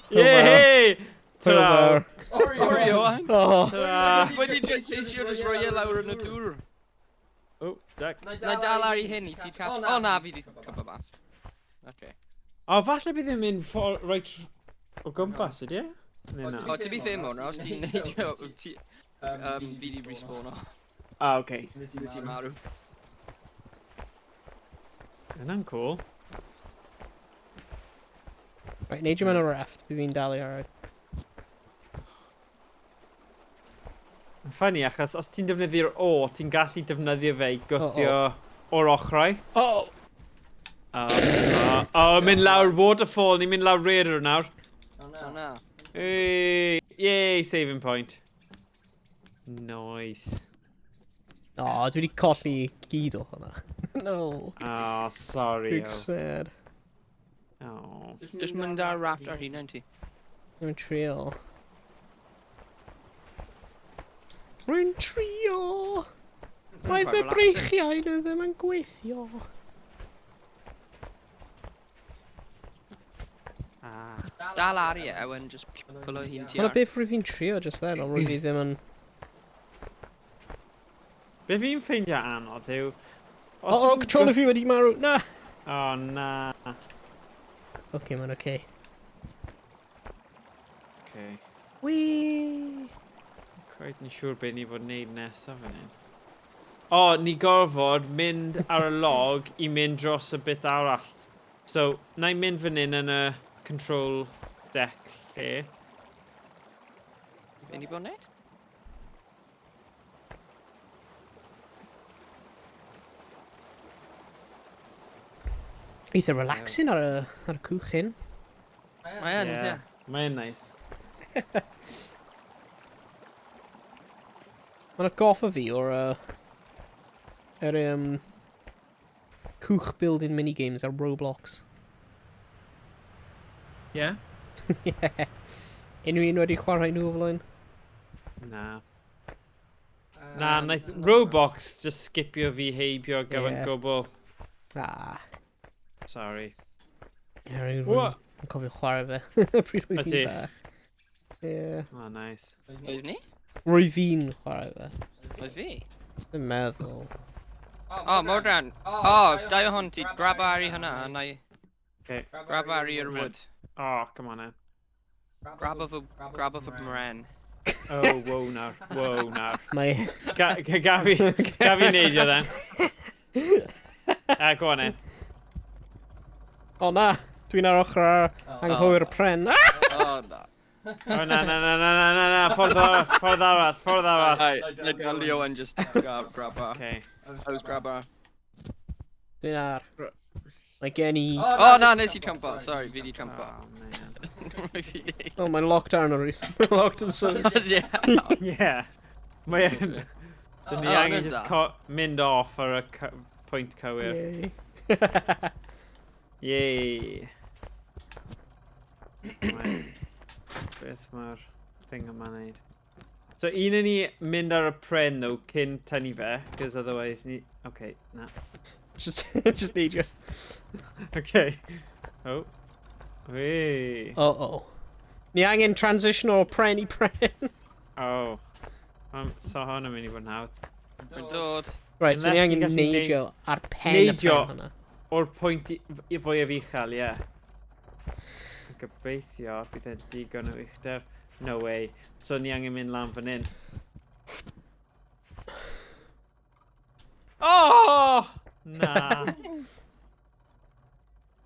Yay! Ta-ra! Over. Sorry, Owain. Oh. Ta-ra! When you just roi e lawr yn y dŵr. O, Jack. Na i dal ar I hyn I ti catch. O na, fi di cymryd mas. Okay. O, falle bydd yn mynd right o gwmpas, ydy e? Neu na? O, to be fair Mona, os ti'n neidio, fi di respawno. Ah, oce. Nes I marw. Yna'n cool. Right, neidio mewn o raft, bydd fi'n dalu ar. Yn ffynnu, achos os ti'n defnyddio'r o, ti'n gallu defnyddio fe I gwthio o'r ochrau. Oh! O, mynd lawr waterfall, ni'n mynd lawr radar nawr. O na. Yay, saving point. Nice. Oh, dwi wedi colli gyd o hwnna. No. Oh, sorry. Big sad. Oh. Just mynd ar raft ar hyn ti. Rwy'n trio. Rwy'n trio! Mae fy breichiau nhw ddim yn gweithio. Dal ar I a wen just pull o hyn ti Hwna ar. beth rwy fi'n trio just then, ond rwy fi ddim yn... Be fi'n ffeindio anodd yw... O, controller fi wedi marw, na! O, na. Oce, mae'n oce. Okay. Whee! Cweit yn siŵr beth ni fod wneud nesaf fan hyn. O, ni gorfod mynd ar y log I mynd dros y bit arall. So, na I mynd fan hyn yn y control deck lle. Be ni bod wneud? Eitha relaxing ar y cwch hyn. Mae yn, ie. Mae'n nice. Mae'n atgoffa fi o'r cwch building minigames ar Roblox. Yeah? Yeah. Unrhyw un wedi chwarae nhw o flaen? Na. Na, naeth Roblox just skipio fi heibio gyfan gwbl. Ah. Sorry. What? Yn cofio chwarae fe. Pryd rwy fi'n bach. Ie. Oh, nice. Oedd ni? Rwy fi'n chwarae fe. Oedd fi? Dwi'n meddwl. O, Mordan. O, dau o hwn ti. Grab ar I hynna a na I... Okay. Grab ar I yr wood. Oh, come on then. Grab of a bren. Oh, whoa now. Whoa now. Mae... Gafi neidio then. Go on then. O na! Dwi'n ar ochr anghywir y pren. O, na. Oh, na. Ffordd arall. Right, let Leo and just grab her. Okay. How's grab her? Dwi'n ar... Mae gen I... Oh, na, nes I campo. Sorry, fi di campo. Oh, man. Oh, mae'n locked down o Rhys. Mae'n locked yn sylw. Yeah. Mae'n... So ni angen just mynd off ar y pwynt cywir. Yay. Yay. Right. Beth mae'r thing yma'n neud? So un yn ni mynd ar y pren though cyn tynnu fe, because otherwise ni... Okay, na. Just need you. Okay. Oh. Wee. Oh. Ni angen transition o pren I pren. Oh. So hwn yn mynd I fod yn hawdd. Mae'n dod. Right, so ni Unless ni angen gallu neidio ar pen y neidio. pren hwnna. O'r pwynt I fwyaf uchel, ie. Gobeithio bydd e'n digon o uchder. No way. So ni angen mynd lan fan hyn. Oh! Na.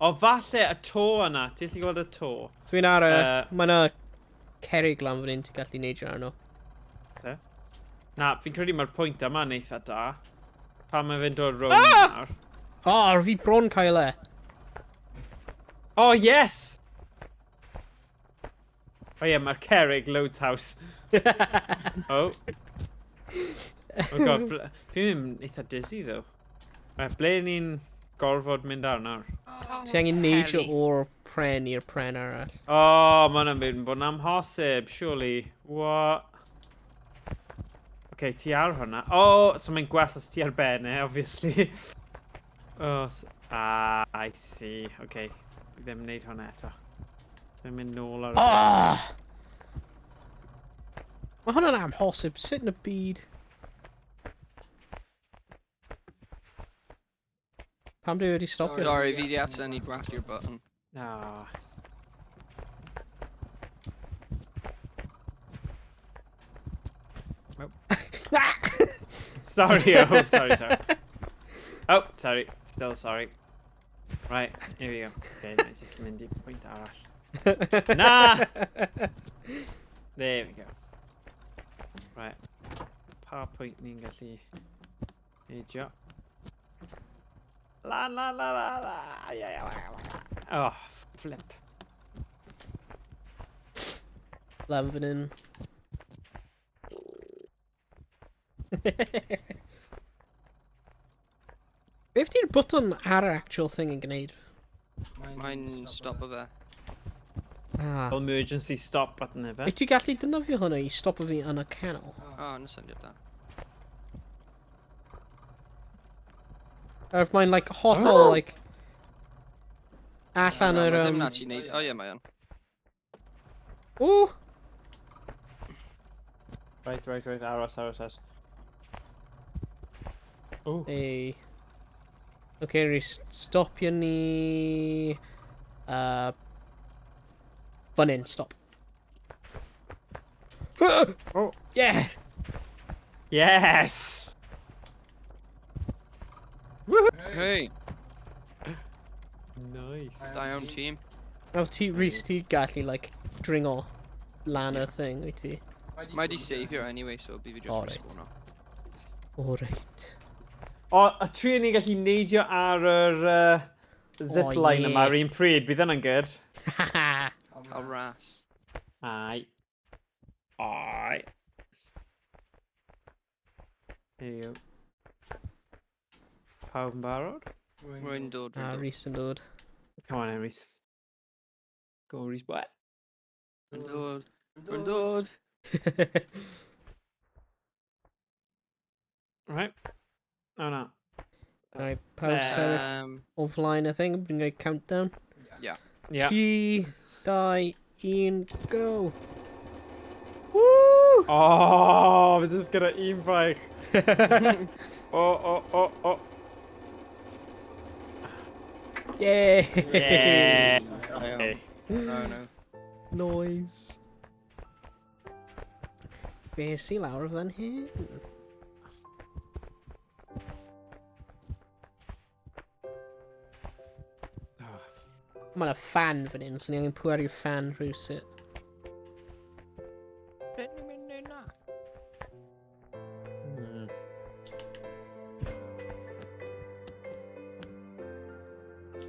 O, falle y to yna. Ti'n gallu gweld y to? Dwi'n ar y... Mae yna cerig lan fan hyn ti'n gallu neidio arno. Okay. Na, fi'n credu mae'r pwynt yma'n eitha da. Pan mae fe'n dod rownd nawr. O, ar fi bron cael e. Oh, yes! O ie, mae'r cerig loads house. Oh. Oh god, fi'n mynd eitha dizzy though. Ble ni'n gorfod mynd ar nawr? Ti angen neidio o'r pren i'r pren arall. Oh, mae hwnna'n mynd bod yn amhosib, surely. What? Okay, ti ar hwnna. Oh, so mae'n gwell os ti ar ben e, obviously. Oh, I see. Okay, fi ddim yn neud hwnna eto. So mae'n mynd nôl ar y ben. Mae hwnna'n amhosib, sut yn y byd? Pam dwi wedi stopio? Sorry, fi di ato ni gwasgu'r button. No. Sorry, oh, sorry. Oh, sorry. Still sorry. Right, here we go. Okay, just mynd I pwynt arall. Nah! There we go. Right. Pa pwynt ni'n gallu neidio? La. Oh, flip. Lan fan hyn. Beth di'r button ar yr actual thing yn gwneud? Mae'n stop o fe. Emergency stop button efe. Wyt ti gallu dynofio hwnna I stopo fi yn y canol? O, yn y syniad da. If mae'n like hollol like allan yr Dim na ti neud. O ie, mae o'n. Ooh! Right. Aros. Ooh. Hey. Okay, Rhys, stopio ni... Fan hyn, stop. Oh. Yeah! Yes! Hey, Nice. da iawn tîm. Wel, Rhys, ti gallu, like, dringo lan y thing, wyt ti? Mae di save anyway, so bydd fi just Alright. respawn o. Alright. O, y tri ni'n gallu neidio ar yr zipline yma ar un pryd, bydd hynna'n good. Haha! Cael ras. Ai. There you go. Pawb yn barod? Rwy'n dod. Rhys yn dod. Come on then, Rhys. Go, Rhys, boy. Rwy'n dod. Right. Oh no. Alright, pawb sefyll o flaen y thing, bring a countdown. Yeah. 3, 2, 1, go! Woo! Oh, we're just gonna un bike. Oh. Yay! Yeah. Okay. No. Noise. Be si lawr fan hyn? Mae yna fan fan hyn, so ni angen pwer i'r fan rhywsut.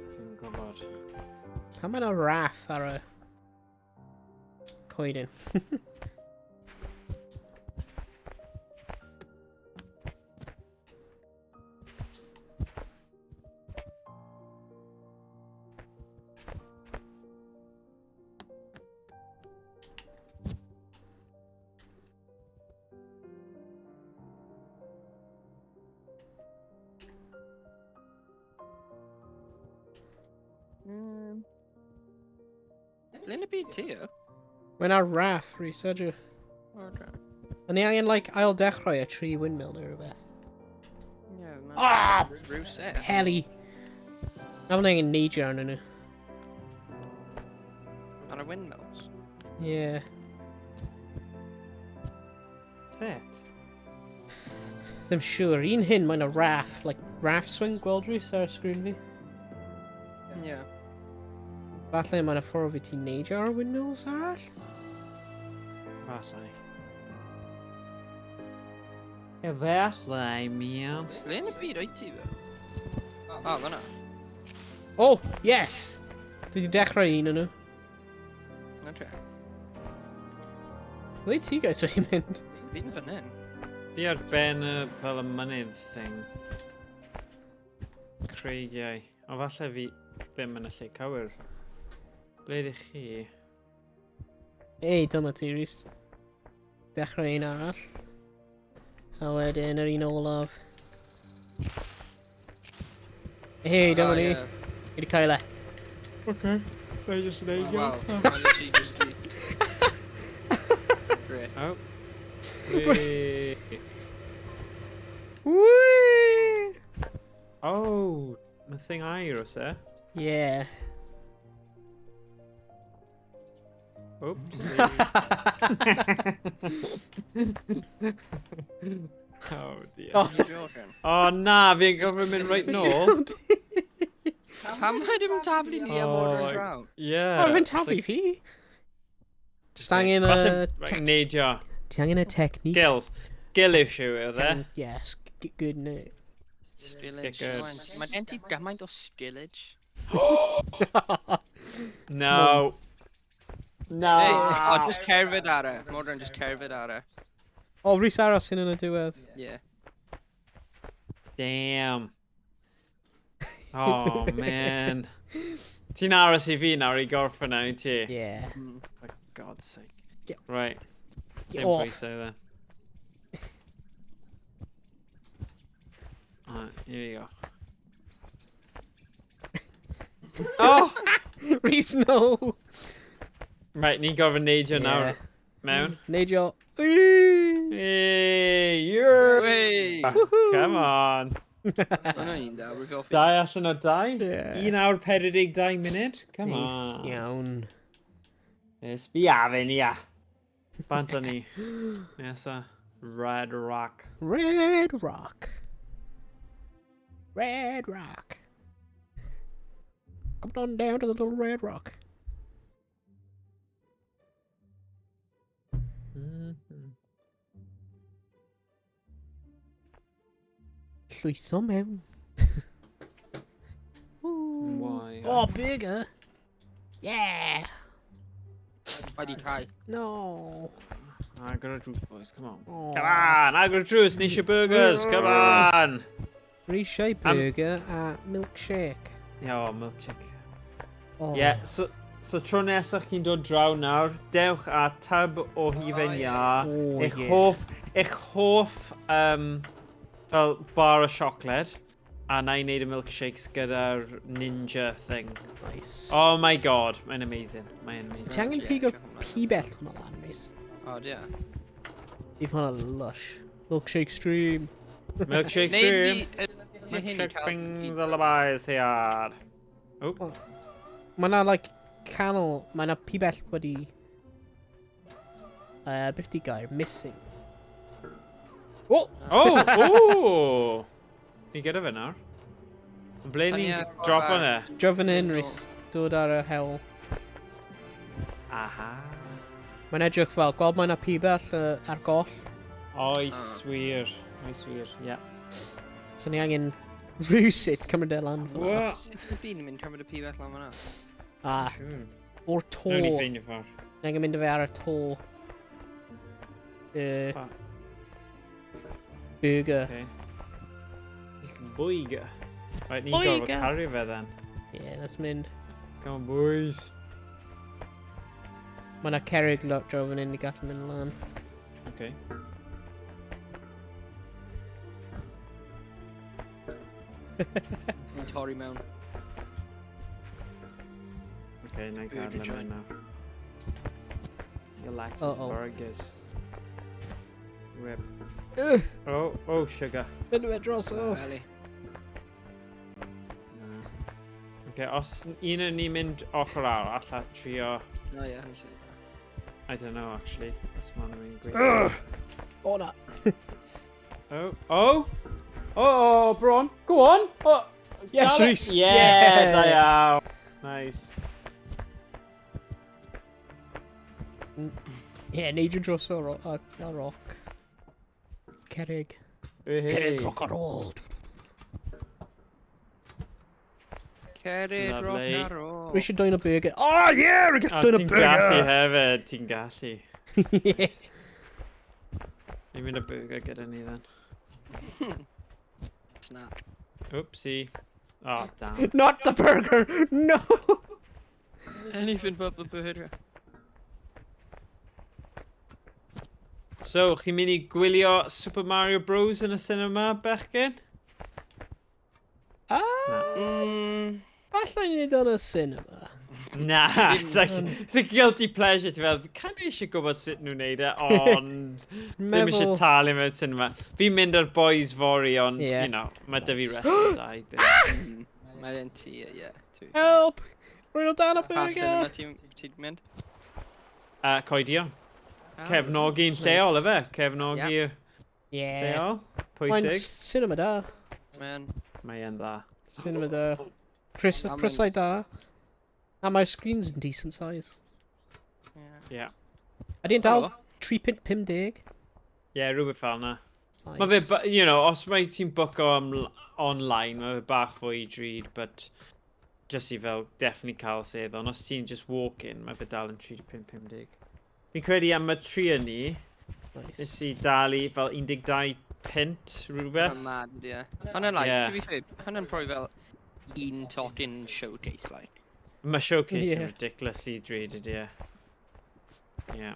Fi'n gwybod. Pan mae yna raff ar y coedyn? Ble yn y byd ti o? Mae yna raff, Rhys, edrych. O'n i angen, like, ail dechrau y tri windmill neu rhywbeth. Ie, Ah! rhyw set. Heli! Na fan angen neidio arnyn nhw. Ar y windmills. Yeah. Set. Ddim siŵr. Un hyn, mae yna raff, like, raff swing, gweld Rhys ar y sgrin fi? Ie. Falle mae'n y ffordd i ti neidio ar y windmills arall? Falle. Falle, mian. Le yn y byd o'i ti fe? O, fan'na. Oh, yes! Dwi wedi dechrau un yn nhw. Okay. Ble ti guys wedi mynd? Fi'n fan hyn. Fi ar ben fel y mynydd thing. Creigiau. O falle fi ddim yn y lle cywir. Ble ydych chi? Ei, dyma ti, Rhys. Dechrau un arall. A wedyn yr un olaf. Ei, dyma ni. Fi wedi cael e. Okay. They just Oh, wow. Literally just the... Great. Oh. Whee. Whee! Oh, the thing air oes e? Yeah. Oops. Oh dear. Oh. You're joking. Oh na, fi'n gofyn mynd right nôl. Pam mae dim taflu ni am o'r draw? Yeah. Oh, fe'n tafu fi. Just angen y... Neidio. Ti angen y technique. Skills. Skill issue yw e? Yes, good no. Skillage. Good. Mae gen ti gymaint o skillage. No. No. Hey, oh, just cerfyd ar e. Modern, just cerfyd ar e. O, Rhys aros yn y diwedd. Yeah. Damn. Oh man. Ti'n aros I fi nawr I gorffen nawr I ti? Yeah. For God's sake. Get- Right. Get Dim off. pwyso then. Alright, here you go. Oh! Rhys, no! Right, ni'n gorfod neidio nawr. Mewn. Neidio. Hey, you're... Wey! Come on. Yna un da, rwy'n goffi. 2 allan o 2? Yeah. 1 awr 42 munud? Come Neis on. iawn. Nes biafen ia. Bant o ni. Nesa. Red Rock. Red Rock. Red Rock. Come on down to the little Red Rock. Llwytho mewn. Ooh. Why? Oh, burger. Yeah. Wedi cael. No. Agor y drws, boys, come on. Oh. Come on, agor y drws, ni eisiau burgers, come on! Rhys burger a milkshake. Ia, o, milkshake. Oh. Ie, so tro nesaf chi'n dod draw nawr, dewch a tub o hufen ia. Oh, Eich yeah. hoff, fel bar o siocled. A na I wneud y milkshakes gyda'r ninja thing. Nice. Oh my god, mae'n amazing. Mae'n amazing. Ti angen pigo pibell hwnna lan, Rhys. O, dia. If hwnna lush. Milkshake stream. Milkshake Neud stream. fi hyn i Milkshake cael... things all about here. Oh. Mae na, like, canol... Mae na pibell wedi... beth di gair? Missing. Oh! Oh! Oh! Ni gyda fe nawr. Yn ble Pan ni'n ie, drop o, on e? Drofyn yn, Rhys. Dod ar y hewl. Aha. Mae'n edrych fel, gweld mae na pibell ar goll. Oes wir. Oes wir, ie. So ni angen rhywsut cymryd e lan fel 'na. Wa! Sut y fi'n mynd cymryd y pibell lan fan'na? A, o'r to. Nw'n ni ffeindio ffordd. Ni angen mynd â fe ar y to. Pa? Burger. Okay. Bwyga. Right, ni'n Bwyga. gorfod cario fe then. Yeah, let's mynd. Come on, boys. Mae na cerrig lot drofyn yn i gall mynd lan. Okay. Ni'n torri mewn. Okay, na I Good gadw job. fe nawr. Relax Uh-oh. burgers. Whip. Ugh, Oh, sugar. mynd fe dros o. Feli. Na. Okay, os un o'n ni mynd ochr arall a trio... O ie, hyn sy'n... I don't know, actually. Os ma'n mynd gweithio. O na. Oh, Bron. Go on. Oh, Yes, got it. Rhys. Yeah, da Yeah. iawn. Nice. Ie, neidio dros y roc. Cerrig. Cerrig rock and roll. Cerid rock Lovely. and roll. We should doing a burger. Oh yeah, we get doing a Ti'n gallu burger. hefyd, ti'n gallu. Yeah. Ni'n mynd y burger gyda ni then. Snap. Oopsie. Oh, damn. Not the burger. No. Anything but the burger. So, chi'n mynd i gwylio Super Mario Bros yn y cinema, bechgyn? Allai neud o'n y cinema. Na, it's a guilty pleasure, ti'n fel, can i eisiau gwybod sut nhw'n neud e, ond ddim eisiau talu mewn cinema. Fi'n mynd ar boys fori, ond, you know, mae dy fi rest da i ddyn. Mae'n ti, ie. Help! Rwy'n o dan y Pa cinema burger. ti'n mynd? Coedio. Cefnogi'n lleol, efe? Cefnogi'r Yeah. lleol. Mae'n Pwysig. cinema da. Mae'n dda. Cinema da. Prysau da. A mae'r screens yn decent size. Yeah. Ydy'n dal 3.50? Yeah, rhywbeth fel na. Nice. Mae fe, you know, os mae ti'n bwco online, mae fe bach fwy drud, but just i fel definitely cael sedd, ond os ti'n just walk in, mae fe dal yn 3.50. Fi'n credu am y tri yn ni, nes i dalu fel 12 pint rhywbeth. Mae'n mad, ie. Hwna'n like, to be fair, hwna'n probably fel un tocyn showcase, like. Mae showcase yn Yeah. ridiculously dreaded, yeah. Yeah.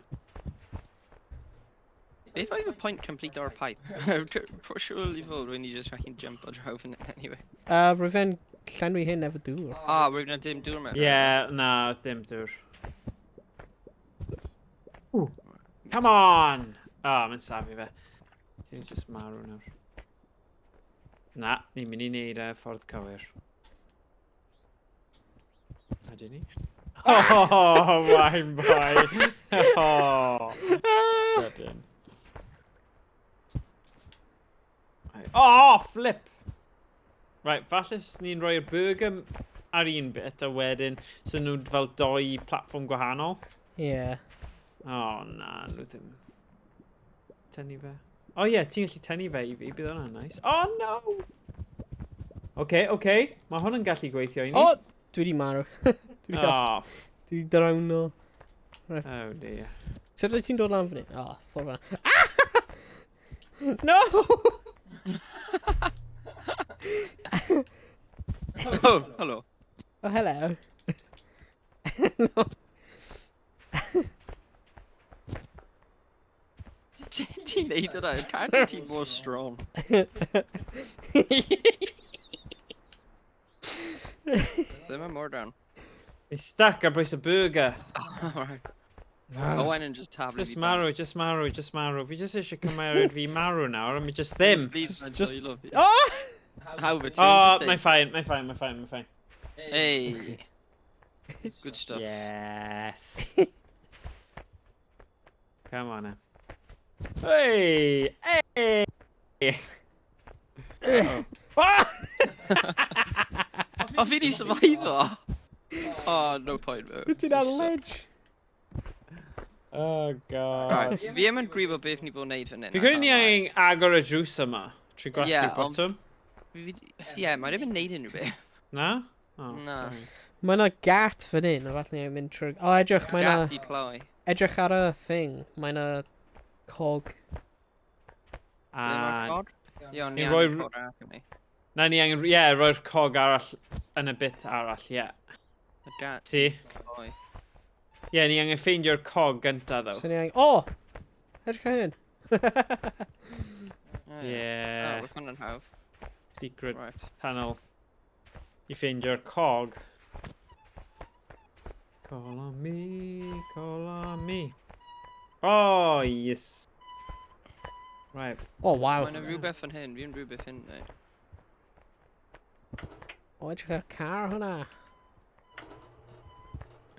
If I have a point complete or a pipe, surely fod when you just fucking jump or drove in it anyway. Rwy'n llenwi hyn efo dŵr. We're gonna dim do it. Yeah, na, ddim dŵr. Come on! Mae'n safi fe. Ti'n just marw nawr. Na, ni'n mynd i neud e ffordd cywir. Ydyn ni? Oh, wain boy! Oh! Dydyn. Oh, flip! Right, falle os ni'n rhoi'r burger ar un bit a wedyn so nhw'n fel doi platform gwahanol. Yeah. Oh, na, nhw ddim. Tynnu fe. Oh, ie, ti'n gallu tynnu fe i fi, bydd hwnna'n nice. Oh, no! Okay. Mae hwn yn gallu gweithio i ni. O! Dwi di marw. Oh, Dwi drawn o. oh dear. Sut wyt ti'n dod lan fan hyn? Ffordd fan. No! Oh, hello. Oh, hello. No. Ti'n neud yna, cardi ti'n more strong. Ddim yn more down. It's stuck ar bwys y burger. Alright. Owain yn just tablu Just marw. Fi just eisiau cymeryd fi marw nawr, a mi just ddim. Just- love it. Oh! How it Oh, turns mae'n fine. Hey. Good stuff. Yes. Come on now. Hey! Oh, fi di survivor. Oh, no point, bro. Wyt ti'n ar y ledge? Oh god. Right, fi ddim yn gwybod beth ni bod wneud fan hyn. Fi credu ni angen agor y drws yma. Trwy gwasgu'r Ie, ond- botwm. Ie, mae ddim yn neud unrhyw beth. Na? Oh, Na. sorry. Mae yna gat fan hyn, a falle ni'n mynd trwy... O, edrych, mae Gat yna... i cloi. Edrych ar y thing. Mae yna cog. Ble mae'r A cod? Ie, ond Ni'n ni rhoi- angen cod arall yn ni. na ni angen, rhoi'r cog arall yn y bit arall, Y gat Ti? i cloi. Ni angen ffeindio'r cog gynta ddo. So ni'n... O! Edrych ar hyn. Oh, Yeah. we're fun and have. Secret Right. tunnel. I ffeindio'r cog. Call on me. Oh, yes. Right. O, waw. Mae'n rhywbeth fan hyn, fi'n rhywbeth hyn neud. O, edrych ar car hwnna.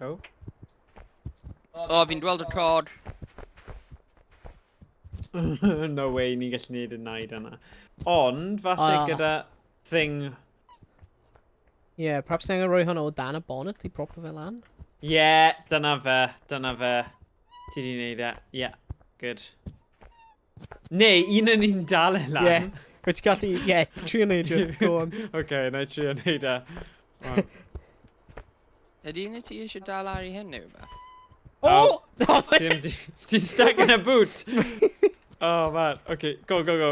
Oh. O, fi'n gweld y cod. No way, ni'n gallu neud y naid yna. Ond, falle gyda thing... Ie, perhaps ni'n angen rhoi hwnna o dan y bonnet i proper fel lan. Dyna fe. Ti di wneud e. Yeah, good. Neu, un yn ni'n dal e lan. Ie. Wyt ti gallu... Ie, trio neud yw. Go on. Oce, na i trio wneud e. Wel, Ydy un ti eisiau dal ar I hyn neu rhywbeth? Oh! Oh, Ti'n stuck in a boot. Oh, man. Okay, go, go, go.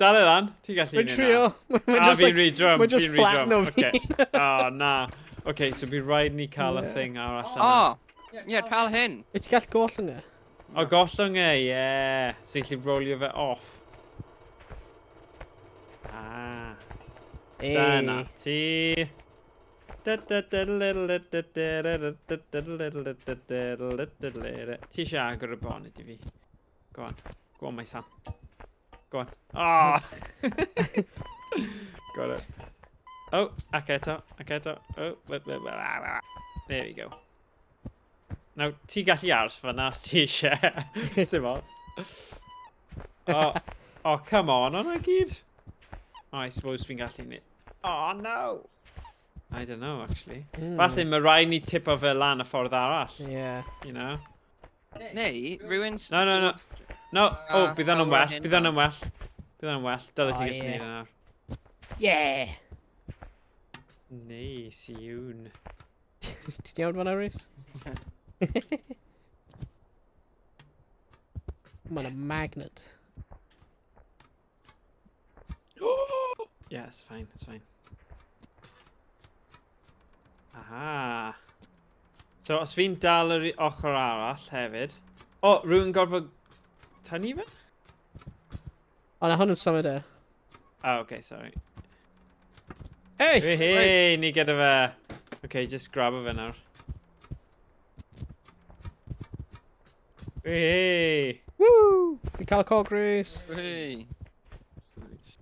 Dal e lan. Ti'n gallu Mae'n wneud trio. A fi'n re-drum. Mae'n just flat no fi. Okay. Oh, na. Okay, so bydd rhaid ni cael y Yeah. thing arall yna. O! Ie, cael hyn. Wyt ti gallu goll yna? O, gollwng e, ie. So i chi rolio fe off. Ah. Dyna ti. Ti eisiau agor y bonnet I fi? Go on. Go on, my son. Go on. Oh! Got it. Oh, ac eto. Oh, there we go. Now, ti gallu ars fan'na os ti eisiau. Sim ots. Oh, come on, o'na gyd. Oh, I suppose fi'n gallu neud. Oh, no. I don't know, actually. Falle mae rhaid ni tipo fe lan y ffordd arall. Yeah. You know? Neu, rhywun... No. No, oh, bydd hwnna'n well. hyn Bydd hwnna'n well. Bydd hwnna'n well. Dyle ti Oh, gallu ie. neud yna. Yeah! Neis iwn. Ti'n iawn fan'na, Rhys? Mae'n a magnet. Yeah, it's fine, it's fine. Aha. So, os fi'n dal yr ochr arall hefyd... O, rhywun gorfod tynnu fe? O, na hwn yn symud e. Oh, okay, sorry. Hey! Hey, ni gyda fe. Okay, just grab fe nawr. Hey! Woo! Fi'n cael y cog, Rhys. Hei. Nice.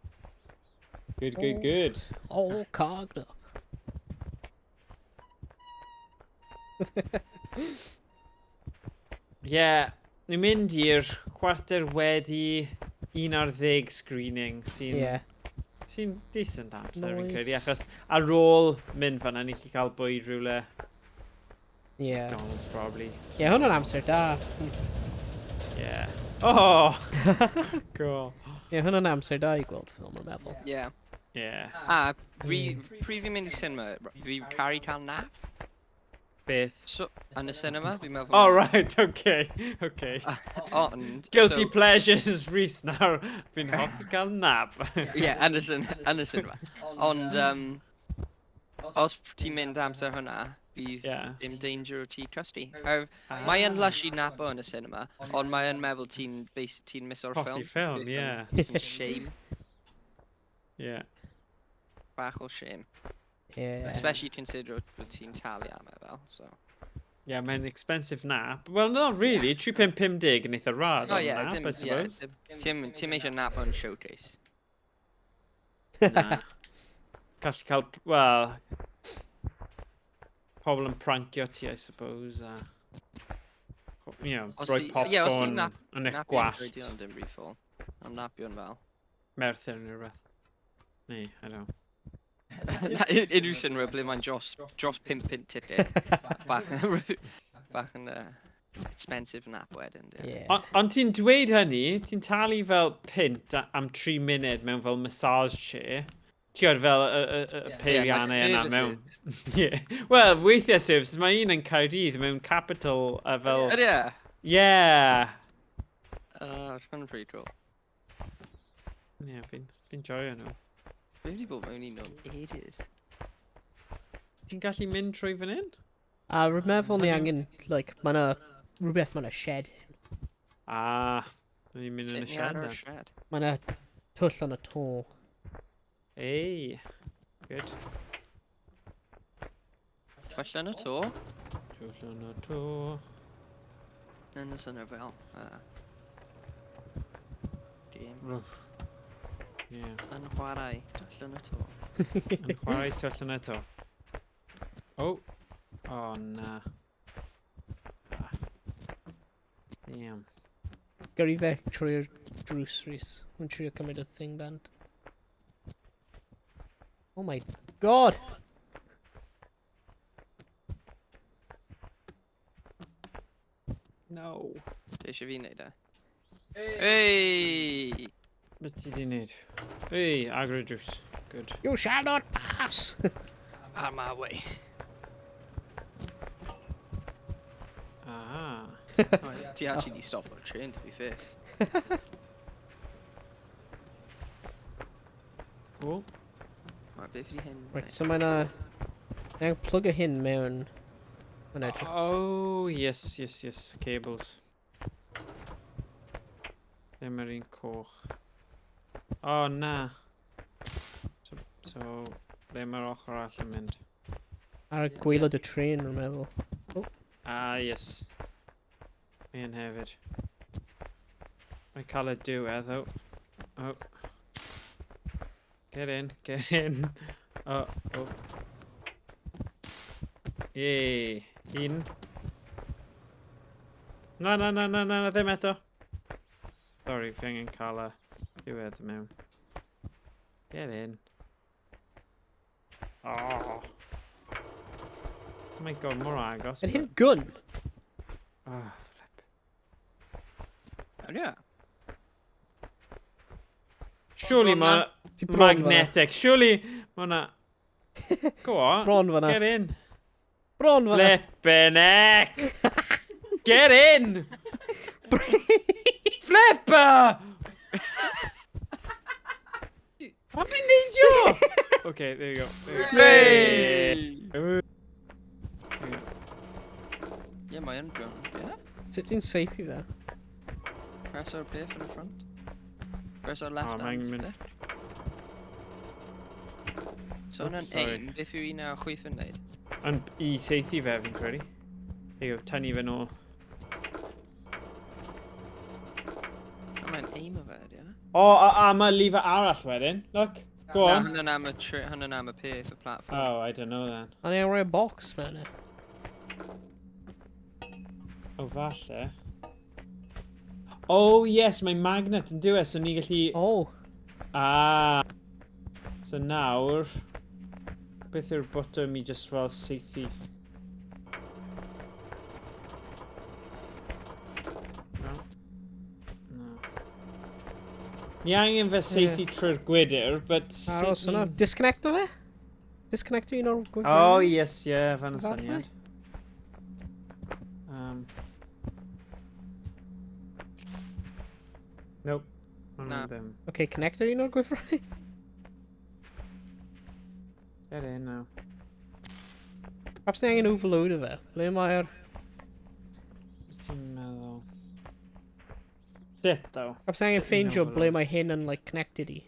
Good. All cogged up. Yeah, ni'n mynd i'r chwarter wedi 11 screening sy'n Yeah. sy'n decent amser fi'n Nice. credu achos ar ôl mynd fan'na ni chi cael bwyd rhywle Yeah. McDonald's probably. Yeah, hwn yn amser da. Yeah. Oh! Cool. Yeah, hwn yn amser da I gweld ffilm o'r meddwl. Ie. Yeah. A, pryd fi'n mynd I cinema, fi caru cael nap. Beth? So, yn y cinema, fi'n meddwl... Oh, right, okay. Ond... Guilty so- pleasures, Rhys nawr. Fi'n hoffi cael nap. Ie, yn y cinema. Ond, os ti'n mynd amser hwnna, bydd Yeah. dim danger o ti crusty. Mae yn lush I nap yn y cinema, ond mae yn meddwl ti'n miss o'r Hoffi ffilm. ffilm, Bydd yeah. yn shame, Yeah. bach o shame. Yeah. Especially consider bod ti'n talu am e fel, so... Yeah, mae'n expensive nap. Well, not really. 3.50 yn eitha rad Oh on ie, nap, I suppose. Tim eisiau nap yn showcase. Na. Gallu cael, well, pobl yn prancio ti, I suppose. You know, Os rhoi ti- ie, os ti'n popcorn nap- yn eich Napio yn gwallt. dreidel yn dim rifol. Am napio yn fel. Merthyr neu rhywbeth. Neu, I don't know. Unrhyw synwyr ble mae'n dros 5 pint ticket. Bach yn expensive nap wedyn. Yeah. Ond ti'n dweud hynny, ti'n talu fel pint am 3 munud mewn fel massage chair. Ti'n gwybod fel y peiriannau yna mewn... Yeah. Wel, weithiau services, mae un yn Caerdydd mewn capital fel... Ydy e? Yeah. Rha'n pretty cool. Yeah, fi'n joio nhw. Fi wedi bod mewn un o'n ages. Ti'n gallu mynd trwy fan hyn? A rwy'n meddwl ni angen, like, mae yna rhywbeth mae yna shed hyn. Ah, ni'n mynd yn y siarad. Shed. Mae yna twll yn y to. Ei, good. Twell yn y to. Twll yn y to. Yn y syniad fel. Dim. Yeah. Yn chwarae. Twell yn y to. Yn chwarae twll yn y to. Oh. Oh, na. Ah. Damn. Gyrru fe trwy'r drws, Rhys. Mae'n trio cymryd y thing band. Oh my god! No. eisiau fi wneud e? Hey! Beth ti di wneud? Ei, agro juice. Good. You shall not pass! Out of my way. Ah. Ti actually di stop o'r train, to be fair. Cool. Right, beth ydi hyn? Right, so mae'n plug a hyn mewn. Mae'n edrych. Oh, yes, yes, yes. Cables. Lle mae'r un coch. Oh, na. So ble mae'r ochr all yn mynd? Ar y gwaelod y tren, rwy'n meddwl. Ah, yes. Mae'n hefyd. Mae'n cael y diwedd, oh. Oh. Get in, get in. Oh, oh. Yay. Un. Na, na, na, na, na, ddim eto. Sorry, fi angen cael y diwedd mewn. Get in. Oh. Oh my god, mor agos. Yn hyn gun? Oh, flip. Oh, yeah. Surely ma Ti bron fan'na. magnetic. Surely ma na. Go on. Bron fan'na. Get in. Bron fan'na. Flippin' heck. Get in. Flipper. What did you? Okay, there you go. Hey! There you go. Yeah, my own drone. Yeah? Sut ti'n seifi fe? Press our play from the front. Press our left Oh, hand mae'n mynd- split. So Oops, yn sorry. aim, beth yw un o'r chwyth yn neud? Ond I seithi fe fi'n credu. There you go, tynnu fe nôl. Oh, mae'n aim o fe, yeah? O, a mae lever arall wedyn. Look. Go Na, on. hynny'n am y peth, y platform. Oh, I don't know then. A ni'n rhoi box mewn e. O, falle. Oh, yes, mae magnet yn diwedd, so ni gallu... O. Ah. So nawr... Beth yw'r botwm I just fel seithi? No. No. Ni angen fe seithi trwy'r gwydr, but... Aros yna. Disconnecto fe? Disconnecto un o'r gwybod? Oh, yes, yeah, fan y Falle? syniad. Nope. Na. Them. Okay, connecto un o'r gwybod? Get in now. Perhaps ni angen overload o fe. Ble mae'r... Beth ti'n meddwl? Sut, though? Perhaps ni angen ffeindio ble mae hyn yn, like, connected I.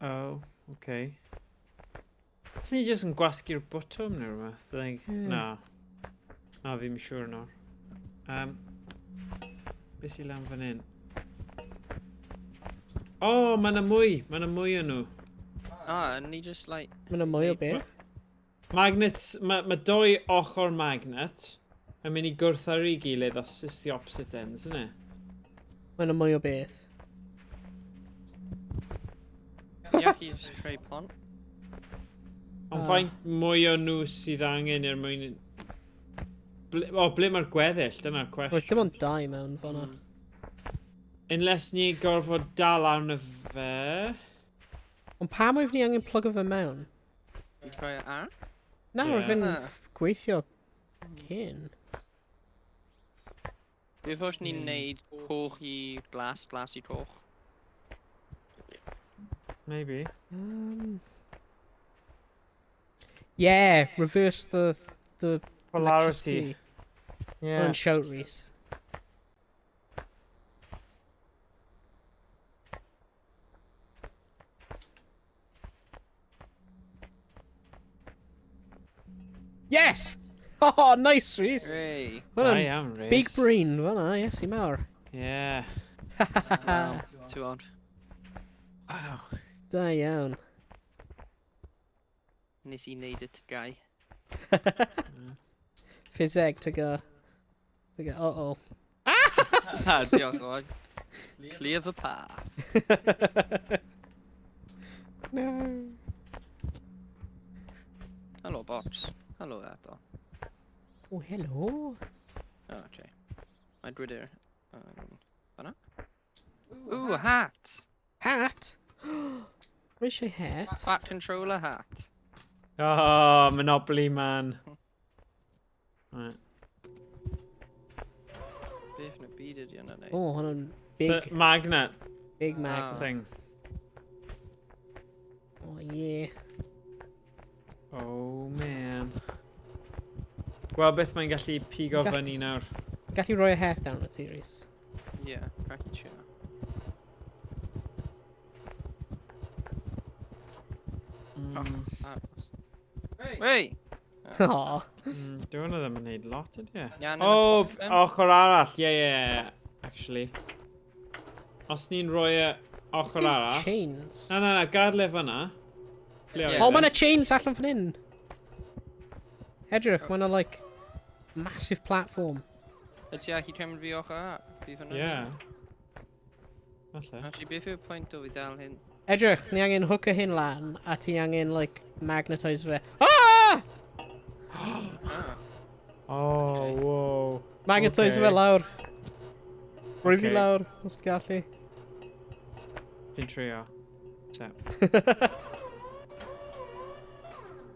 Oh, okay. Ti'n ni jyst yn gwasgu'r botwm neu rhywbeth? Like, no. No, fi'n siŵr no. Beth sy'n lan fan hyn? Oh, mae 'na mwy. Mae 'na mwy o nhw. Ah, and ni just like... Mae'n mwy o be? Magnets, mae dwy ochr magnet yn mynd I gwrth ar ei gilydd os it's the opposite ends, isn't it? Mae'n mwy o beth. Yeah, he just creu pont. Ond faint mwy o nhw sydd angen er mwyn... ble mae'r gweddill? Dyna'r Roedd dim cwestiwn. ond dau mewn fan'na. Unless ni gorfod dal arno fe... Ond pam oedd ni angen plug o fe mewn? You try it out? Na, Ie. roedd fe'n Ah. gweithio cyn. Beth os ni'n neud coch I glas I coch? Maybe. Yeah, reverse the Polarity. electricity. Yeah. On shout, Rhys. Yes! Oh, nice, Rhys. Hey! Well I done. am Rhys. Big brain, fan'na, yes, I mawr. Yeah. Wow, too odd. Wow. Da iawn. Nes I neud y tygau. Ffiseg, tyga. Uh-oh. Ah, diolch Owain. Clear the path. No. Hello, box. Hello, eto. Oh, hello. Oh, okay. Mae'n dweud Fanna? Ooh, a hat! Hat? Where's your hat? Fat controller hat. Oh, Monopoly man. Right. Beth na byd ydi hwnna neu? Oh, hold on. The Big, magnet big magnet. thing. Oh, yeah. Oh man. Wel, beth mae'n gallu pigo Gall- fyny nawr? Gallu rhoi y hat down at ti, Rhys. Yeah, cracky chair. Mm, Hey! Aw. Dwi hwnna ddim yn neud lot ydy e? Ia, O, ochr arall, ie, actually. Os ni'n rhoi y ochr arall... Chains. Na, gadle fyna. Ble oedd Ie. Oh, e? mae yna chains allan fan hyn. Edrych, mae yna, like, massive platform. Ydy a chi cymryd fi ochr a? Fi fyna? Ie. Falle. Actually, beth yw'r pwynt o fi dal hyn? Edrych, ni angen hooker hyn lan, a ti angen, like, magnetise fe. Ah! Ah. Oh, wow. Magnetise Okay. fe lawr. Rwy fi Okay. lawr, os ti gallu. Fi'n trio. So.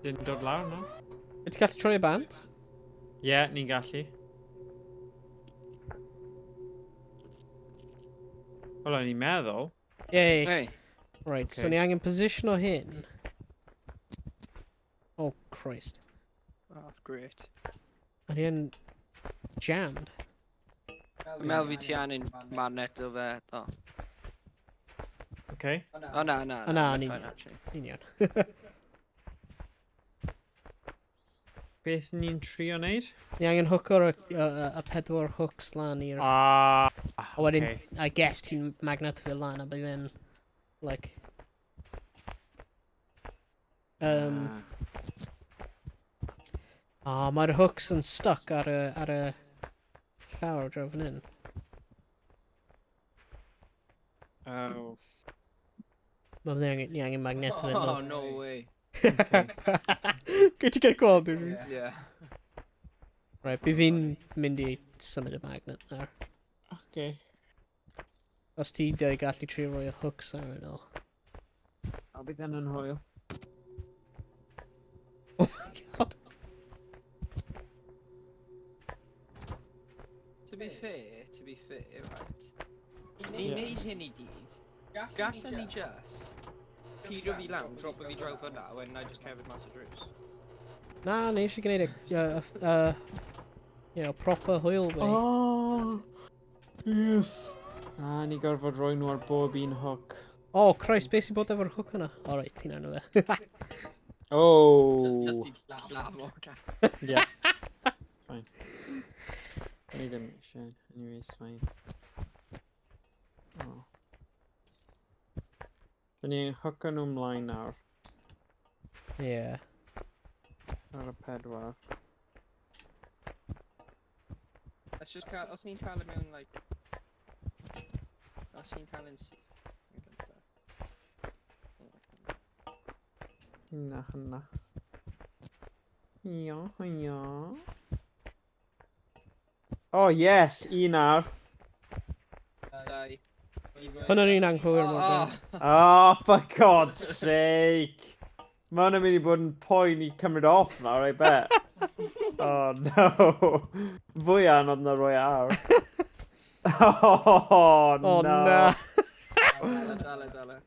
Dyn dod lawr, no? Wyt ti gallu troi y band? Ie, ni'n gallu. Wel, o'n i'n meddwl. Yay. Hey! Right, so Okay. ni angen position o hyn. Oh, Christ. Oh, great. A ni yn jammed. Mel fi ti angen magnet o fe. Oh. Okay. Oh, na. O na, that's ni'n fine, iawn. actually. Ni'n iawn. Beth ni'n trio neud? Ni angen hooker y pedwar hooks lan i'r... Ah, A wedyn, okay. I guess ti'n magnet fe lan, a bydd yn, like... Mae'r hooks yn stuck ar y llawr draw fan hyn. Oh. Ni angen magnet fe. Oh, no way. Good to get gweld, dwi'n Yeah. Right, bydd fi'n mynd i symud y magnet nawr. Okay. Os ti gallu trio rhoi y hooks ar yno. I'll be then yn hwyl. Oh my god. To be fair, right. Ni'n Yeah. neud hyn i gyd. Gallwn ni just pidio fi lawn, dropo fi draw fyna, when I just cerdded mas o drws. Na, nes i gwneud proper hwyl fi. Oh, yes. Ni gorfod roi nhw ar bob un hook. Oh, Christ, beth sy'n bod efo'r hook yna? Alright, ti'n anna fe. Oh. Just i llaf o ca. Yeah. Fine. I ddim eisiau. Anyway, it's fine. Oh. Dyn ni'n hooker nhw ymlaen nawr. Yeah. Ar y pedwar. Let's just cael, os ni'n cael e mewn, like... Os ni'n cael e'n syth. Hynna. Ia. Oh, yes! Un ar. Dau. Hwna'n un anghywir Oh, mor. Oh, for God's sake! Ma' hwnna'n mynd i bod yn poen i cymryd off nawr, I bet. Oh, no. Fwy anodd na roi ar. Oh, no. Oh, na. Dale.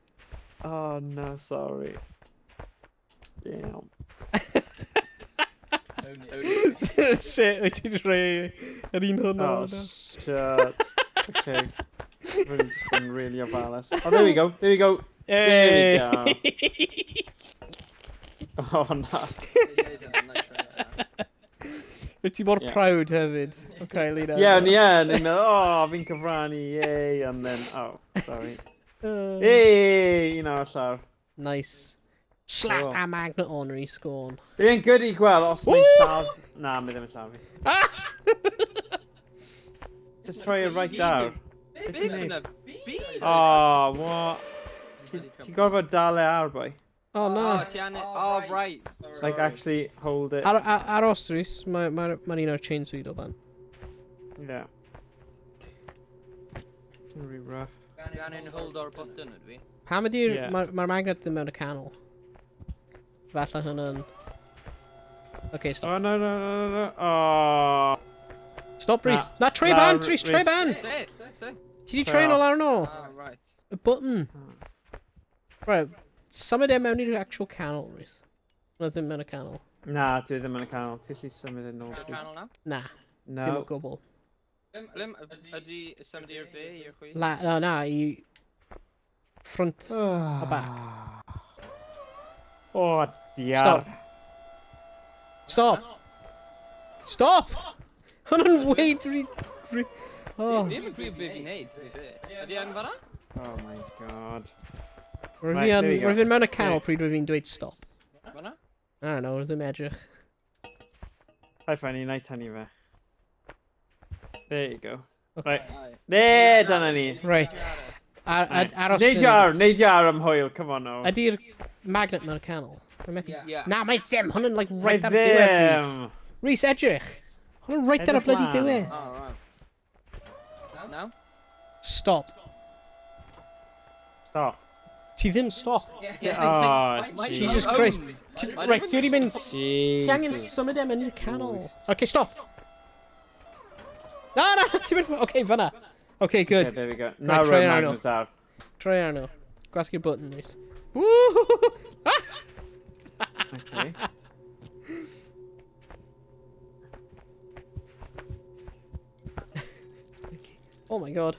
Oh, no, sorry. Damn. Sut, wyt ti'n rhoi yr un hwnnw? Oh, shit. Okay. Really just been really ofalus. Oh, there we go. There we go. Hey! There we Oh, no. Wyt ti mor Yeah. proud hefyd. Okay, Lina. Yeah, and yeah, and then, oh, fi'n cyfrannu, yay, and then, oh, sorry. Hey, un ar y llawr. Nice. Slap Cool. a magnet on, Rhys, go on. Bydd good i gweld os mae'n llaw... Na, mi ddim yn llaw fi. Just try it right down. Beth ti'n neud? Oh, what? Ti'n gorfod dal e ar, boy? Oh, no. Oh, ti angen... Oh, right. Like, actually hold it. Aros, Rhys. Mae'n un o'r chains fi do ban. Yeah. It's really rough. Gan yn hold o'r button ydw i. Pam ydy'r... Yeah. Mae'r magnet ddim mewn y canol. Falle hwnna'n... Okay, stop. Oh, no. Oh. Stop, Rhys. Na, troi Na, ban, Rhys, troi Rhys. ban! Say. Ti di troi yn ôl ar yn ôl? Ah, right. Y button. Right, symud e mewn i'r actual canol, Rhys. Hwna ddim mewn y canol. Na, dwi ddim yn y canol. Ti'n lli symud yn ôl, Yw'r please. canol nawr? Na, No. dim o gwbl. Lym, ydy symud i'r fe, i'r chwi? Na, i... Front a back. Oh, diar. Stop! Stop! Hwna'n weid Oh. Fi ddim yn gwybod beth fi'n neud, fi fe. Ydy yn fanna? Oh my god. Rwy'n there we go. mewn y canol pryd rwy'n dweud stop. Fanna? I don't know, rwy'n edrych. Hai ffynnu, na i tynnu fe. There you go. Okay. Right. Ne, dyna ni. Right. Aros... Neud jar am hwyl, come on now. Ydy'r magnet mewn y canol? Rwy'n methu... Yeah. Na, mae ddim! Hwna'n like right ar y Mae diwedd, Rhys. ddim. Rhys, edrych! Hwna'n right ar y Edrych bloody lan. diwedd. Oh, right. Now? Stop. Stop. Ti ddim stop. Oh, Jesus Christ. Right, ti wedi mynd... Jesus. Ti angen symud e mewn i'r canol. Okay, stop. Na, ti mynd... Okay, fanna. Okay, good. Okay, there we go. Now try we're it out. magnets out. Try Arno. Gwasgu'r button, Rhys. Woo! Okay. Oh my god.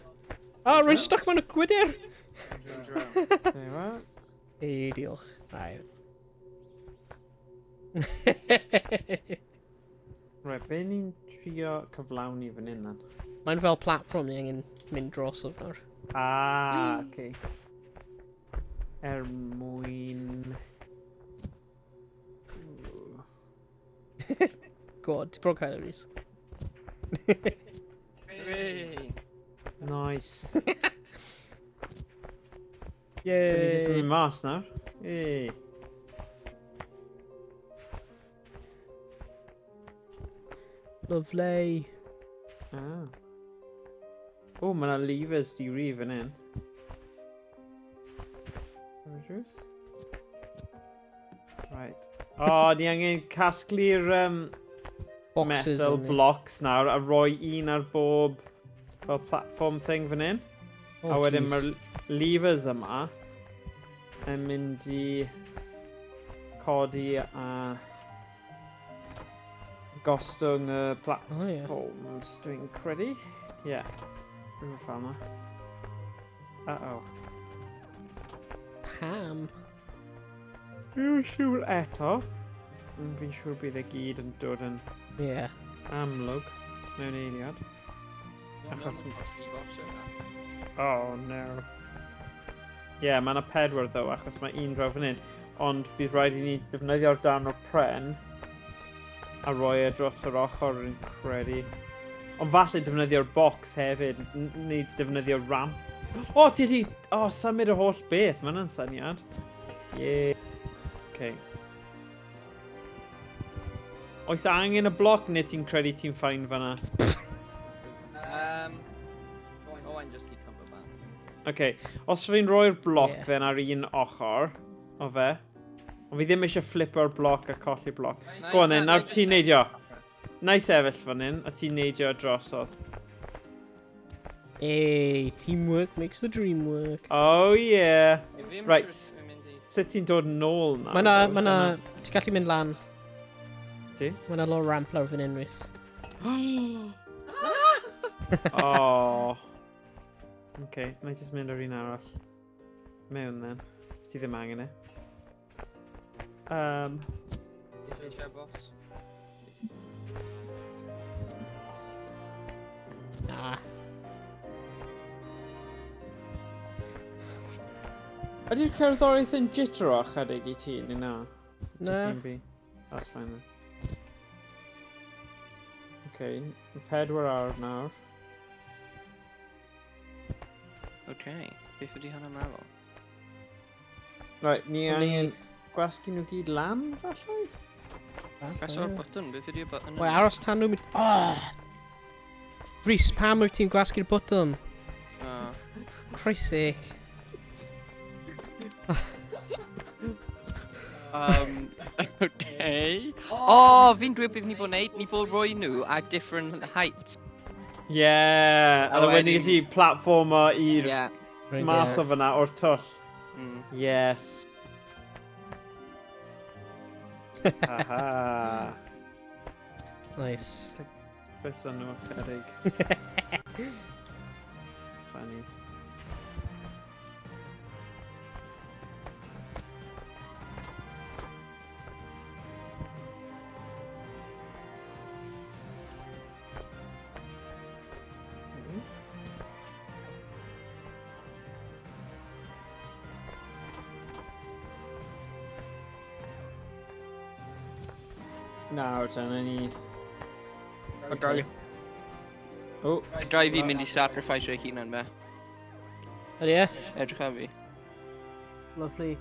Oh, rwy'n stuck mewn y gwydyr! There you are. Ei, diolch. Right. Right, be ni'n trio cyflawni fan hyn then? Mae'n fel platform ni angen mynd dros o nawr. Ah, okay. Mwyn... God, ti bro cael y Rhys. Hooray. Nice. Yay! So ni jyst mynd mas nawr. Yay. Lovely. Ah. Oh, mae yna levers di ri fan hyn. Rhys? Right. Oh, ni angen casglu'r Boxes metal yn ni. blocks nawr a rhoi un ar bob fel platform thing fan hyn. Oh, A wedyn jeez. mae'r levers yma yn mynd i codi a gostwng y Oh, ie. platforms, dwi'n credu. Yeah. Rhywbeth fel yna. Uh-oh. Pam? Dwi'n siŵr eto. Fi'n siŵr bydd e gyd yn dod yn Ie. amlwg mewn eiliad. Achos... Boxer na. Oh no. Ie, mae yna 4 ddo, achos mae un draw fan hyn. Ond bydd rhaid i ni defnyddio'r darn o'r pren a roi e dros yr ochr yn credu. Ond falle defnyddio'r box hefyd, neu defnyddio'r ramp. O, ti di... O, symud y holl beth, mae yna'n syniad. Ie. Okay. Oes angen y bloc neu ti'n credu ti'n ffain fan'na? Owain just i cymryd ban. Okay. Os fi'n rhoi'r bloc Ie. then ar un ochr o fe, ond fi ddim eisiau flipper bloc a colli bloc. Go on then, nawr ti'n neidio. Na i sefyll fan hyn, a ti'n neidio drosodd. Hey, teamwork makes the dream work. Oh yeah. Right. Fi'n mynd i... Sut ti'n dod nôl nawr? Mae na... Ti'n gallu mynd lan. Ti? Mae na little ramp lawr fan hyn, Rhys. Oh. Okay, na i just mynd ar un arall. Mewn then. Ti ddim angen e. Eisiau boss. Na. Ydy'r cerddoriaeth yn jitter o chydig i ti, neu na? Na. Just seem be. That's fine then. Okay, 4 awr nawr. Okay, beth ydy hwnna meddwl? Right, ni O'n i- angen gwasgu nhw gyd lan, falle? Press o'r button, beth ydy'r button? Wai, aros tan nhw mynd... Oh! Rhys, pam wyt ti'n gwasgu'r botwm? Oh. Christ's sake. Okay. Oh, fi'n dweud beth ni bod wneud. Ni bod roi nhw at different heights. Yeah, a wedi gallu platformo i'r Yeah. mas o fyna o'r twll. Yes. Haha. Nice. Beth o'n nhw chydig. Funny. Nawr, dyna ni. Okay. O, Drai fi mynd I sacrifice ei hunan be. Ydy e? Edrych ar fi. Lovely.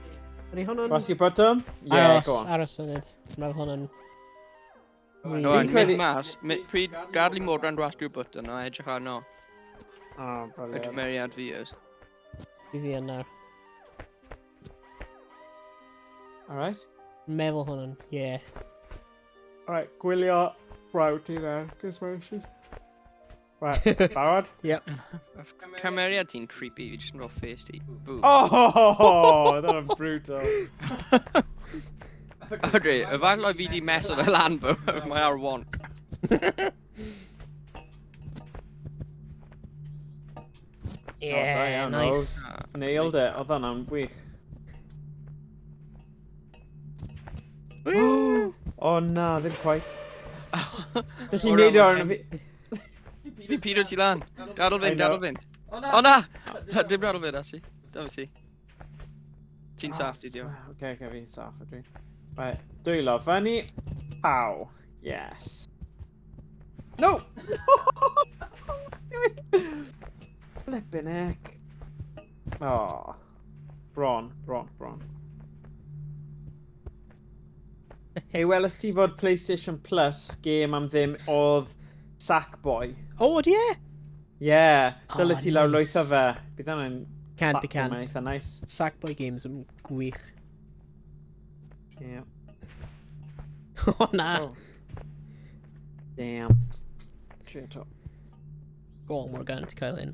Ydy hwnna'n... basket bottom? Yeah, go on. Aros yn yd. Mae hwnna'n... Owain, credu- mynd mas. Pryd gadlu mod rhan wasgu'r button o edrych arno. Oh, Y brilliant. gymeriad fi ys. I fi yna. Alright. Meddwl hwnna'n, ie. Alright, gwylio brawd ti there, cos mae'n eisiau. Right, barod? Yep. Cymeriad ti'n creepy, fi jyst yn rhoi face ti. Boom. Oh, that was brutal. Ydw, efallai fi di meso fe lan fo, mae ar one. Yeah, nice. Nailed it, oedd hwnna'n wych. Oh na, ddim quite. Dych chi'n neud o'r fi... Fi pido ti lan. Gadol I fynd, know. gadol fynd. O na! Dim gadol fynd, actually. Dyma ti. Ti'n saff, di diolch. Okay, fi'n saff ydw i. Right, dwylo fyny. Pow. Yes. No! Flippin' heck. Oh. Bron. Hey, weles ti fod PlayStation Plus game am ddim oedd Sackboy. O, ydy e? Yeah, dyle Oh, ti lawr nice. lwytho fe. Bydd hwnna'n Cant i platform cant. eitha nice. Sackboy Games yn gwych. Yeah. O, na. Oh. Damn. Trio top. Go on, Morgan, ti cael un.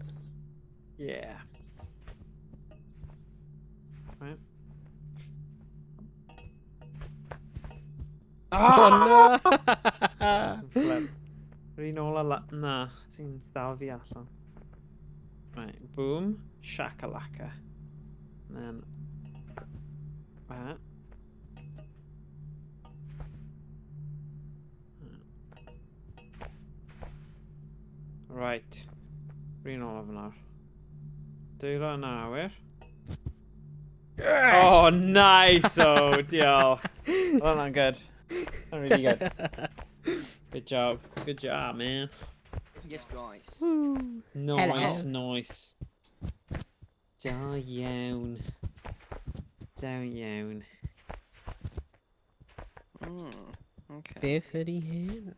Yeah. Right. O, na! Flip. Rwy'n ôl a la... Na, ti'n dal fi allan. Right, boom. Shakalaka. And then... That. Right. Rwy'n ôl af nawr. Dwylo yna awyr. Oh, nice! Oh, diolch. Oh, that's good. That's really good. Good job. Good job, man. Yes, guys. Nice, Hello. nice. Da iawn. Da iawn. Okay. Beth ydy hyn?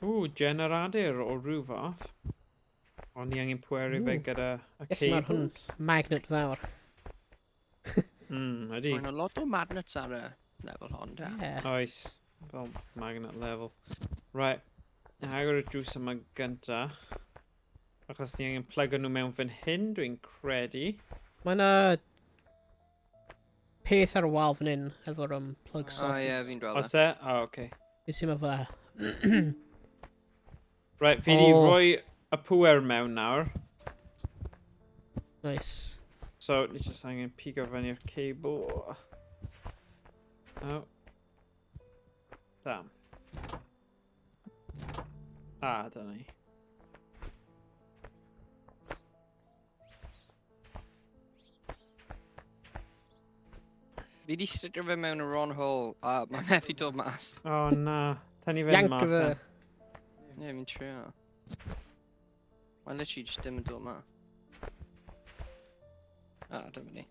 Ooh, generadur o rhyw fath. Ond ni angen pweru fe gyda y Yes, mae'r hwn cables. magnet fawr. Ydi. Mae'n a lot o magnets ar y lefel hon, da. Yeah. Oes. Fel magnet level. Right. Agor y drws yma gynta. Achos ni angen plug nhw mewn fan hyn, dwi'n credu. Mae yna peth ar y wal fan hyn efo'r plug O sockets. ie, fi'n gweld Os e? O, oce. Beth sy'n fa? Right, fi di Oh. roi y pwer mewn nawr. Nice. So, ni jyst angen pigo fyny'r cable. Oh. Damn. Ah, dyna ni. Fi di sticio fe mewn y wrong hole, a mae methu dod mas. O, na. Tynnu fe'n Yank mas. fe. e. Ie, fi'n trio. Mae'n literally just dim yn dod mas. Ah, dyma ni.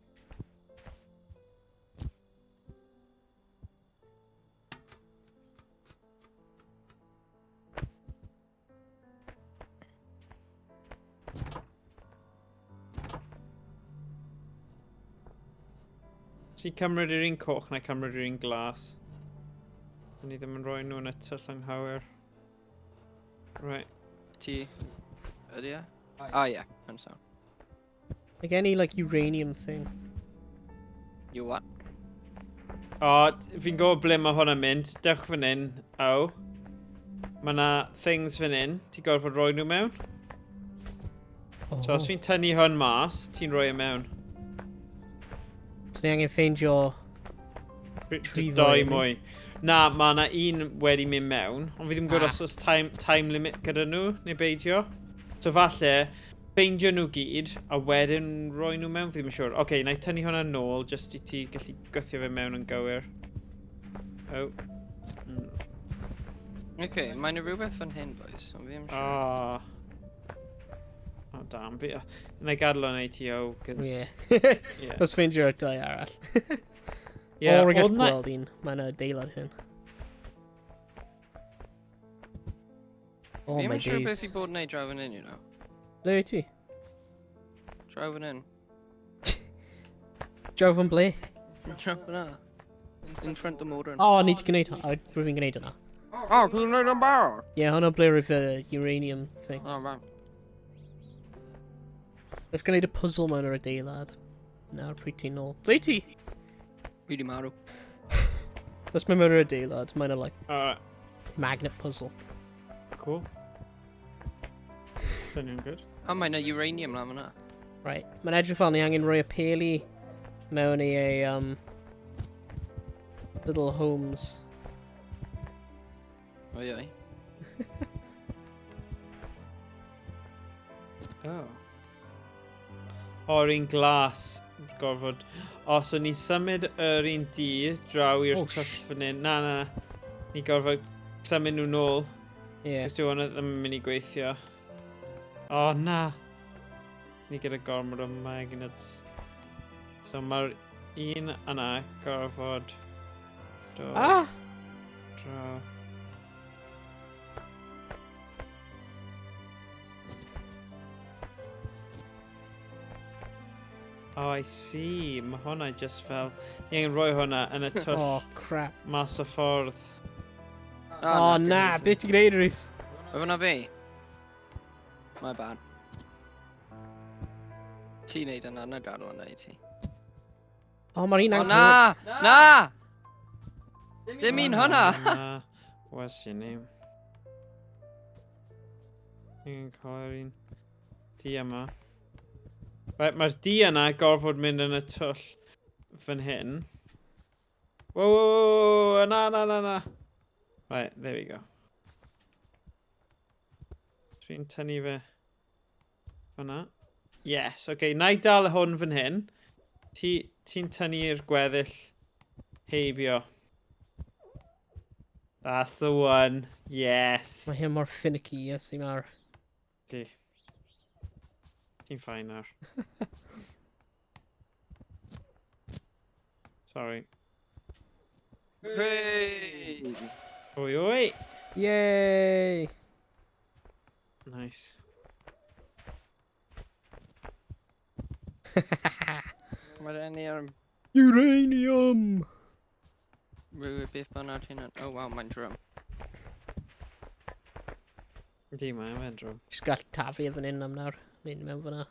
Ti'n cymryd yr un coch neu cymryd yr un glas? Ni ddim yn rhoi nhw yn y tyll anghywir. Right. Ti. Ydy e? Ah, ie. Yn sawn. Like any like uranium thing. You what? O, fi'n gwybod ble mae hwnna'n mynd. Dewch fan hyn. O. Mae na things fan hyn. Ti'n gorfod rhoi nhw mewn. Oh. So os fi'n tynnu hwn mas, ti'n rhoi e mewn. So ni angen ffeindio... Tri Doi fwy, mwy. Na, mae na un wedi mynd mewn. Ond fi ddim yn gwybod Ah. os oes time limit gyda nhw, neu beidio. So falle, ffeindio nhw gyd, a wedyn rhoi nhw mewn, fi ddim yn siŵr. Oce, na i tynnu hwnna nôl, jyst i ti gallu gwythio fe mewn yn gywir. O. Okay, mae'n rhywbeth fan hyn, boys. Ond fi ddim siŵr. O, damn. Na i gadael o'n ATO, cos... Ie. Os ffeindio'r dau arall. Ie, O, rwy'n gallu oedd na... gweld un. Mae'n adeilad hyn. Oh Fi my ddim yn siŵr days. beth i bod yn neud draw fan hyn, you know. Le wyt ti? Draw fan hyn. Draw fan ble? Draw fan hyn. In front the motor. O, ni wedi gwneud hwnna. Rwy'n fi'n gwneud hwnna. Oh, dwi'n neud yn bar! Ie, hwnna ble rwy'n uranium thing. Oh, man. Let's gwneud y puzzle mewn yr adeilad. Nawr, pryd ti'n nôl. Ble ti? Fi di marw. Let's mynd mewn yr adeilad. Mae'n like Alright, magnet puzzle. cool. Dyna'n good. Oh, mae'n uranium lan fyna. Right. Mae'n edrych fel ni angen rhoi y peli mewn i a little homes. Oi, oi. Oh. O'r un glas. Gorfod... O, so ni symud yr un di draw i'r Oh, twll fan hyn. Na, na, na. Ni gorfod symud nhw nôl. Ie. Cos dwi hwnna ddim yn mynd i gweithio. O, na. Ni gyda gormod o magnets. So mae'r un yna gorfod... dod Ah! draw. Oh, I see. Mae hwnna just fel... Ni angen rhoi hwnna yn y twll Oh, crap. mas o ffordd. Oh, na. Be ti'n gwneud, Rhys? Mae hwnna fi. My bad. Ti'n neud yna, na gadw yna i ti. Oh, mae'r un O, anghywir. na! Na! Dim un hwnna! Na. What's your name? Ni'n cael yr un di yma. Right, mae'r di yna gorfod mynd yn y twll fan hyn. Whoa, na, na, na, na. Right, there we go. Dwi'n tynnu fe fan'na. Yes, okay, na i dal hwn fan hyn. Ti'n tynnu'r gweddill heibio. That's the one. Yes. Mae hyn mor finicky, yes, i mar. Di. Ti'n ffain nawr. Sorry. Hooray! Oi, oi. Yay! Nice. Mae'r enni ar Uranium! rhywbeth beth fan ar hyn. Oh, wow, mae'n drum. Di mae, mae'n drwm. Just gall tafu fan hyn am nawr. Neud mewn fyna.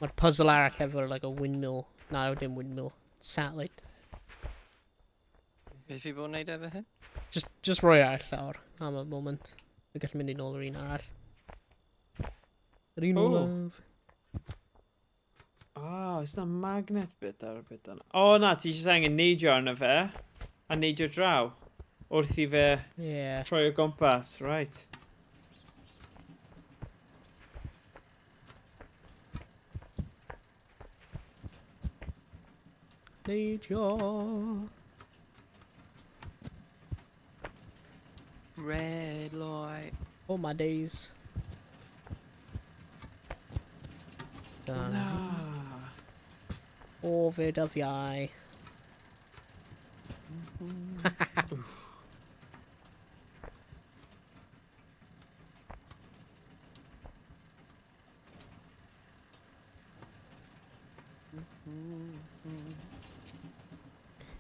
Mae'r puzzle arall efo like a windmill. Na, dim windmill. Satellite. Beth i bod yn neud efo hyn? Just rhoi arall lawr am y moment. Fi'n gallu mynd i nôl yr un arall. Yr un Oh. olaf. Oh, is na magnet bit ar y bit yna. O na, ti eisiau angen neidio arno fe. A neidio draw. Wrth i fe Yeah. troi o gwmpas, right. Neidio. Red light. Oh my days. Done. Na. O fe dyddiau.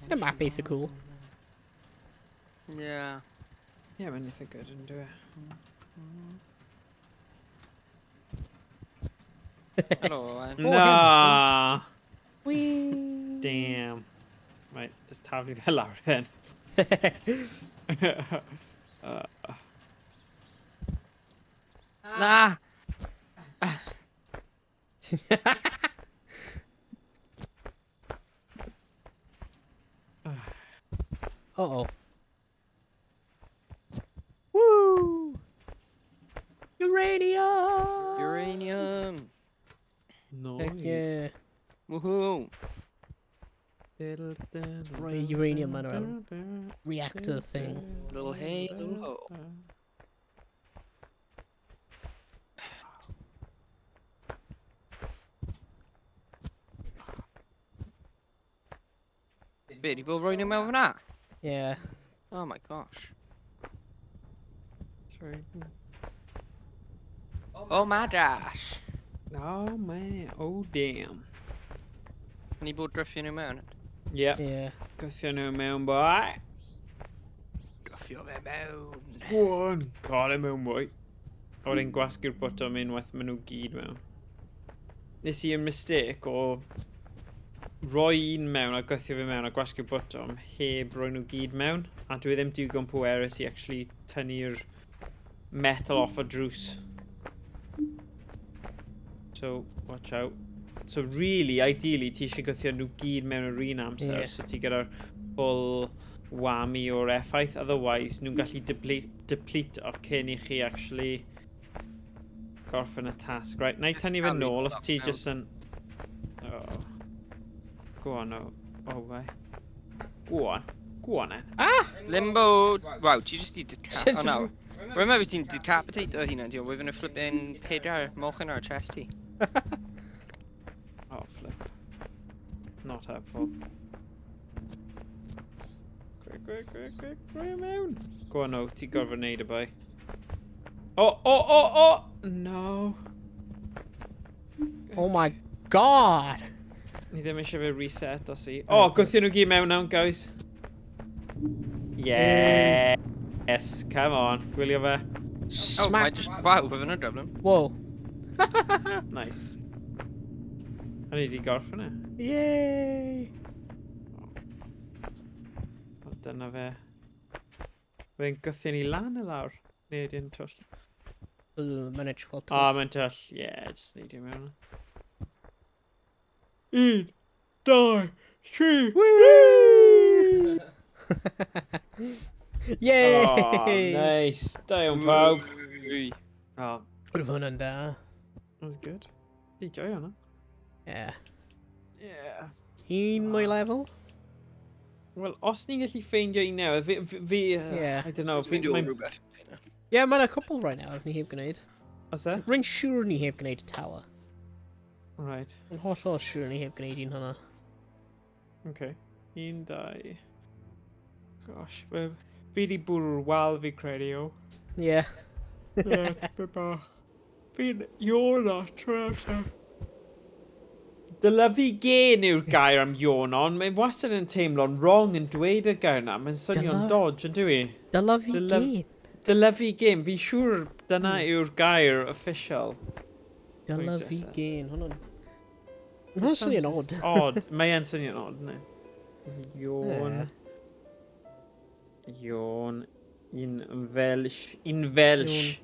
The map eitha cool. Yeah. Yeah, mae'n eitha good yn dwi. Hello, Owain. Nah. Whee! Damn. Right, just taflu fel lawr then. Nah! Uh-oh. Woo! Uranium! Uranium! Nice. Heck yeah. Woohoo! Right, uranium on a reactor thing. Little halo. Be, di bod rwy'n mewn fyna? Yeah. Oh my gosh. Sorry. Oh my gosh. Oh man, oh damn. Ni bod dryffio nhw mewn? Yep. Yeah. Gwythio nhw mewn boi. Dryffio fe mewn. One. Call him mewn boi. A wedyn gwasgu'r botwm unwaith maen nhw gyd mewn. Nes i'r mistake o roi un mewn a gwythio fe mewn a gwasgu'r botwm heb roi nhw gyd mewn. A dwi ddim digon pwerus i actually tynnu'r metal off a drws. So, watch out. So really, ideally, ti eisiau gwythio nhw gyd mewn yr un amser, Yeah. so ti gyda'r full whammy o'r effaith, otherwise, nhw'n gallu deplete o cyn i chi actually gorffen y task. Right, na I tynnu fe nôl os ti just yn... Oh. Go on, oh, wei. Go on then. Ah! Limbo! Wow, ti just di decapitate... Oh no. Remember ti'n decapitate o hynna, di o wyf yn y flippin' pedair mochyn ar chest ti. Oh, flip. Not helpful. Quick, mewn. Go on, no, ti gorfod neud y bai. Oh! No. Oh my god! Ni ddim eisiau fe reset os i. Oh, gwythio nhw gyd mewn nawn, guys. Yes, come on. Gwylio fe. Oh, I Smack! just... Wow, wyf yn y problem. Whoa. Nice. A ni di gorffen e. Yay! O, dyna fe. Fe'n gwythio ni lan y lawr. Neu ydy'n twll. Mae'n edrych fel O, twll. mae'n twll. Yeah, just neidio mewn. 1, 2, 3. Woo! Yay! Oh, nice. Da iawn pawb. Ui. Oh, Rwy'n hwn yn da. that was good. Di joio hwnna. Yeah. Yeah. Un mwy level? Wel, os ni'n gallu ffeindio un newydd, fi Yeah. I don't know, Dwi'n mae'n... rhywbeth. Yeah, mae'n a couple right now, ni heb gwneud. Os e? Rwy'n siŵr ni heb gwneud y tower. Right, Yn holl siŵr ni heb gwneud un hwnna. okay. 1, 2... Gosh, fi di bwrw'r wal fi credu o. Yeah. Yeah, it's bit bach. Fi'n iona trwy amser. Dylyfu gen yw'r gair am ionon. Mae'n wastad yn teimlo'n wrong yn dweud y gair na. Mae'n swnio'n dodge, yn dwi? Dyla fi Dyla- gyn. Dylyfu gen, fi siŵr dyna yw'r gair official. Dyla Wait a fi sec. gyn. Hwna'n swnio'n odd. Odd. Mae'n swnio'n odd, ne? Ion. Ion. Un Welsh. Un Welsh.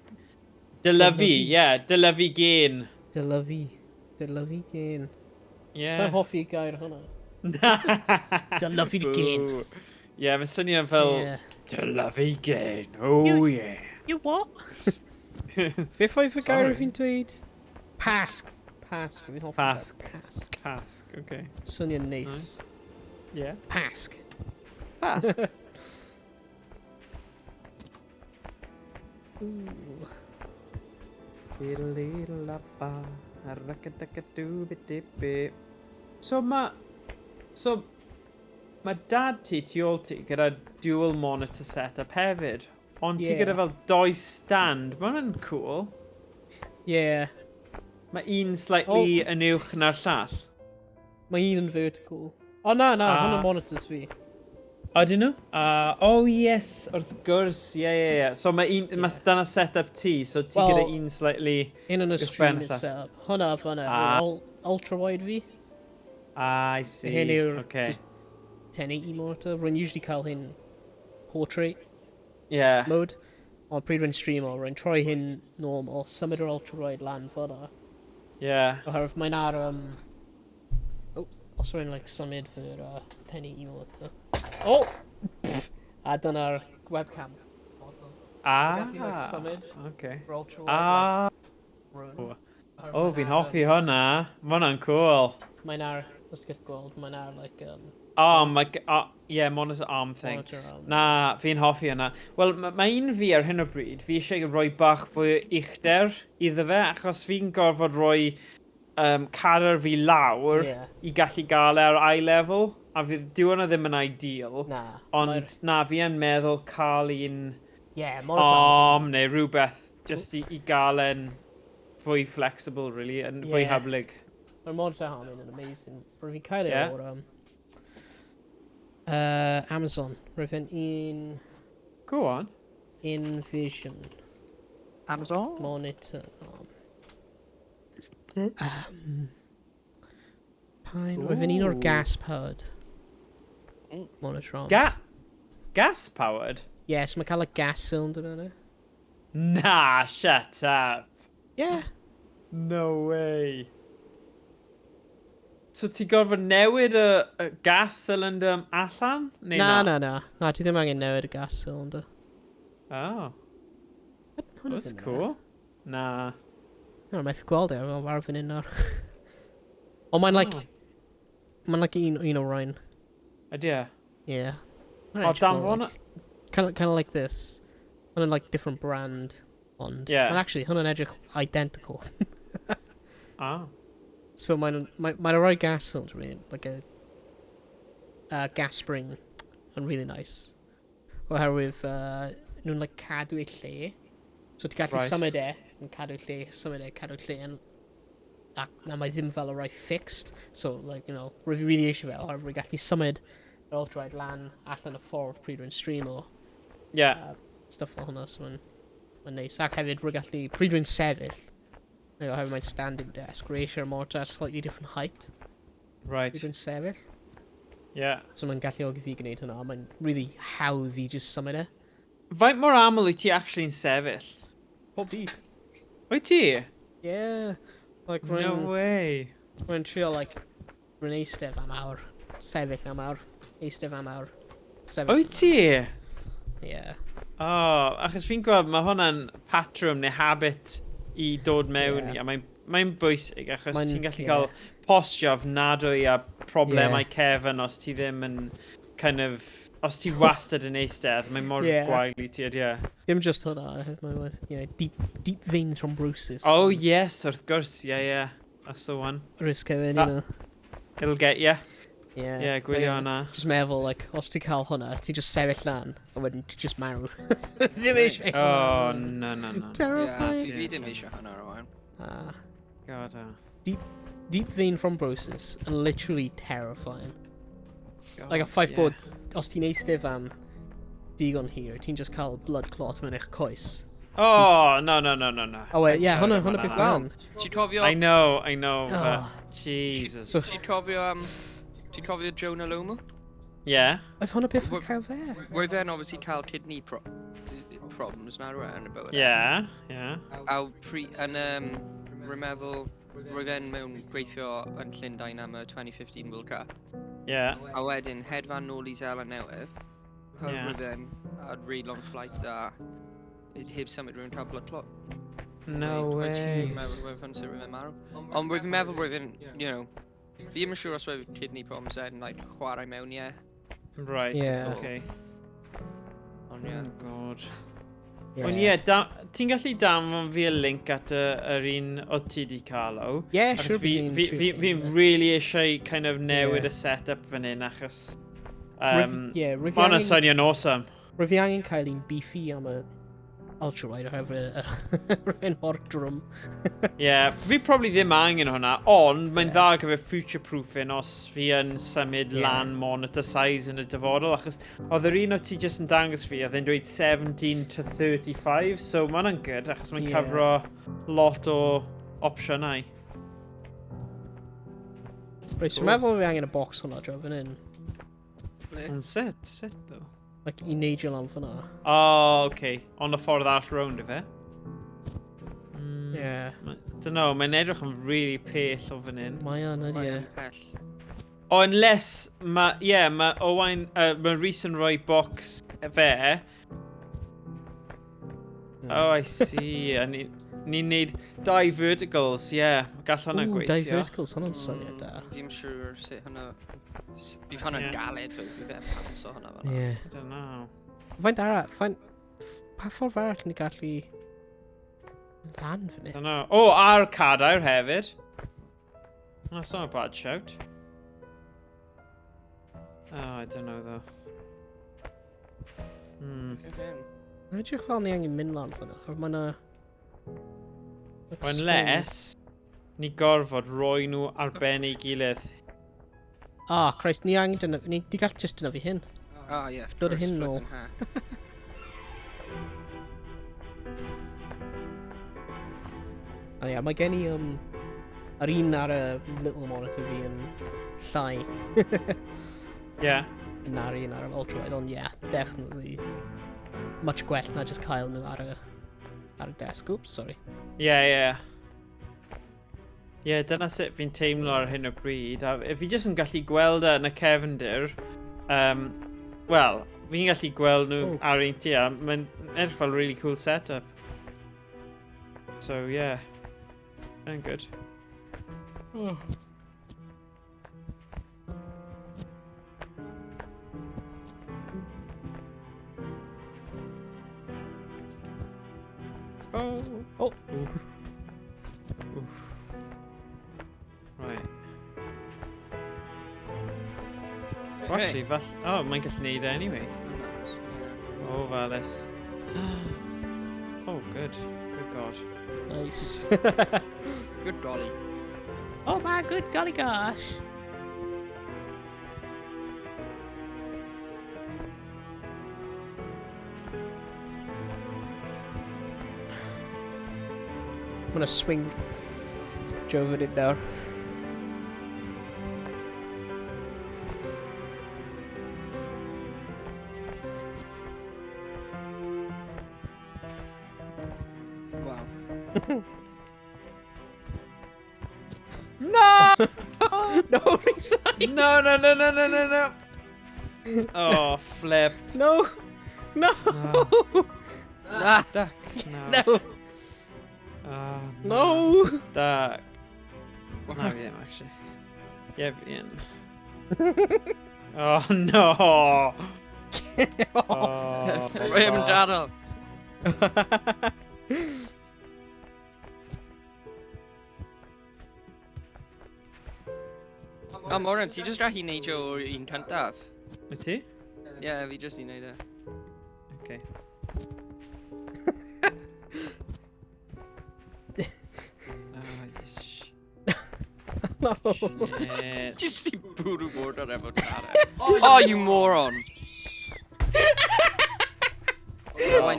Dylyfu, ie. Dylyfu gen. Dyla fi. Dyla fi gyn. Ie. Sa'n hoffi gair hwnna. Dyla fi gyn. Boo. Ie, mae'n swnio'n fel... Yeah. Dylyfu gen. Oh, yeah. You what? Beth oedd y gair Sorry. fi'n dweud? Pasg. Pasg. Fi'n hoffi Pasg. gair. Pasg. Pasg, okay. Swnio'n neis. Yeah. Pasg. Pasg. Ooh. So ma dad ti tu ôl ti gyda dual monitor setup hefyd, ond ti Yeah. gyda fel doi stand, ma' hwnna'n cool. Yeah. Mae un slightly yn uwch na'r llall. Mae un yn vertical. O na, Ah. hwnna'n monitors fi. Ydyn nhw? Oh yes, wrth gwrs, ie. So mae dyna set-up ti, so ti gyda un slightly... Un yn y stream is uwchben set up. Hwna yw'r ultra-wide fi. I see, Hyn yw'r okay. just 1080 monitor. Rwy'n usually cael hyn portrait mode. Ond pryd rwy'n streamo, rwy'n troi hyn normal, symud yr ultra-wide lan ffordd. Oherwydd mae'n ar... os rwy'n symud fy'r 1080 monitor. A dyna'r webcam. Symud yr ultra-wide. Fi'n hoffi hwnna. Mae hwnna'n cool. Mae'n ar, os ti'n gweld, mae'n ar monitor arm thing. Monitor arm. Na, fi'n hoffi hwnna. Wel, mae un fi ar hyn o bryd, fi eisiau rhoi bach fwy uchder iddo fe, achos fi'n gorfod rhoi cadr fi lawr i gallu gael ar eye level, a dyw hwnna ddim yn ideal. Ond fi yn meddwl cael un arm neu rhywbeth just i gael yn fwy flexible, really, yn fwy hyblyg. Mae'r monitor arm yn amazing. Rwy'n fi'n cael ei o'r Amazon. Rwy'n fi'n un... Go on. InVision. Amazon? Monitor arm. Rwy'n fi'n un o'r gas-powered monitor arms. Gas-powered? Yes, mae'n cael y gas cylinder yna. Nah, shut up. Yeah. No way. So ti gorfod newid y gas cylinder allan? Na, ti ddim angen newid y gas cylinder. Oh. That's cool. Na. Mae'n methu gweld e, fel war fan hyn nawr. Ond mae'n un o Ryan. Ydy e? Yeah. Dan fo'n... Kind of like this. Hwna'n different brand. Ond, actually, hwna'n edrych identical. So mae'n rhoi gas cylinder really, like a gas spring, and really nice. Oherwydd nhw'n cadw ei lle. So ti'n gallu symud e, yn cadw lle, symud e, cadw lle, a mae ddim fel y rhoi fixed. So, rwy'n really eisiau fel, oherwydd rwy'n gallu symud yr ultra-wide lan allan y ffordd pryd rwy'n stream o. Stuff fel hwnna, so mae'n neis. Ac hefyd rwy'n gallu, pryd rwy'n sefyll, oherwydd mae'n standing desk, rwy'n eisiau'r monitor at slightly different height. Pryd rwy'n sefyll. So mae'n gallu ogi fi gwneud hwnna, mae'n really hawdd i just symud e. Faint mor aml wyt ti actually'n sefyll? Pob dydd. Wyt ti? Yeah. No way. Rwy'n trio, rwy'n eistedd am awr, sefyll am awr, eistedd am awr, sefyll. Wyt ti? Yeah. Achos fi'n gweld mae hwnna'n patrwm neu habit i dod mewn i, a mae'n bwysig, achos ti'n gallu cael postio ofnadwy a problemau cefn os ti ddim yn os ti wastad yn eistedd, mae mor gwael i ti, ydy. Dim just hwnna, mae deep vein thrombosis. Oh yes, wrth gwrs, yeah, that's the one. Rhys Kevin, It'll get you. Yeah, gwylio hwnna. Just meddwl, os ti'n cael hwnna, ti'n just sefyll lan, a wedyn ti'n just marw. Ddim eisiau hwnna. Oh, no. Terrifying. Fi ddim eisiau hwnna, Owain. God, Deep vein thrombosis, and literally terrifying. God, a ffaith bod, os ti'n eistedd am digon hir, ti'n just cael blood clot mewn eich coes. Oh, no. Hwnna beth gwael. Ti'n cofio... I know, but Jesus. Ti'n cofio Jonah Lomu? Yeah. Oedd hwnna beth cael fe? Roedd fe'n obviously cael kidney problems na rwan about it. Yeah. Rwy'n meddwl, roedd fe'n mewn gweithio yn Llundain am y 2015 World Cup. Yeah. A wedyn, hedfan nôl i Zeland Newydd, roedd fe'n a really long flight a heb symud rwy'n cael blood clot. No way. Roedd fe'n marw. Ond roedd fe'n meddwl roedd fe'n, fi ddim yn siŵr os roedd kidney problems yn chwarae mewn, Right, okay. Ond Oh god. Ond ti'n gallu danfon fi y link at yr un oedd ti di cael o? Yeah, sure. Fi'n really eisiau kind of newid y set-up fan hyn, achos... Mae'n swnio'n awesome. Rwy'n fi angen cael un beefy am y ultra wide oherwydd rhywun mor drwm. Fi probably ddim angen hwnna, ond mae'n dda ar gyfer future-proofing os fi yn symud lan monitor size yn y dyfodol, achos oedd yr un o ti jyst yn dangos fi, oedd e'n dweud 17 to 35, so mae hwnna'n good, achos mae'n cyfro lot o opsiynau. Reit, so meddwl fi angen y box hwnna dro fan hyn. Ond sut though? Like, I neidio lan fyna. Oh, okay. On y ffordd all round, efe? Don't know, mae'n edrych yn really pell o fan hyn. Mae yn, ie. O, unless, mae Owain, mae Rhys yn rhoi box fe. Oh, I see. Ni'n neud 2 verticals, gall hwnna gweithio. 2 verticals, hwnna'n syniad da. Fi'n siŵr sut hwnna... Bydd hwnna'n galed fe pants o hwnna fel. I don't know. Faint pa ffordd arall ni gallu lan fyny? Don't know. O, ar cadair hefyd. That's not a bad shout. Oh, I don't know though. Mae'n edrych fel ni angen mynd lan fyna, ar mae'na... Unless, ni gorfod roi nhw ar ben ei gilydd. Christ, ni angen ni gall just dyna fi hyn. Dod o hyn nôl. Mae gen i yr un ar y little monitor fi yn llai. Na'r un ar y ultra-wide, ond definitely much gwell na just cael nhw ar y desk. Oops, sorry. Dyna sut fi'n teimlo ar hyn o bryd. A fi jyst yn gallu gweld yn y cefndir, wel, fi'n gallu gweld nhw ar un ti, a mae'n edrych fel really cool setup. So, yn good. Right. Actually, mae'n gallu neud e anyway. Falus. Oh, good. Good God. Nice. Good golly. Oh my good golly gosh. I'm gonna swing Joe over it now. Wow. No! No, Rhys! No. Oh, flip. No! Stuck. No! No! Stuck. No, I am actually. Ian. Oh no! Rhaid dado. Moran, ti jyst gallu neidio o'r un cyntaf? Wyt ti? Fi jyst i neud e. Okay. No! Just i bwrw bod ar efo cara. Oh, you moron!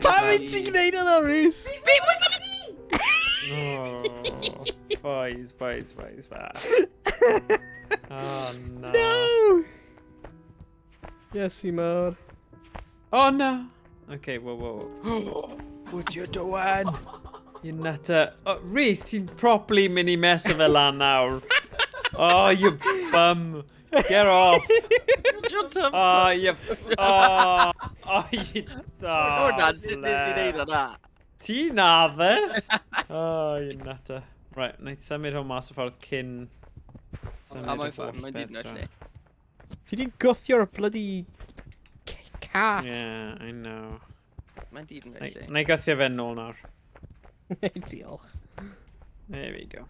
Pam wyt ti'n gwneud yna, Rhys? Boys. Oh no. No! Yes, mae'r... Oh no. Okay, whoa. What you doing? You nutter. Oh, Rhys, ti'n properly mynd I mess o fe lan nawr. Oh, you bum. Get off. Oh, you... Oh, you... Oh, Dad, sut nes ti neud yna? Ti na fe? Oh, you nutter. Right, na I symud hwn mas o ffordd cyn... Mae'n dyn lle. Ti di gwthio'r bloody... cat. Yeah, I know. Mae'n dyn lle. Na I gythio fe nôl nawr. Diolch. There we go.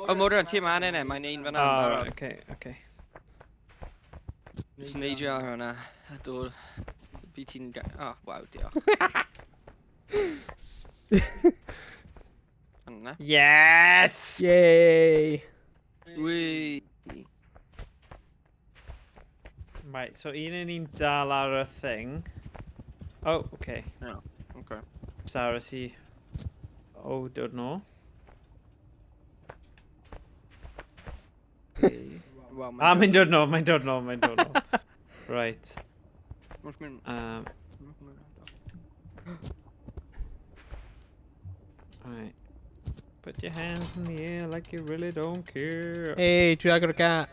O, Mora, ti yma yna, mae'n un fyna. Oh, okay. Just neidio ar hwnna. A dod. Fi ti'n... O, waw, diolch. Hwnna. Yes! Yay! Wee. Right, so un yn ni'n dal ar y thing. Oh, okay. No, okay. Sarah, si... Oh, dod nôl. Wel, Mae'n dod nôl. Right. Right. Put your hands in the air like you really don't care. Hey, dwi agor y gat.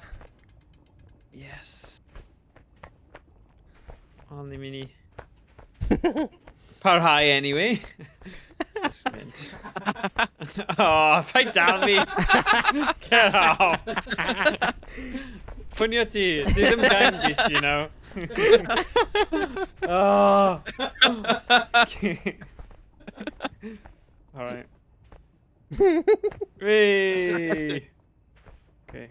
Yes. On the mini. Parhau anyway. Just mint. Oh, fight down me. Get off. Pwnio ti. Di ddim gandis, you know. Oh. Alright. Whee! Okay.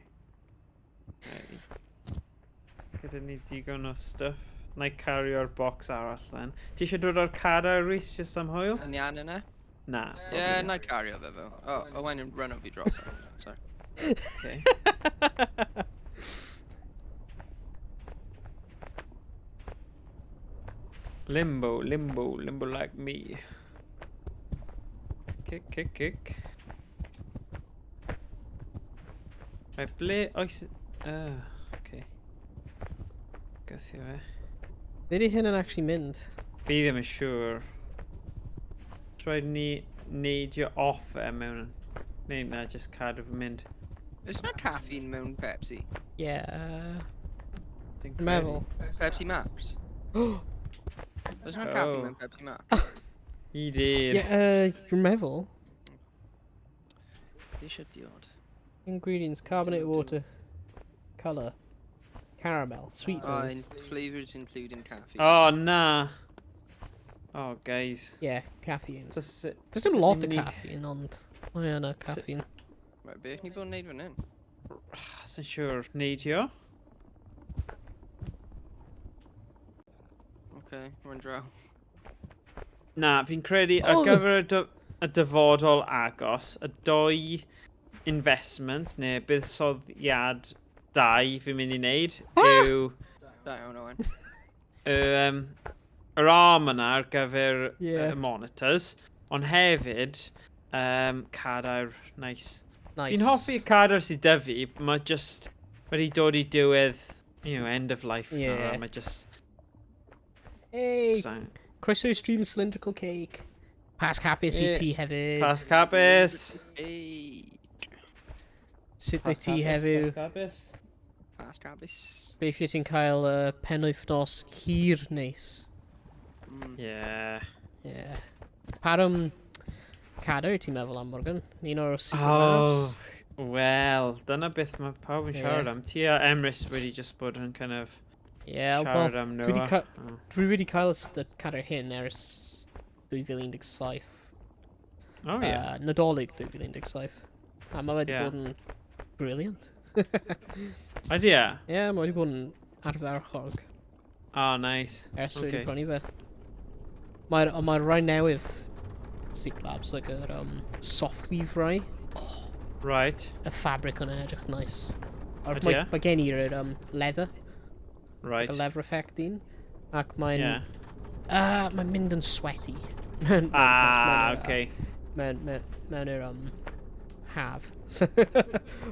Gyda ni digon o stuff. Na I carrio'r box arall then. Ti eisiau dod o'r cara, Rhys, just am hwyl? Yn iawn yna? Na. Ie, na i cario fe fel. O, Owain yn run o fi dros. Sorry. Okay. Limbo like me. Kick. Right, ble oes... okay. Gythio e. Be di hyn yn actually mynd? Fi ddim yn siŵr. Rhaid ni neidio off e mewn... Neu na, just cadw fy mynd. Is na caffeine mewn Pepsi? Yeah. Dwi'n Dwi'n meddwl. Pepsi Max? Oh, Is na caffeine mewn Pepsi Max? I dyd. yeah, dwi'n meddwl. Fi eisiau diod. Ingredients, carbonated water, colour, caramel, sweeteners. Flavours including caffeine. Oh, na. Oh, guys. Yeah, caffeine. So, There's a lot of caffeine, ond... Mae yna caffeine. Right, beth ni bod yn neud fan hyn? Sa'n siŵr. Neidio? Okay, rwy'n draw. Na, fi'n credu ar gyfer y dyfodol agos, y doi investment, neu buddsoddiad dau fi'n mynd i wneud, yw... Da iawn, Owain. Yr arm yna ar gyfer Yeah. monitors, ond hefyd, cadair, nice. Nice. Fi'n hoffi y cadair sydd dy fi, mae just wedi dod i diwedd, you know, end of life. Yeah. Mae just... Hey! So, Croeso i stream cylindrical cake. Pasg Hapus i ti hefyd. Pasg Hapus. Hey! Sut wyt ti heddiw? Pasg Hapus. Fast Travis. Beth i ti'n cael penwythnos hir neis? Yeah. Yeah. Parum cadw ti'n meddwl am Morgan? Un o'r Secret Labs? Wel, dyna beth mae pawb yn siarad Yeah. am. Ti a Emrys wedi just bod yn kind of Yeah, siarad wel, am dwi nhw. dwi wedi cael y cadw hyn ers 2017. Oh, yeah. Nadolig 2017. A mae wedi Yeah. bod yn brilliant. Ydy e? Yeah, mae wedi bod yn arferchog Oh, nice. ers wedi Okay. prynu fe. Mae'r rai newydd Secret Labs, like yr soft weave rai. Right. Y fabric yn edrych nice. Ydy e? Mae gen i'r leather, Right. y leather effect un. Ac mae'n... Yeah. Mae'n mynd yn sweaty. Okay. Mewn i'r haf.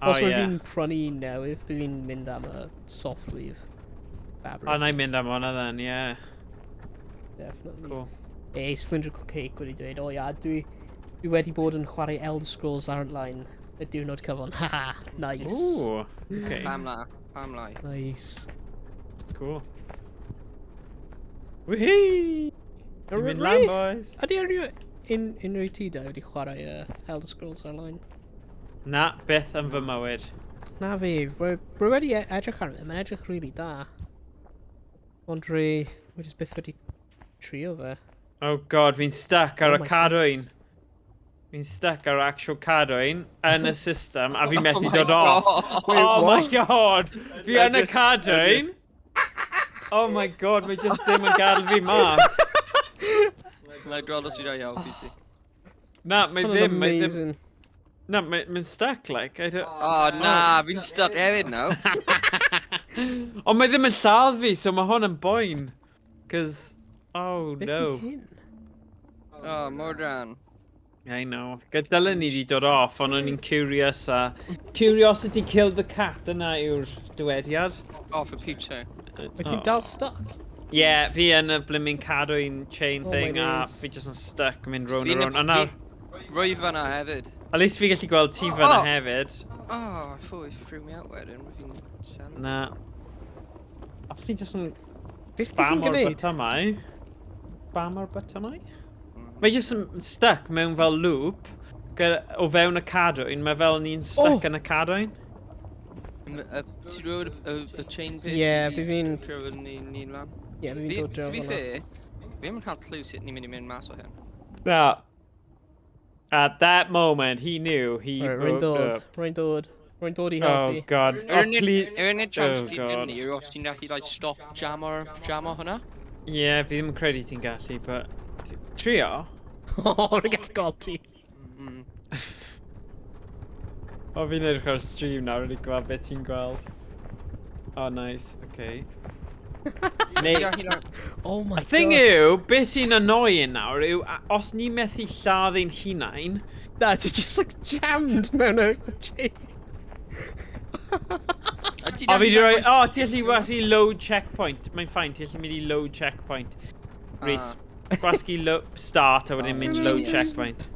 Oh, Os mae yeah. fi'n prynu newydd, bydd fi'n mynd am y soft weave fabric. Oh, na i mynd am hwnna then, yeah. Definitely. Cool. Cylindrical Cake wedi dweud, o ia, dwi wedi bod yn chwarae Elder Scrolls Online y diwrnod cyfan. Haha, nice. Ooh, okay. Pam la. Nice. Cool. Whee! Ni'n mynd lan, boys. Ydy unrhyw ti da wedi chwarae Elder Scrolls Online? Na, beth yn fy mywyd. Na fi, rwy wedi edrych ar fe, mae'n edrych really da. Ond rwy jyst byth wedi trio fe. Oh god, fi'n stuck ar Oh y my cadwyn. Fi'n stuck ar actual cadwyn yn y system a fi'n methu dod off. Wait, Oh my what? god! Fi yn y cadwyn. Oh my god, mae just ddim yn gadael fi mas. Mae'n gweld os yw'n iawn, PC. Na, mae Hwnna'n ddim, mae ddim. amazing. Na, mae'n stuck, like. I don't... Oh, na, fi'n stuck hefyd nawr. Ond mae ddim yn lladd fi, so mae hwn yn boen. Cos, oh Beth no. yw hyn? Oh, mor dran. I know. Gadael ni wedi dod off, ond o'n i'n curious a... Curiosity killed the cat, yna yw'r dywediad. Oh, for Pete's sake. Wyt ti'n dal stuck? Yeah, fi yn y blimmin cadwyn chain Oh thing my a days. fi just yn stuck mynd round Fi'n a round. A nawr, Rwy fanna hefyd. at least fi gallu gweld ti fyna Oh. hefyd. Oh, I thought it threw me out wedyn. Fi'n send. Na. Os ti just yn Beth spam ti'n o'r gwneud? bytymau. Spam o'r bytymau? Mae just yn stuck mewn fel loop. O fewn y cadwyn, mae fel ni'n stuck yn y cadwyn. Ti'n rhoi y chain pit? Ie, fi fi'n- Clywed ni'n lan. Ie, fi fi'n dod To draw be fan'na. fair, fi ddim yn cael clue sut ni'n mynd i mynd mas o hyn. Na. At that moment, he knew he Right, rwy'n broke dod. up. Rwy'n dod. Rwy'n dod i Oh helpu. god. Oh, please. Yr unig chance Oh, ti'n God. mynd i yw os ti'n gallu like, stop jam o hwnna. Yeah, fi ddim yn credu ti'n gallu, but... Trio? O, rwy'n gallu gweld ti. Mm. O, fi'n edrych ar stream nawr, wedi gweld beth ti'n gweld. Oh, nice, okay. Neu, Oh my y thing god. yw, beth sy'n annoying nawr yw, os ni methu lladd ein hunain, Na, ti just like jammed mewn y chain. o fi wedi rhoi, o, ti allu wasu load checkpoint. Mae'n ffain, ti allu mynd i load checkpoint. Rhys, gwasgu start a wedyn mynd load Genius. checkpoint.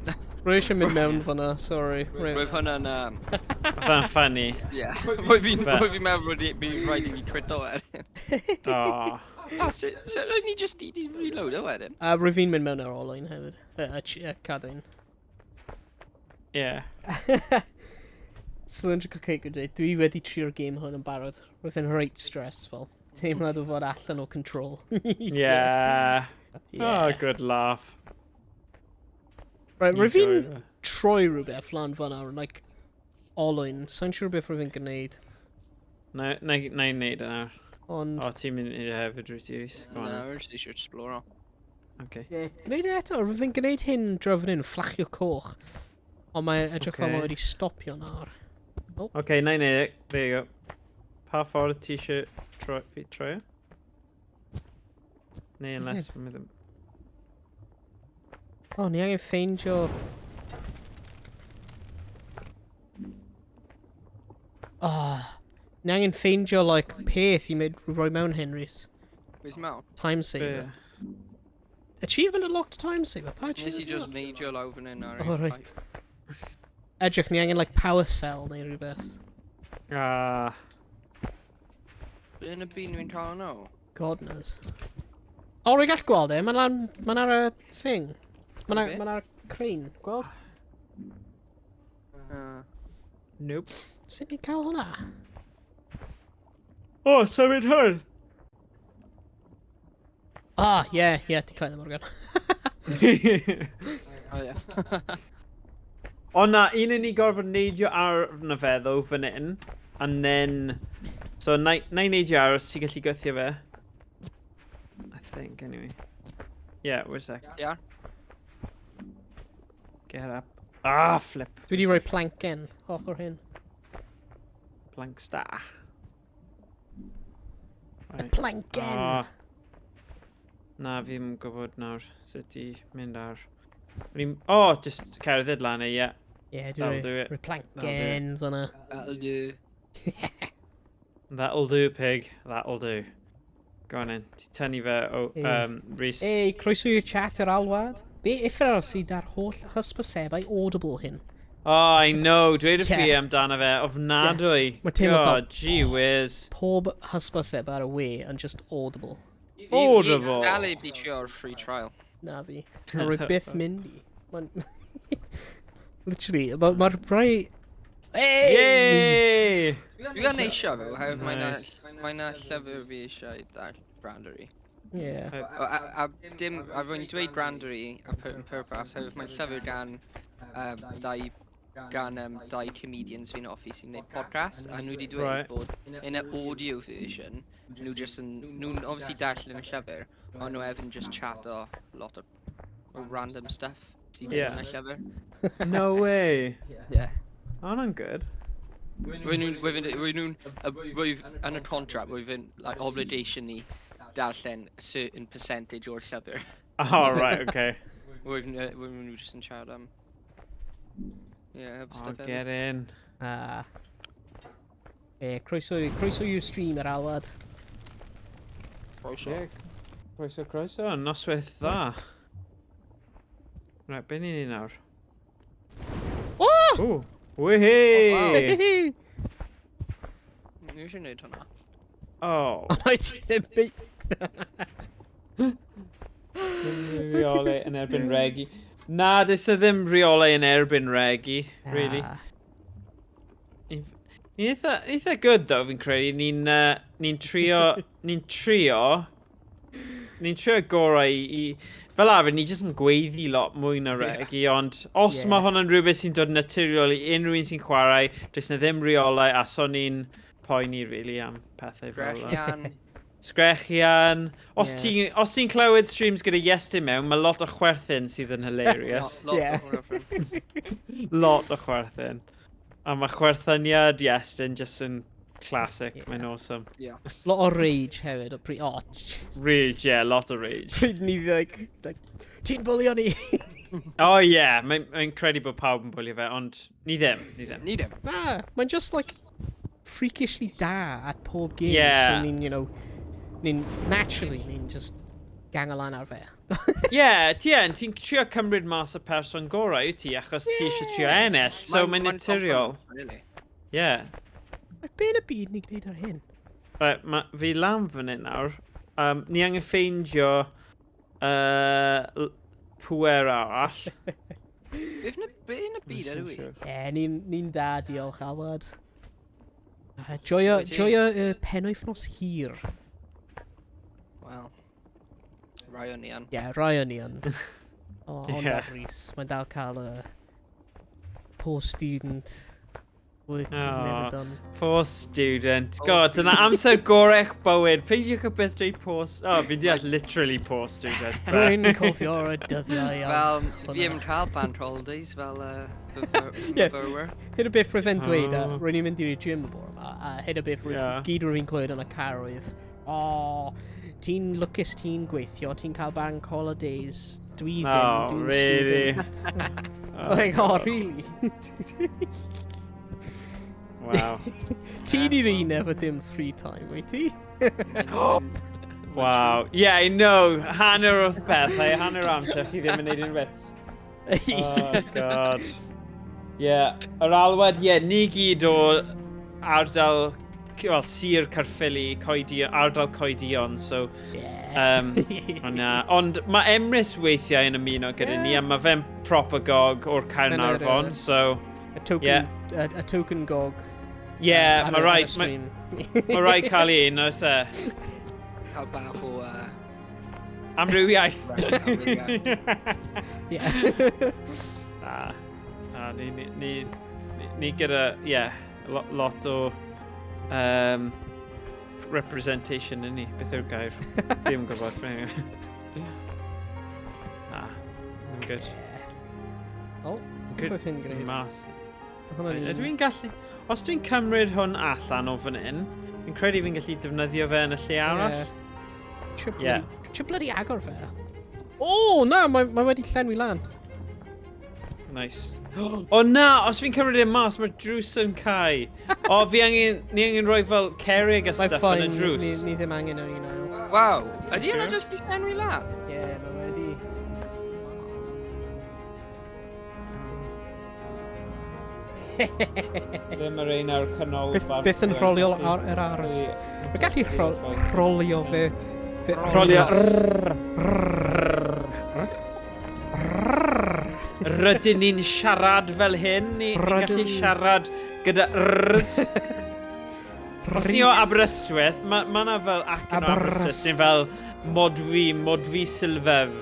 Rwy eisiau mynd mewn fan'na, sorry. Roedd hwnna'n... Fatha'n funny. Ie. Roedd fi'n Be? meddwl bod fi'n rhaid i fi crito wedyn. Oh. So roedd ni just need i reload o wedyn? Rwy fi'n mynd mewn ar Owain hefyd. Y cadwyn. Yeah. Cylindrical cake o dweud, dwi wedi trio'r game hwn yn barod. Rwy'n fe'n reit stressful. Teimlad o fod allan o control. Yeah. Oh, good laugh. Right, rwy fi'n Enjoy that. troi rhywbeth lan fan'na, like, Owain. Sa'n siŵr beth rwy fi'n gwneud. Na i wneud yna. Ond... O, ti'n mynd i hefyd, Rhys. Go on. No, we're just eisiau explore. Okay. Gwneud e eto, rwy fi'n gwneud hyn drefn hyn, fflachio coch. Ond mae edrych fel Okay. mae wedi stopio nawr. Okay, na i wneud. There you go. Pa ffordd ti eisiau fi troi? Neu unless fi ddim. O, ni angen ffeindio... ni angen ffeindio, like, peth i roi mewn hyn, Rhys. Where's Mal? Time saver. Achievement unlocked time saver. Pa Nes i achievement just unlocked? neidio lawr fan hyn ar O, reit. Edrych, ni angen, like, power cell neu rhywbeth. Ah. Be yn y byd nhw'n cael nhw? God knows. O, rwy'n gall gweld e, ma'n ar y thing. Ma'n Be? ar crane, gweld? Nope. Sut ni'n cael hwnna? Oh, symud hwn! Ie, ti cael e, Morgan. O ie. O na, un yn ni gorfod neidio ar na fe ddo fan hyn. And then... So, na i neidio ar os ti'n gallu gweithio fe. I think, anyway. Yeah, wait a sec. Ia? Get up. Ah, flip. Dwi wedi rhoi planken ochr hyn. Blank star. Right. Planken! Ah. Na, fi ddim yn gwybod nawr sut i mynd ar... Oh, just cerdded lan e, yeah. Ie, That'll dwi do rhoi it. planken fan'na. That'll do. That'll do, pig. That'll do. Go on in. Ti tynnu fe o... Rhys. Ei, croeso i'r chat yr alwad. Be effro sydd ar holl hysbysebau audible hyn? Oh, I know. Dweud y fi Ie. amdano fe. Ofnadwy. Mae teimlo fel- God, gee whiz. Pob hysbyseb ar y we yn just audible. Audible. Dal i di trio'r free trial. Na fi. A rwy byth mynd i. Ma'n... Literally, mae'r rai... Hey! Yay! Dwi gan eisiau fe, oherwydd Nice. mae'n llyfr fi eisiau dar brandery. Ie. A rwy'n dweud brandery a pwrpas, oherwydd mae'n llyfr gan dau comedians fi'n offi sy'n neud podcast, a nhw wedi dweud Right. bod yn y audio version, nhw'n obviously darllen y llyfr, ond nhw hefyd just chat o lot o random stuff sydd Yeah. yn y llyfr. No way. Yeah. Oh, that's good. Rwy'n yn y contract, rwy'n like, obligation ni darllen a certain percentage o'r llyfr. Oh, right, okay. Rwy'n just yn siarad am... Yeah, I'll stuff get in. Croeso i'w stream yr alwad. Croeso. Croeso, noswaith dda. Right, be ni'n nawr? Oh! Ooh, wihey! Ni eisiau gwneud hwnna. Oh. Ond oed ti ddim byd. Rheolau yn erbyn regi. Na, dys e ddim rheolau yn erbyn regi, really. Ni'n eitha good, though, fi'n credu. Ni'n trio gorau i... Fel arfer, ni jyst yn gweiddi lot mwy na regi, ond os mae hwnna'n rhywbeth sy'n dod naturiol i unrhyw un sy'n chwarae, does na ddim rheolau, a so ni'n poeni, really, am pethau fel yna. Sgrechian. Os ti'n clywed streams gyda Iestyn mewn, mae lot o chwerthin sydd yn hilarious. Lot o chwerthin. A mae chwerthyniad Iestyn just yn classic, mae'n awesome. Lot o rage hefyd, o pri... Oh, Rage, yeah, lot o rage. pryd ni like, ti'n bwlio ni! Oh yeah, mae'n credu bod pawb yn bwlio fe, ond ni ddim. Na, mae'n just like freakishly da at pob game. Yeah. So ni'n, naturally, ni'n just gang lan ar fe. Ti'n trio cymryd mas y person gorau yw ti, achos ti eisiau trio ennill, so mae'n naturiol. Yeah. Be yn y byd ni'n gwneud ar hyn? Right, fi lan fan hyn nawr. Ni angen ffeindio pwer arall. Be yn y byd ydw i? Ni'n da, diolch Alwad. Joio y penwythnos hir. Wel, rai o'n i an. Ie, rai o'n i yn. Ond ar Rhys, mae'n dal cael y poor student work never done. Poor student. God, dyna amser gorech bywyd. Peidiwch o beth dweud poor... Oh, fi'n deall literally poor student. Rwy'n cofio o'r dyddiau Wel, fi ddim cael band holidays fel fyfyrwyr. Hyn o beth rwy'n dweud, rwy'n i'n mynd i'r gym y bore yma, a hyn o beth gyd rwy'n clywed yn y car oedd, ti'n lwcus ti'n gweithio, ti'n cael bank holidays, dwi ddim, dwi'n student. Like, really? Wow. Ti'n i'r un efo dim free time, wyt ti? Wow. Yeah, I know. Hanner o'r pethau, hanner amser, chi ddim yn neud unrhyw beth. Oh, God. Yeah, yr alwad, ni gyd o ardal, wel, Sir Caerphilly, ardal Coedion, so... Ond mae Emrys weithiau yn ymuno gyda ni, a mae fe'n proper gog o'r Caernarfon, so... A token gog. Yeah, mae rhaid cael un, oes e? Cael bach o... Amrywiaeth. Ni gyda, lot o representation yn ni, beth yw'r gair? Ddim yn gwybod. I'm good. Beth hyn gwneud? Mas. Dwi'n gallu... Os dwi'n cymryd hwn allan o fan hyn, fi'n credu fi'n gallu defnyddio fe yn y lle arall. Ti'n bloody agor fe? O, na, mae wedi llenwi lan. Nice. O na, os fi'n cymryd e'n mas, mae'r drws yn cael. O, ni angen rhoi fel cerig a stuff yn y drws. Ni ddim angen yr un ail. Waw, ydy yna just i llenwi lan? Ie, mae wedi. Ble mae'r un ar canol... Byth yn rholio yr aros. Mae'n gallu rholio fe... Rholio... Rydyn ni'n siarad fel hyn? Ni'n gallu siarad gyda rrrs? Os ni o Aberystwyth, mae yna fel ac yn Aberystwyth, ni'n fel modfi sylfef.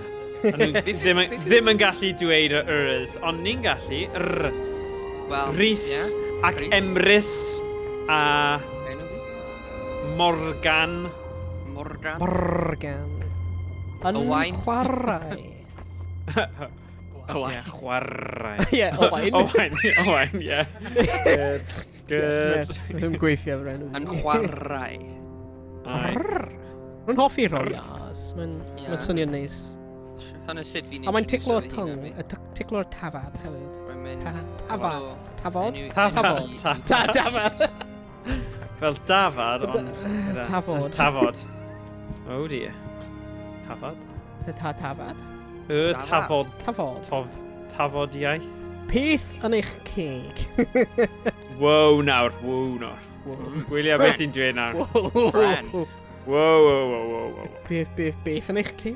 Ddim yn gallu dweud y rs, ond ni'n gallu Rhys ac Emrys a Morgan. Owain. YnChwarae. Owain. Chwarae. Yeah, Owain. Owain, yeah. Good. Ddim gweithio fy enw. YnChwarae. Rwy'n hoffi roias. Mae'n swnio'n neis. Hwna sut fi'n A mae'n ticlo'r tongue, ticlo'r tafad hefyd. Tafod? Tafod. Fel dafad, ond... Tafod. Tafod. Oh dear. Tafod? Tafad? Tafod. Tafod. Tafodiaeth. Peth yn eich ceg. Wow nawr. Gwylio beth ti'n dweud nawr. Bran. Wow. Beth yn eich ceg?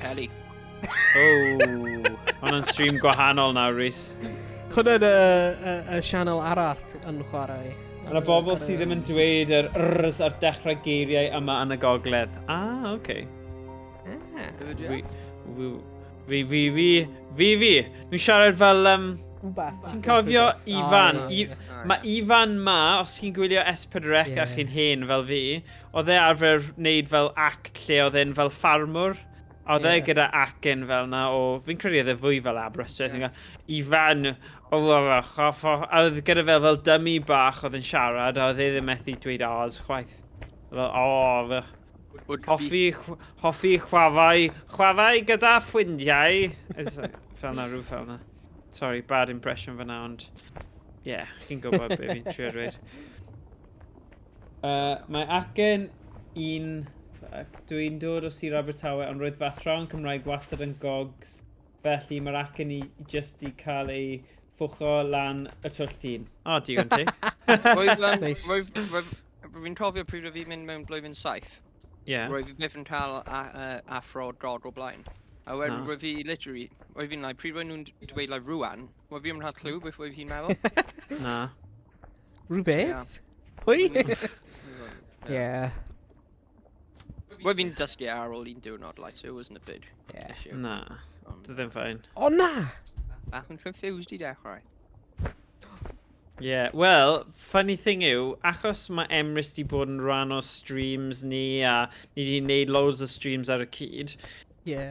Peli. Hwna'n stream gwahanol nawr, Rhys. Hwna'n y sianel arall yn chwarae. Yna bobl sydd ddim yn dweud yr rs ar dechrau geiriau yma yn y gogledd. Oce. Fi. Dwi'n siarad fel... Ti'n cofio Ifan? Mae Ifan ma, os chi'n gwylio S4C a chi'n hen fel fi, oedd e arfer wneud fel act lle oedd e'n fel ffarmwr. Oedd e gyda acen fel na, fi'n credu oedd e fwy fel Aberystwyth. Ifan, oedd gyda fel dummy bach oedd yn siarad, a oedd e ddim methu dweud o's chwaith. Hoffi chwarae gyda ffrindiau. Fel na, rhyw fel na. Sorry, bad impression fyna, ond... Yeah, chi'n gwybod beth fi'n trio dweud. Mae acen dwi'n dod o Sir Abertawe, ond roedd fy athrawon Cymraeg wastad yn gogs. Felly mae'r acen i jyst i cael ei ffwcho lan y twll dyn. Digon ti. Fi'n cofio pryd o fi'n mynd mewn blwyddyn 7. Roedd fi byth yn cael athro drod o blaen. A wedyn roedd fi literally, roedd fi'n pryd roedd nhw'n dweud rwan, roedd fi'n rhaid clw beth roedd fi'n meddwl. Na. Rhywbeth? Pwy? Yeah. Roedd fi'n dysgu ar ôl un diwrnod, so it wasn't a big issue. Na, ddim ffain. O na! Bach yn confused I dechrau. Well, funny thing yw, achos mae Emrys di bod yn rhan o streams ni a ni di wneud loads o streams ar y cyd,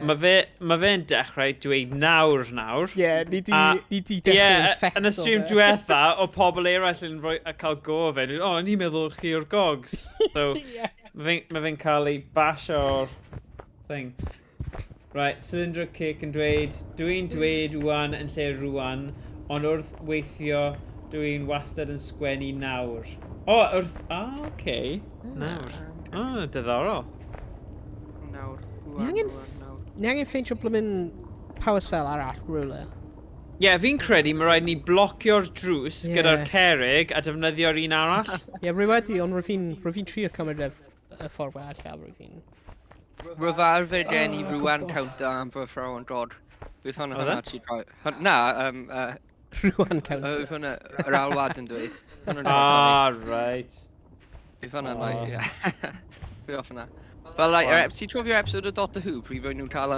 mae fe'n dechrau dweud nawr. Ni di dechrau effect o fe. Yn y stream diwetha, o pobl eraill yn cael go o fe, ni'n meddwl chi o'r gogs. So, mae fe'n cael ei basio o'r thing. Right, Cylinder Cake yn dweud, dwi'n dweud wwan yn lle rwan, ond wrth weithio, dwi'n wastad yn sgwennu nawr. Oce. Nawr. Diddorol. Nawr. Ni angen ffeintio blymyn power cell arall rhywle. Fi'n credu mae rhaid ni blocio'r drws gyda'r cerrig a defnyddio'r un arall. Rwy wedi, ond rwy fi'n trio cymryd y ffordd allan rwy fi'n. Rwy'n arfer gen I rwan counter am fy athrawon drod. Bydd hwnna ti droi. Na, Rwan counter. Bydd hwnna yr alwad yn dweud. Right. Bydd hwnna, bydd hwnna. Fel, ti'n trofio'r episode o Doctor Who, pryd roedd nhw'n cael y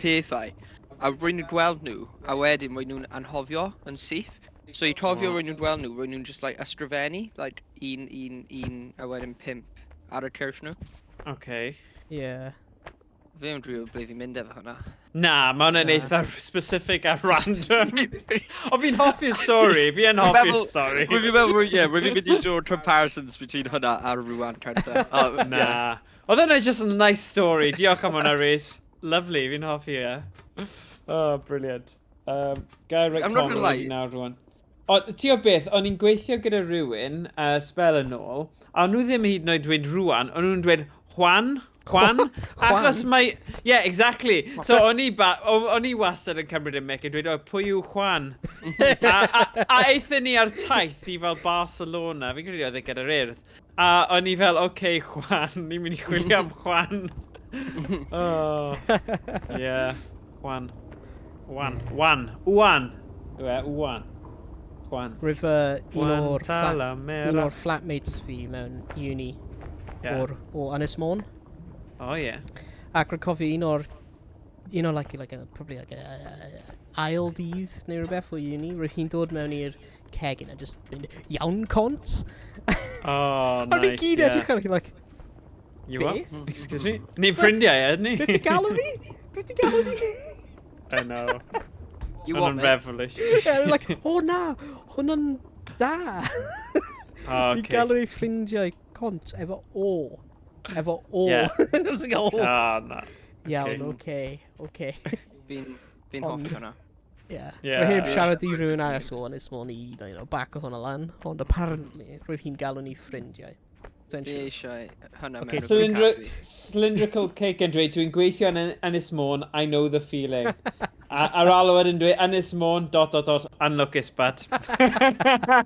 pethau, a roedd nhw'n gweld nhw, a wedyn roedd nhw'n anhofio yn syth. So I trofio roedd nhw'n gweld nhw, roedd nhw'n just ysgrifennu, un, a wedyn 5 ar y cyrff nhw. Okay. Fe yn rhyw ble fi'n mynd efo hwnna. Na, mae hwnna'n eitha specific a random. O fi'n hoffi'r stori, fi'n hoffi'r stori. Rwy'n meddwl, rwy'n mynd I dod comparisons between hwnna a rwan counter. Na. Oedd hwnna just a nice story. Diolch am hwnna, Rhys. Lovely, fi'n hoffi, brilliant. Gair rhaid comment i nawr rwan. Ti o beth, o'n i'n gweithio gyda rhywun, spel yn ôl, a nhw ddim hyd yn oed dweud rwan, o'n nhw'n dweud Juan? Achos mae... exactly. So o'n i wastad yn cymryd y mic yn dweud, pwy yw Juan? a eithon ni ar taith I fel Barcelona, fi'n credu oedd e gyda'r urdd. A o'n I fel, Juan, ni'n mynd I chwilio am Juan. Juan. Rwyf un o'r flatmates fi mewn uni o Ynys Môn. Ac rwy'n cofio probably like a ail dydd neu rhywbeth o uni, rwy'n hi'n dod mewn i'r cegin a just mynd, iawn cont? Oh, A ni'n nice, gyd yeah. edrych ar chi, like, You Be? what? Excuse me? Ni'n ffrindiau, ydyn ni? beth di galw fi? Beth di galw fi? I know. You Hwna'n what, mate? refelish. Yeah, they're like, o na, hwnna'n da. Oh, Ni'n okay. galw ei ffrindiau cont efo o. Efo o. Yeah. Just go, o. Ah, na. Iawn, okay. Fi'n Ond- hoffi hwnna. Yeah. Yeah. Rwy'n heb siarad i rhywun arall o Ynys Môn i, back o hwnna lan. Ond apparently, rwy'n hi'n galw ni ffrindiau. Fi Essentially. eisiau hwnna Okay, mewn o cadw. Cylindrical cake yn dweud, dwi'n gweithio yn Ynys Môn, I know the feeling. Ar alwad yn dweud, Ynys Môn, ... unlwcus bad.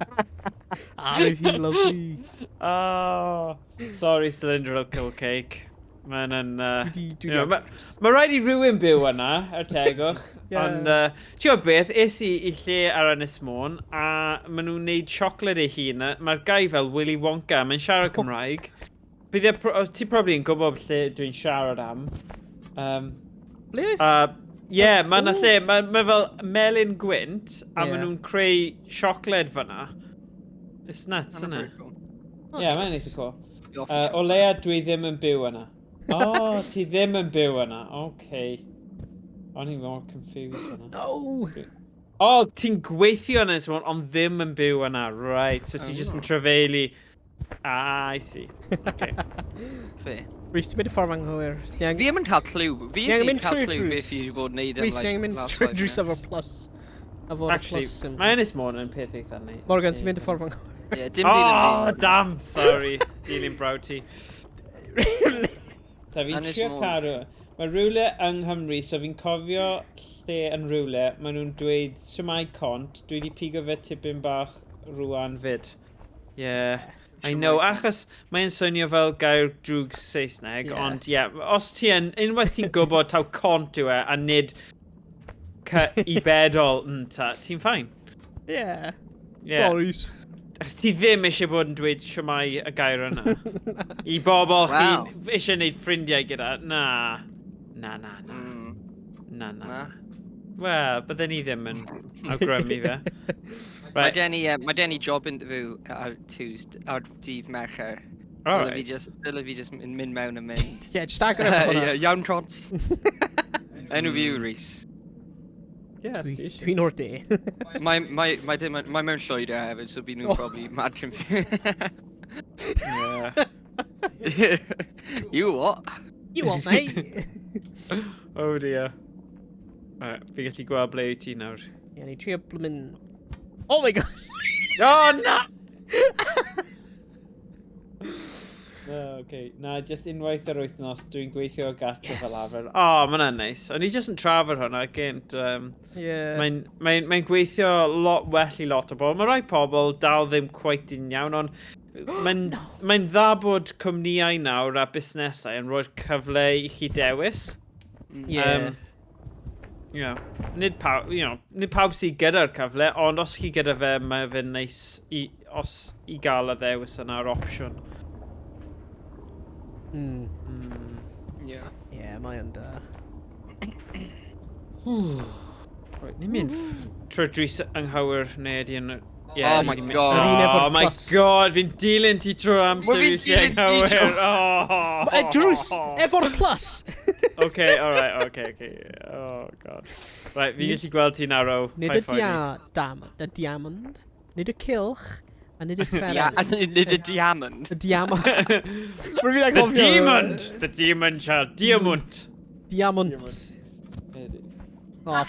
Rwy'n hi'n lovely. Oh, sorry, cylindrical cake. Mae'n yn... Dwi Mae rhaid i rhywun byw yna, er tegwch. Yeah. Ond, ti'n gwybod beth, es i lle ar Ynys Môn, a maen nhw'n neud siocled ei hun. Mae'r gai fel Willy Wonka, mae'n siarad Cymraeg. Ti probably yn gwybod lle dwi'n siarad am. Ble oedd? Ie, mae yna lle, mae fel melyn gwynt, a Ie. maen nhw'n creu siocled fyna. It's nuts, Hwnna'n yna. very cool. Ie, mae'n eitha cool. Fi offi O leia dwi ddim yn byw yna. O, ti ddim yn byw yna. Okay. O'n i'n mor confused yna. No! O, ti'n gweithio yna, ond ddim yn byw yna. Right, so ti just yn trefeili. I see. Okay. Fi. Rhys, ti'n mynd y ffordd anghywir. Fi ddim yn cael clue. Fi Ie, ddim yn mynd cael trwy'r clue drws. beth fi wedi bod yn neud Rhys, am ni'n mynd last trwy 5 drws efo'r minutes. plus. Efo'r Actually, plus symbol. mae Ynys Môn yn peth eitha ni. Morgan, ti'n mynd y ffordd anghywir. Ie, dim byd yn Oh, mynd. damn, sorry. Dilyn brawd ti. So fi'n Ynys trio Môn. cadw. Mae rhywle yng Nghymru, so fi'n cofio lle yn rhywle, maen nhw'n dweud siwmai cont, dwi wedi pigo fe tipyn bach rwan fyd. Yeah, I know, Siwmai cont. achos mae'n swnio fel gair drwg Saesneg, Yeah. ond ie, os ti yn, unwaith ti'n gwybod taw cont yw e, a nid i bedol yn ta, ti'n ffain. Yeah. Yeah. Rhys. Achos ti ddim eisiau bod yn dweud siwmai y gair yna. I bobl Wel. chi eisiau gwneud ffrindiau gyda, na. Na. Na. Wel, bydden ni ddim yn awgrymu fe. Mae gen i job interview ar Tuesday, ar dydd Mercher. Alright. Dyle fi just mynd mewn a mynd. Yeah, just agor efo hwnna. Iawn cons. Enw fi yw Rhys. Yeah, Dwi'n o'r de. Mae mewn llwydr hefyd, so bydd nhw'n probably mad confused. Yeah. You what? You want, mate? Oh dear. Right, fi gallu gweld ble yw ti nawr. Yeah, ni trio blymyn... Oh my god! Oh, no! Okay. Na, just unwaith yr wythnos, dwi'n gweithio o gartre fel arfer. Oh, mae hwnna'n neis. O'n i just yn trafod hwnna gynt. Yeah. Mae'n gweithio lot well i lot o bobl. Mae rai pobl dal ddim cweit yn iawn, ond mae'n dda bod cwmnïau nawr a busnesau yn rhoi'r cyfle i chi dewis. Yeah. Nid pawb sydd gyda'r cyfle, ond os chi gyda fe, mae fe'n neis i gael y ddewis yna'r opsiwn. Yeah. Yeah, mae yn da. Right, ni'n mynd trwy'r drws anghywir neu ydi yn... Oh my god. Yr un efo'r Oh my plus. god, fi'n dilyn ti trwy'r amser Wel, i fi'n lle dilyn ti anghywir. Drws efo'r plus! Okay, alright, okay. Oh god. Right, fi'n gallu gweld ti nawr o. Nid y diamond, nid y cilch, a nid y seren. Nid y diamond. Y diamond. The demon child. Diamond. Diamond. Oh,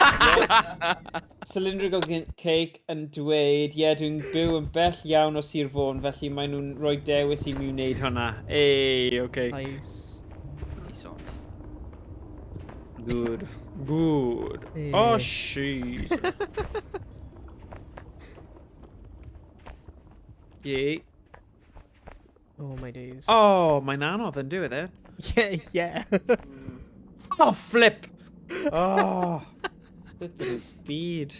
Cylindrical cake yn dweud, dwi'n byw yn bell iawn o Sir Fôn, felly maen nhw'n rhoi dewis i mi wneud hwnna. Ei, okay. nice. Decent. Good. Hey. Oh, jeez. Yeah. Oh my days. Oh, mae'n anodd yn dweud e. Yeah. Oh, flip. Oh. Ydyn byd.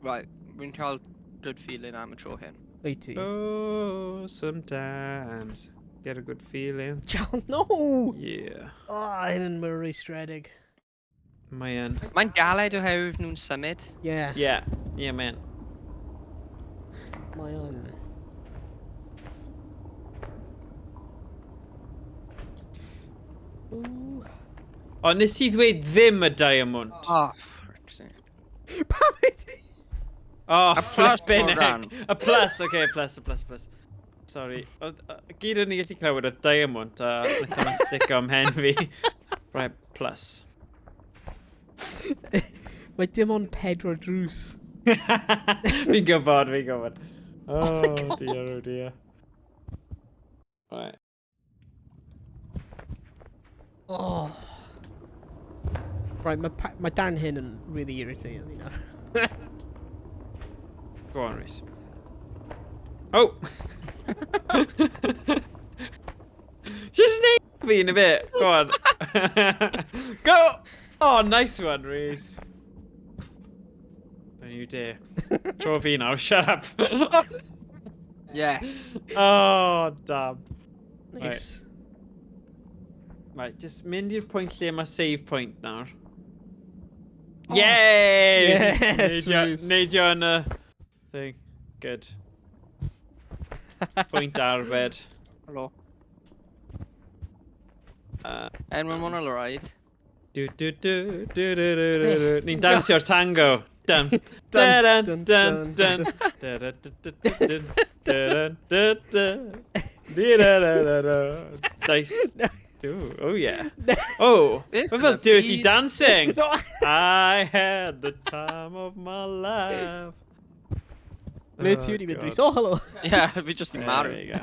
Right, wy'n cael good feeling am y tro hyn. Wyt ti? Oh, sometimes. Get a good feeling. John, no! Yeah. Oh, hyn yn mwy stredig. Mae yn. Mae'n galed oherwydd nhw'n symud. Yeah, Yeah. Yeah, man. mae yn. Ooh. O, nes i ddweud ddim y diamond. Oh, frick's sake. Oh, A plus flipping more heck. ran. A plus, okay, plus. Sorry. Gyd o'n i gallu clywed y diamond a nath o'n stick am hen fi. Right, plus. Mae dim ond 4 drws. Fi'n gwybod. Oh dear. Right. Oh. Right, mae darn hyn yn really irritating fi nawr. Go on, Rhys. Oh! Just name me in a bit. Go on. Go! Oh, nice one, Rhys. Don't you dare. Trophy now, shut up. Yes. Oh, damn. Nice. Right, just mynd i'r pwynt lle mae save point nawr. Oh. Yay! Yes, Rhys. Neidio yn y thing. Good. Pwynt arbed. Helo. Enw'n mwyn o'r rhaid. Ni'n dansio'r tango. Dun. Dun dun dun dun. Dice. Oh yeah. Oh, what about dirty dancing? I had the time of my life. Le ti wedi mynd, Rhys? Oh, helo! Yeah, fi just yn There marw. you go.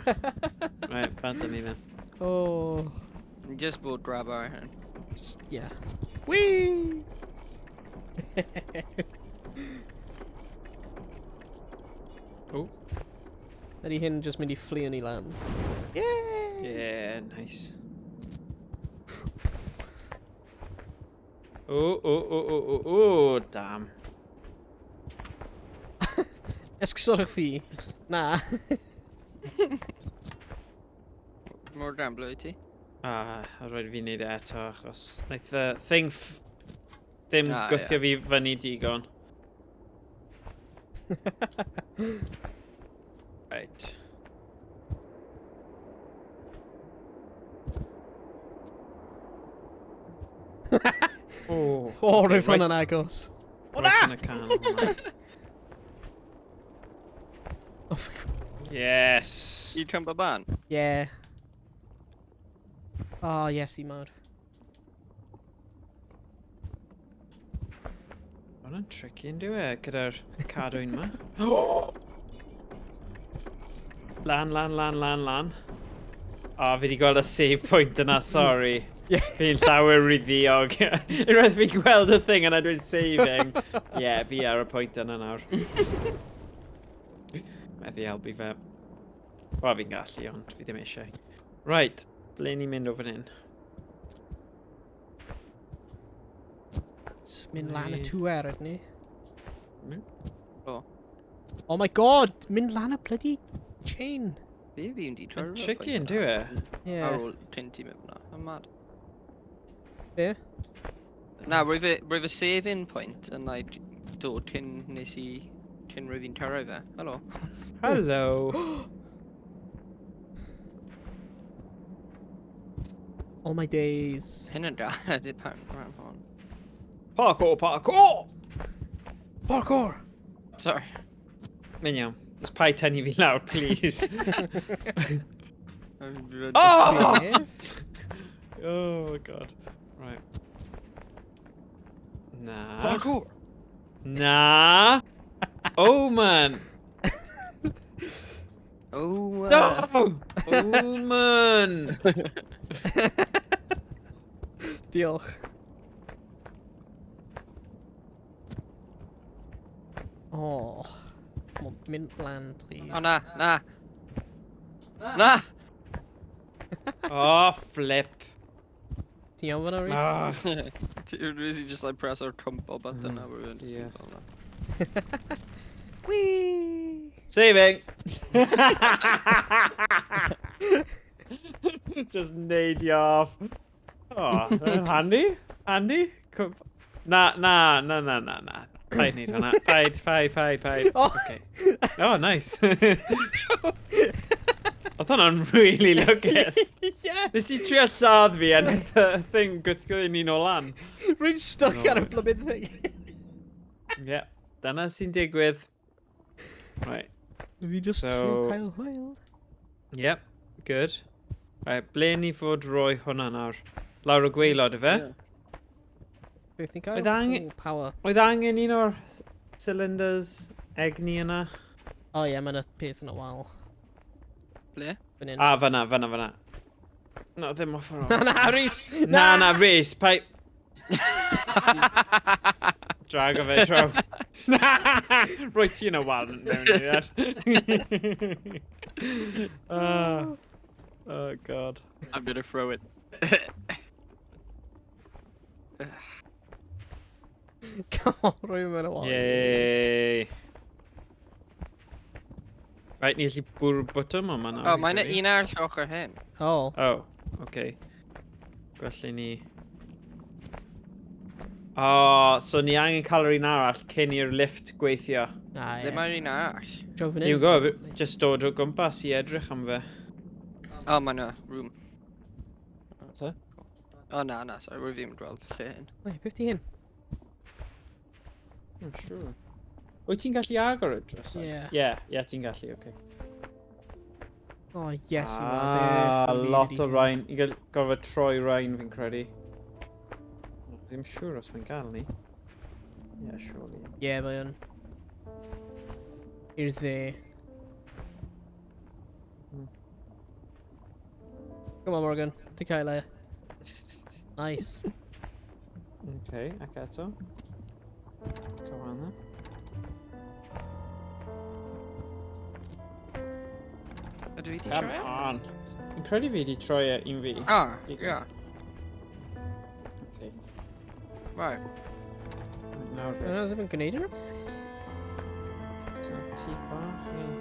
Right, bant ni then. Oh. Ni just bod grab ar hyn. Just, yeah. Whee! Oh. Ydy hyn just mynd I fflio ni lan. Yay! Yeah, nice. Oh, damn. Esgusodwch fi. Na. Mor gamblo I ti. A rhaid fi wneud e eto achos wnaeth y thing ddim Ah, gwythio fi fyny digon. Right. Oh, O, okay, rwy'n hwnna'n agos. O, right na! in y can. Oh, for God. Yes. I trympa ban? Yeah. Oh, yes, I mawr. Hwna'n tricky yn dyw e gyda'r cadwyn yma. Lan. O, fi wedi gweld y save point yna, sorry. Yeah. Fi'n llawer ryddiog. Unwaith fi'n gweld y thing yna dwi'n saving. Yeah, fi ar y pwynt yna nawr. Methu helpu fe. Wel, fi'n gallu, ond fi ddim eisiau. Right, ble ni'n mynd o fan hyn? Mynd lan y tŵer ydyn ni. O. Oh my god! Mynd lan y bloody chain. Fi fi'n di trwy'r Mae'n tricky yn dyw e. Yeah. Ar ôl 10 ti mewn na. Yn mad. Be? Na, rwyf y save-in point yn like dod cyn nes I... cyn rwyf fi'n taro fe. Helo. Hello. All my days. Hyn yn dad, pan hon. Parkour! Parkour! Sorry. Mae'n iawn. Just pai tynnu fi lawr, please. Oh! Oh! Oh, God. Right. Nah. Parkour! Nah. Oh, man. Oh, No! Oh, man. Diolch. Oh. Come on, mynd lan, please. Oh, na. Na! Oh, flip. Ti'n iawn fyna, Rhys? Ah. Rwyf I just like press our combo button na rwyf yn dear. Whee! Saving. Just neud i off. Oh, handy? Handy? Na. Paid neud hwnna. Paid. Oh. Okay. Oh, nice. Oedd hwnna'n really lwcus. Yeah. Nes i trio lladd fi a wneud y thing gwythgo i ni nôl lan. Rwy'n stuck ar y blymyn thing. Ie, dyna sy'n digwydd. Right. Fi just So- trio cael hwyl. Yep, good. Right, ble ni fod roi hwnna nawr? Lawr y gweilod, efe? Beth ni'n cael? Oedd angen- Oh, power. Oedd angen un o'r cylinders egni yna? O ie, mae'n y peth yn y wal. Ble? Fan hyn. Fanna. No, ddim off ar ôl. Na, Rhys! Na, Rhys, pai... Drag o fe draw. Rwy ti yn y wal mewn i that. Oh, God. I'm gonna throw it. Come on, rwy'n mynd y wal. Yay. Right, ni gallu bwrw bwtwm o man. Oh, mae'n un ar lloch ar hyn. Oh. Oh, okay. Gwelly ni... Oh, so ni angen cael yr un arall cyn i'r lift gweithio. Na, ie. Ddim ar un arall. Draw fan hyn. Ni'n gwybod, just dod o gwmpas i edrych am fe. Oh, mae'n room. So? Oh, na, sorry, rwy ddim yn gweld lle hyn. Wei, beth di hyn? I'm sure. Wyt ti'n gallu agor y drysau? Ie. Ie, ti'n gallu, okay. Oh, yes, i Lot o rhain. I gael gorfod troi rhain fi'n credu. Ddim siŵr os mae'n gael ni. Yeah, surely. Ie, mae yn. I'r dde. Come on, Morgan. Ti'n cael e. Nice. Okay, ac eto. Go on then. Ydw i di Come troi? on. Fi'n credu fi di troi e un fi. Ah, ie. Okay. Right. Nawr Yna beth. ddim yn gwneud yna? So, ti bach neu...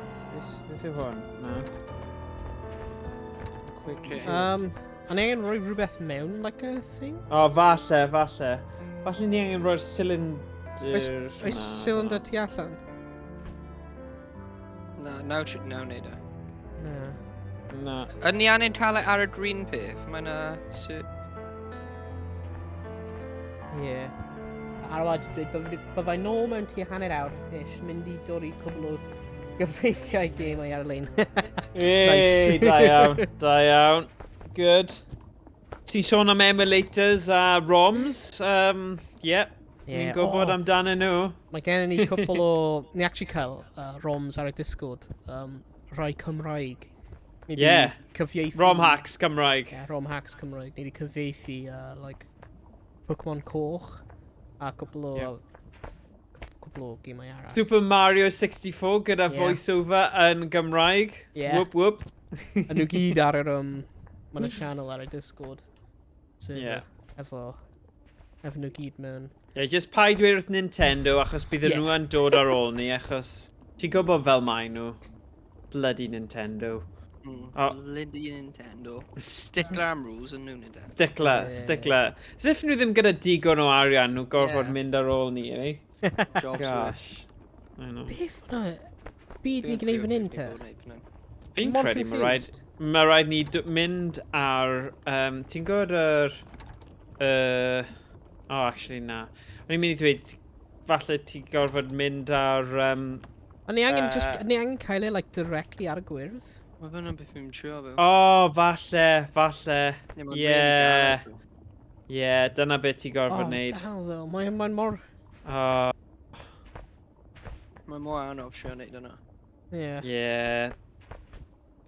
Beth yw hwn? Na. Quick. Okay. A'n angen rhoi rhywbeth mewn, like a thing? O, falle. Falle ni angen rhoi'r cylinder... Oes cylinder tu allan? Na, naw neud e. Na. Na. Yn ni angen cael e ar y green peth? Mae'n Ie. Ar ôl dweud, byddai nôl mewn tu hanner awr, ish, mynd i dod i cwbl o gyfreithiau gemau ar-lein. Hey, da iawn. Good. Ti'n sôn am emulators a ROMs? Yep. Ni'n gwybod amdanyn nhw. Mae gen ni cwbl o... Ni actually cael ROMs ar y Discord. Rai Cymraeg. Ni 'di Ie. cyfieithu... ROM hacks Cymraeg. Ie, ROM hacks Cymraeg. Ni wedi cyfieithu, like, Pokemon Coch a cwbl o... Cwbl o gemau arall. Super Mario 64 gyda Ie. voiceover yn Gymraeg. Ie. Whoop. A nhw gyd ar yr... Mae'n channel ar y Discord. Ie. Efo nhw gyd mewn. Ie, just paid dweud wrth Nintendo achos bydd Ie. nhw yn dod ar ôl ni achos ti'n gwybod fel mae nhw. Bloody Nintendo. Oh. Bloody Nintendo. Stickler am rules yn nhw Nintendo. Stickler. As if nhw ddim gyda digon o arian nhw gorfod Ie. mynd ar ôl ni, eh? Jobs Gosh. I know. Beth hwnna? Byd ni gwneud fan hyn te? Fi'n Mor credu confused. mae rhaid ni mynd ar... ti'n gwybod yr... Oh, actually, na. O'n i'n mynd i ddweud, falle ti gorfod mynd ar... A ni angen ni angen cael e, like, directly ar y gwyrdd. Mae fyna'n beth fi'n trio fe. Oh, falle. Ie, dyna beth ti gorfod wneud. Dal ddo, mae'n mor... Oh, Mae mor anodd trio wneud yna. Ie. ie.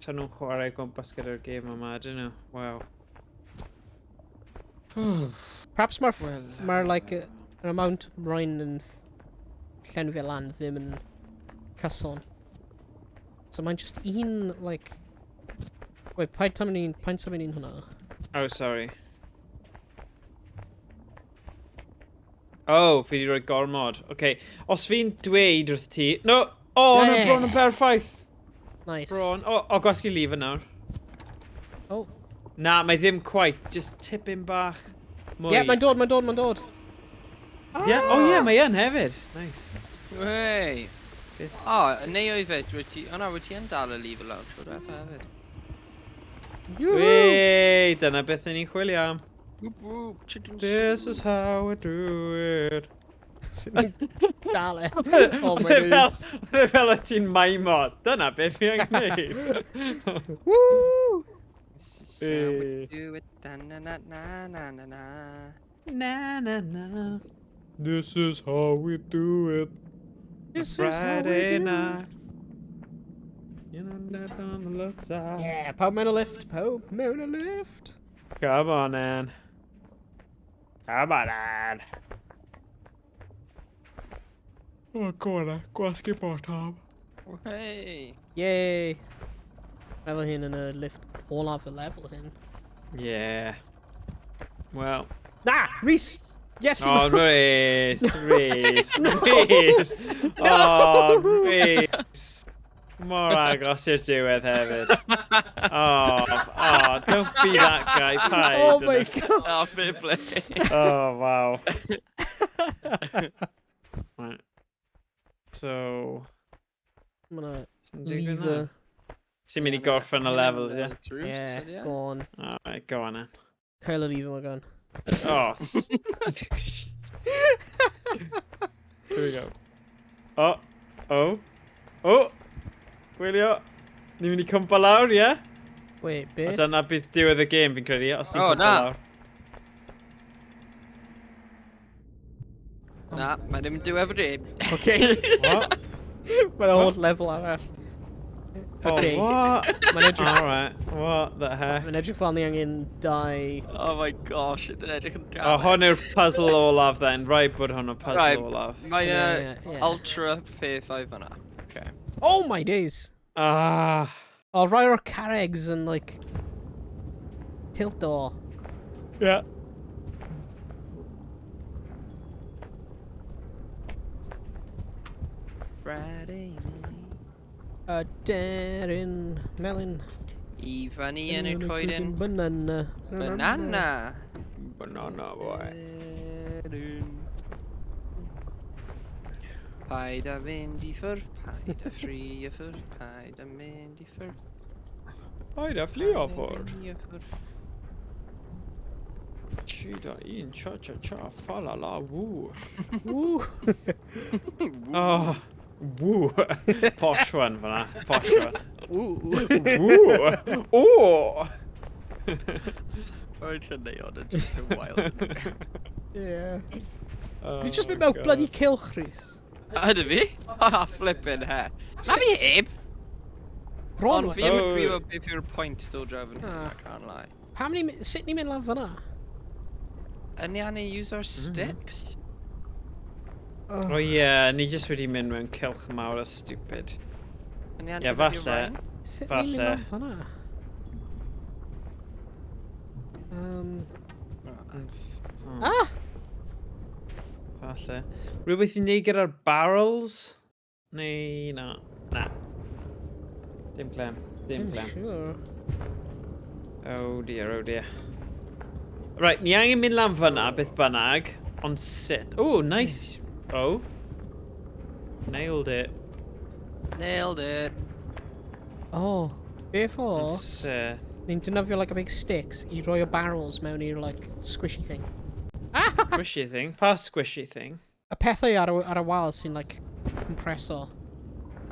Ta nhw'n chwarae gwmpas gyda'r gêm yma, dyn nhw. Wow. Perhaps mae'r, Wel, like, yr amount rhain yn llenwi lan ddim yn cyson. So mae'n just un, like... Wait, paint am un hwnna? Oh, sorry. Oh, fi di rhoi gormod. Okay. Os fi'n dweud wrth ti... No! Oh, Yeah. no, bron yn perffaith. Nice. Bron. O, gwasgu lif yn nawr. Oh. Na, mae ddim quite. Just tipyn bach mwy. Ie, mae'n dod. Yeah. Oh ie, mae yn hefyd. Nice. Wey. O, neu oedd fe, wyt ti yn dal y lifo lawr trwy'r efo hefyd. Wei, dyna beth ni'n chwilio am. Whoop whoop, chicken This soup. is how we do it. Dal e. Oh my days. Fel y ti'n maimo. Dyna beth fi yn gwneud. Woo! This is how we do it. Da na na na na na na. Na na na. This is how we do it. This is how we Friday do it. night. You know that on the left side. Yeah, pawb mewn y lift. Pawb mewn y lift. Come on, Ann. Come on, Ann. Oh, go on, Ann. Gwasgu bottom. Hey. Yay. Level hyn yn y lift. Olaf y level hyn. Yeah. Well. Na! Rhys! Yes! Oh, Rhys. Rhys. Oh, Rhys. Mor agos i'r diwedd hefyd. Oh, don't be that guy, paid. Oh my god! Oh, fair play. Oh, wow. Right. So... I'm gonna sy'n leave digwydd na? a... Ti'n mynd i gorffen y levels, yeah? Yeah, go on. Alright, go on then. Cael y leave yma gan. Oh. Here we go. Oh. Oh. Oh. Gwylio. Ni'n mynd i cwmpa lawr, ie? Wait, A be? dyna bydd diwedd y game fi'n credu, os ti'n Oh, cwmpa na. lawr. Na, mae ddim yn diwedd y dim. Okay. What? Mae'n a whole level arall. Okay. Oh, what? Mae'n edrych... Alright, what the heck? Mae'n edrych fel ni angen dau... Oh my gosh, yn edrych yn Oh, hwn yw'r puzzle olaf then. Right, bod hwn yw'r puzzle Right. olaf. Mae Yeah, yeah. ultra fair 5 yna. Okay. Oh my days! Ah. Oh, rai o'r carregs yn, like... Tilt o. Yeah. Friday night. A Darren Melon. I fyny yn y coeden. Banana. Banana. Banana boy. Paid a fynd I ffwrdd, paid a ffri y ffwrdd, paid a mynd I ffwrdd. Paid a fflio ffwrdd. Paid a mynd I ffwrdd. Chida un cha cha cha fa la la woo. Woo! Oh, woo. Posh one fanna. Posh one. Woo! Woo. Oh. O'r lleneuon yn just yn wild. Yeah. Oh You just my been about God. bloody kill, Rhys. Ydy fi? Ha, flippin' he. Na fi heb! Ron, Ond fi ddim yn Oh. gwybod beth yw'r pwynt o drefn hyn, Ah. I can't lie. Pam ni... Sut ni'n mynd lan fyna? Yn ni anna use our sticks? Oh yeah, ni just wedi mynd mewn cilch mawr a stupid. Yn ni anna Ie, defnyddio falle. rain? Sut ni'n mynd lan Falle. fyna? Oh, Ah! Falle. Rhywbeth i wneud gyda'r barrels? Neu na? Na. Dim clem. Dim I'm clem. sure. Oh dear, oh dear. Right, ni angen mynd lan fyna, beth bynnag. Ond sut? Oh, nice. Oh. Nailed it. Nailed it. Oh, beth o? Ond sut? Ni'n defnyddio like a big sticks I roi o barrels mewn i'r like squishy thing. Squishy thing? Pa squishy thing? Y pethau ar y wal sy'n like compressor.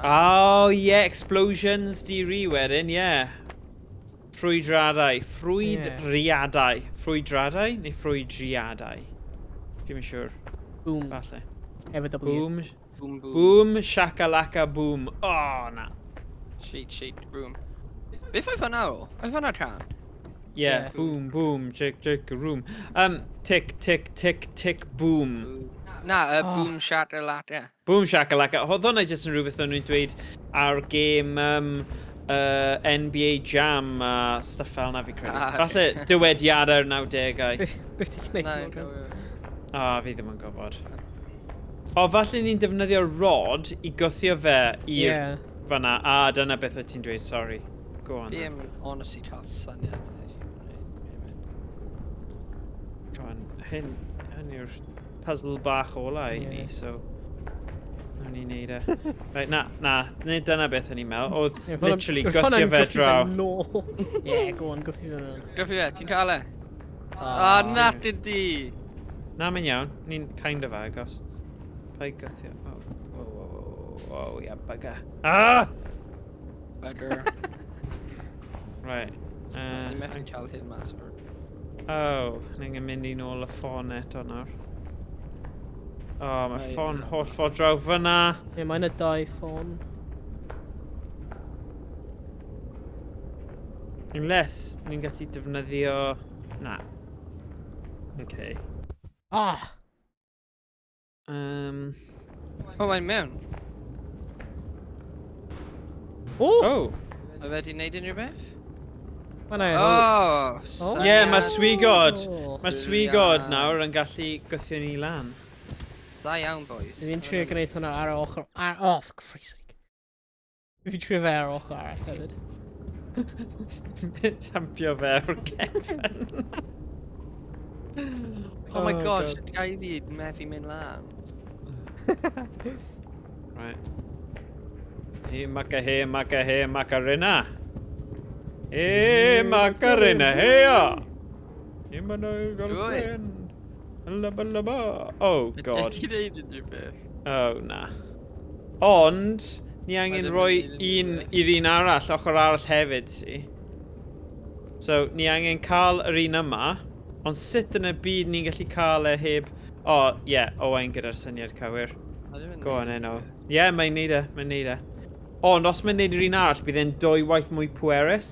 Oh, yeah, explosions di ri wedyn, yeah. Ffrwydradau. Ffrwydriadau. Ffrwydradau neu ffrwydriadau? Fi'n siŵr. Boom. Falle. Efo W. Boom. Boom, boom. Boom, shakalaka boom. Oh, na. Sheet, boom. Beth oedd hwnna o? Oedd hwnna can? Yeah, Yeah. boom, boom, chick, chick, room. Tick, tick, tick, tick, boom. Na, Oh. boom, shatter, lat, yeah. Boom, shakalaka. Oedd hwnna jyst yn rhywbeth o'n nhw'n dweud ar game NBA Jam a stuff fel na fi credu. Ah, Falle dywediadau'r 90au. Beth ti'n gwneud? Na, Morgan? O, fi ddim yn gwybod. O, falle ni'n defnyddio rod I gwthio fe i'r Yeah. fanna. A dyna beth o ti'n dweud, sorry. Go on. Fi am honestly cael syniad. Come on, hyn yw'r puzzle bach ola i ni, Ie. so... Nawn ni neud e. Right, na, nid dyna beth o'n i'n meddwl. Oedd Ie, hwnna'n- literally hwnna'n gwthio fe gwthio draw. nôl. Ie, go on, gwthio fe mewn. Graffi fe, ti'n cael e? Ah, Nat ydi! Na, mae'n iawn. Ni'n kind of agos. Pai gwthio. Oh, yeah, bugger. Ah! Bugger. Right. Ni'n methu cael hyn mas o'r... Oh, ni'n mynd i nôl y ffôn eto nawr. Oh, mae Right. ffôn holl ffordd draw fyna. Ie, mae yna 2 ffôn. Unless ni'n gallu defnyddio... Na. Okay. Ah! O, mae'n mewn. Oh! Mae fe di wneud unrhyw beth? Mae yna... O! Ie, mae swigod. Oh. Mae swigod nawr yn gallu gwthio ni lan. Da iawn, boys. Fi'n trio gwneud hwnna ar y ochr... Oh, for Christ's sake. Fi'n trio fe ar y ochr arall hefyd. Tampio fe o'r cefn. Oh my god, shit gai fi methu mynd lan. Right. He macarena. He macarena, heya. He my girlfriend. Oh god. Ti'n neud unrhyw beth? Oh na. Ond, ni angen rhoi un i'r un arall, ochr arall hefyd, si. So, ni angen cael yr un yma, ond sut yn y byd ni'n gallu cael e heb... O, ie, Owain gyda'r syniad cywir. Go on, enw. Ie, mae'n neud e. Ond, os mae'n neud yr un arall, bydd e'n 2 waith mwy pwerus.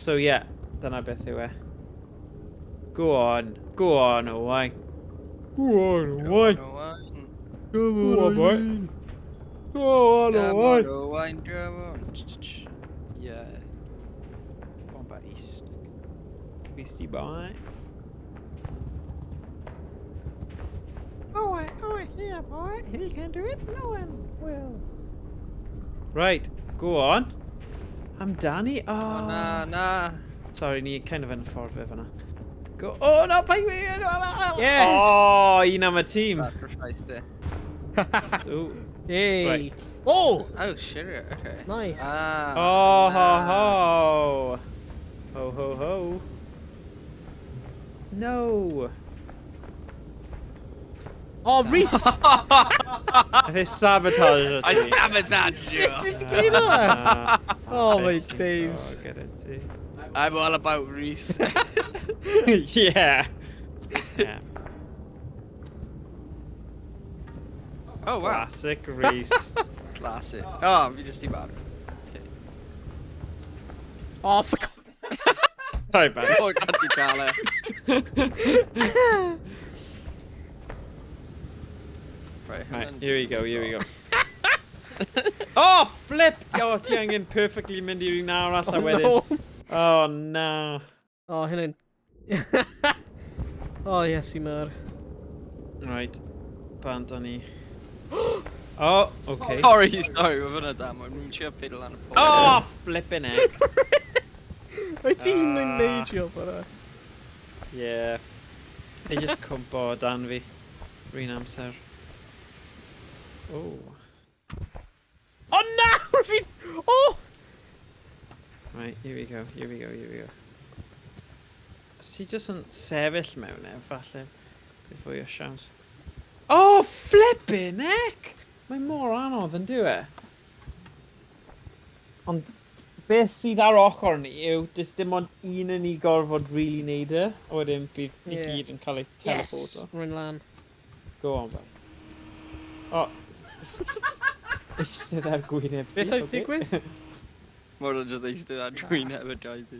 So, ie, dyna beth yw e. Go on, Owain. Go on, Owain. Go on, boy. Go on, Owain. Owain, come on. Yeah. Come on, buddies. Beastie boy. Oh, yeah, boy. He can do it. No one will. Right, go on. I'm Danny. Oh, Na. sorry, ni kind of yn ffordd fe fyna. Go. Oh, no, paid fi. Yes! Oh, un am y tîm. Sacrifice de. Ooh. Yay! Right. Oh! Oh, shit, okay. Nice. Oh, ho, ho. Ho, ho, ho. No. Oh, Rhys! Nath e sabotage I ti. sabotaged Sut you! ti'n gwneud hwnna? Oh my Beth days. sy'n gyda ti? I'm all about Rhys. Yeah. Yeah. Oh, wow. Classic Rhys. Classic. Oh, fi just di barod. Oh, for God. Sorry, man. Oh, God, di cael e. Right, here we go. Oh, flip! Oh, ti angen perfectly mynd i'r un arall a wedyn. No. Oh, no. Oh, hynny'n... Oh, yes, mae'r... Right. Bant o'n i. Oh, okay. Sorry, mae fyna dam. Mae'n trio pedal lan y ffôn. Oh, flipping it. Mae ti'n neidio fyna. Yeah. They just cwmpo dan fi. Rwy'n amser. Oh. Oh, no! Fi'n... Oh! Right, here we go. Os ti just yn sefyll mewn e, falle bydd fwy o siawns. Oh, flipping heck! Mae mor anodd yn dyw e. Ond beth sydd ar ochr ni yw, does dim ond un yn ni gorfod really neud e, a wedyn bydd ni gyd yn cael ei teleporto. Yes, rwy'n lan. Go on, fel. Oh. Eistedd ar gwyneb ti. Beth oedd digwydd? Mae'n just eistedd ar drwy'n efo jai fi.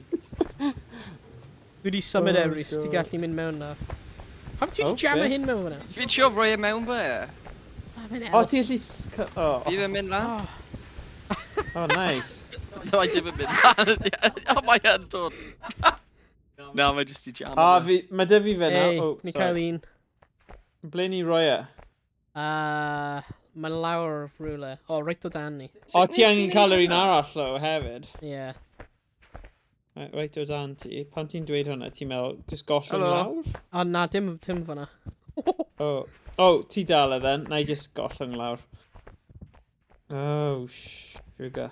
Dwi wedi symud Rhys, ti gallu mynd mewn na. Pam ti wedi jamio hyn mewn fyna? Fi'n trio roi e mewn fe. O, ti gallu... Fi fe'n mynd lan. Oh, nice. No, I didn't mynd lan. Oh, mae yn dod. Na, mae just i jam. O, mae dy fi fe na. Ei, ni cael un. Ble ni roi e? Mae'n lawr rhywle. O, reit o dan ni. O, ti angen cael yr un arall o hefyd. Ie. Right o dan ti. Pan ti'n dweud hwnna, ti'n meddwl, just gollwng Helo. lawr? O na, dim fan'na. Oh, ti dal e then. Na I just gollwng lawr. Oh, sugar.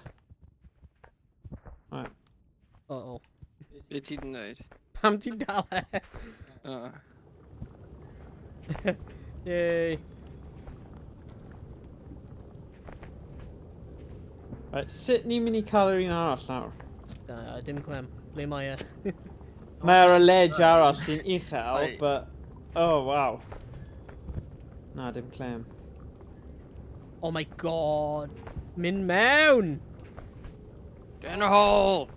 Right. Uh-oh. Be ti'n gwneud? Pam ti'n dal e? O. Yay. Right, sut ni'n mynd I cael yr un arall nawr? Da, dim clem. Ble mae e? Mae'r y ledge arall sy'n uchel, Right. but... Oh, wow. Na, dim clem. Oh my god. Mynd mewn! Get in a hole!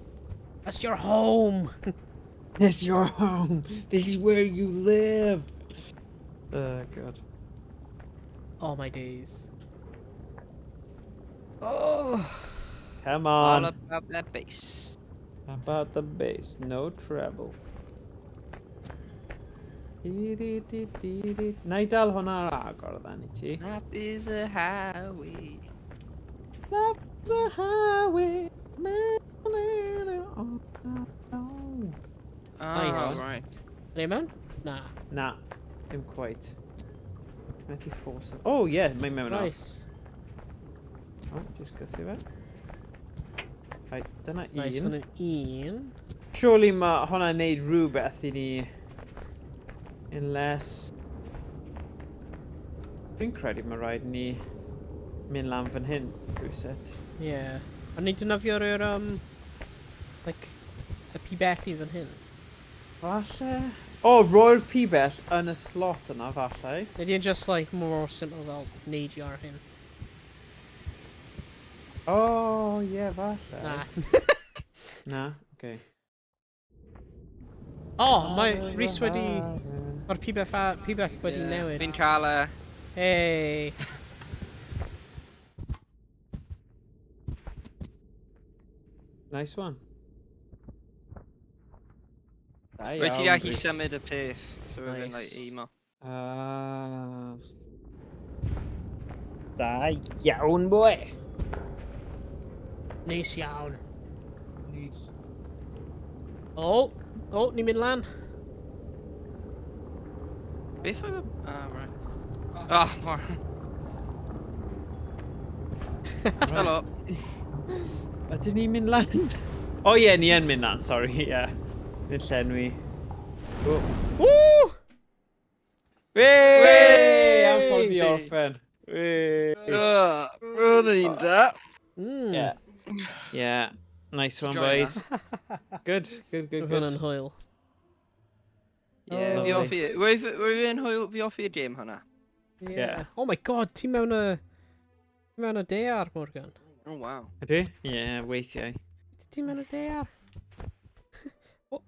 That's your home! It's your home. This is where you live. Oh, God. Oh my days. Oh! Come All on. about that bass. About the bass, no treble. Na I dal hwnna ar agor then I ti. That is a highway. Love's a highway. Nice. Right. Ble mewn? Na. Na, dim quite. Methu force. Oh yeah, mae mewn nawr. Nice. Oh, just gythu fe. Right, dyna Nice, un. hwnna'n un. Surely mae hwnna'n neud rhywbeth I ni. Unless... Fi'n credu mae rhaid ni mynd lan fan hyn, rhywsut. Yeah. Ond ni dynafio'r like, y pibelli fan hyn. Falle... O, roi'r pibell yn y slot yna, falle. Nid i'n just like more simple fel neidio ar hyn. O, ie, falle. Na. Na, oce. Oh, mae Rhys wedi... Mae'r pibell wedi newid. Fi'n cael e. Hey. Nice one. Da Rwyt ti iawn, gallu Rhys. symud y peth. So we're Nice. like emo. Da iawn, boy. Neis iawn. Oh, ni'n mynd lan. Beth oedd... Ah, right. Oh, more. Helo. Ydyn ni'n mynd lan? O ie, ni yn mynd lan, sorry, ie. Nid llenwi. Woo! Wee! Am ffordd I orffen. Wee! Roedd ni'n da. Mm. Yeah. Yeah. Nice one, Enjoy boys. Good. Mae hwnna'n hwyl. Ie, fi lovely. offi... Roedd fi'n hwyl fi offi y gêm hwnna. Yeah. Oh my god, ti mewn y... Ti mewn y dear, Morgan. Oh, wow. Ydy? Ie, weithiau. Ti mewn y dear? Oh.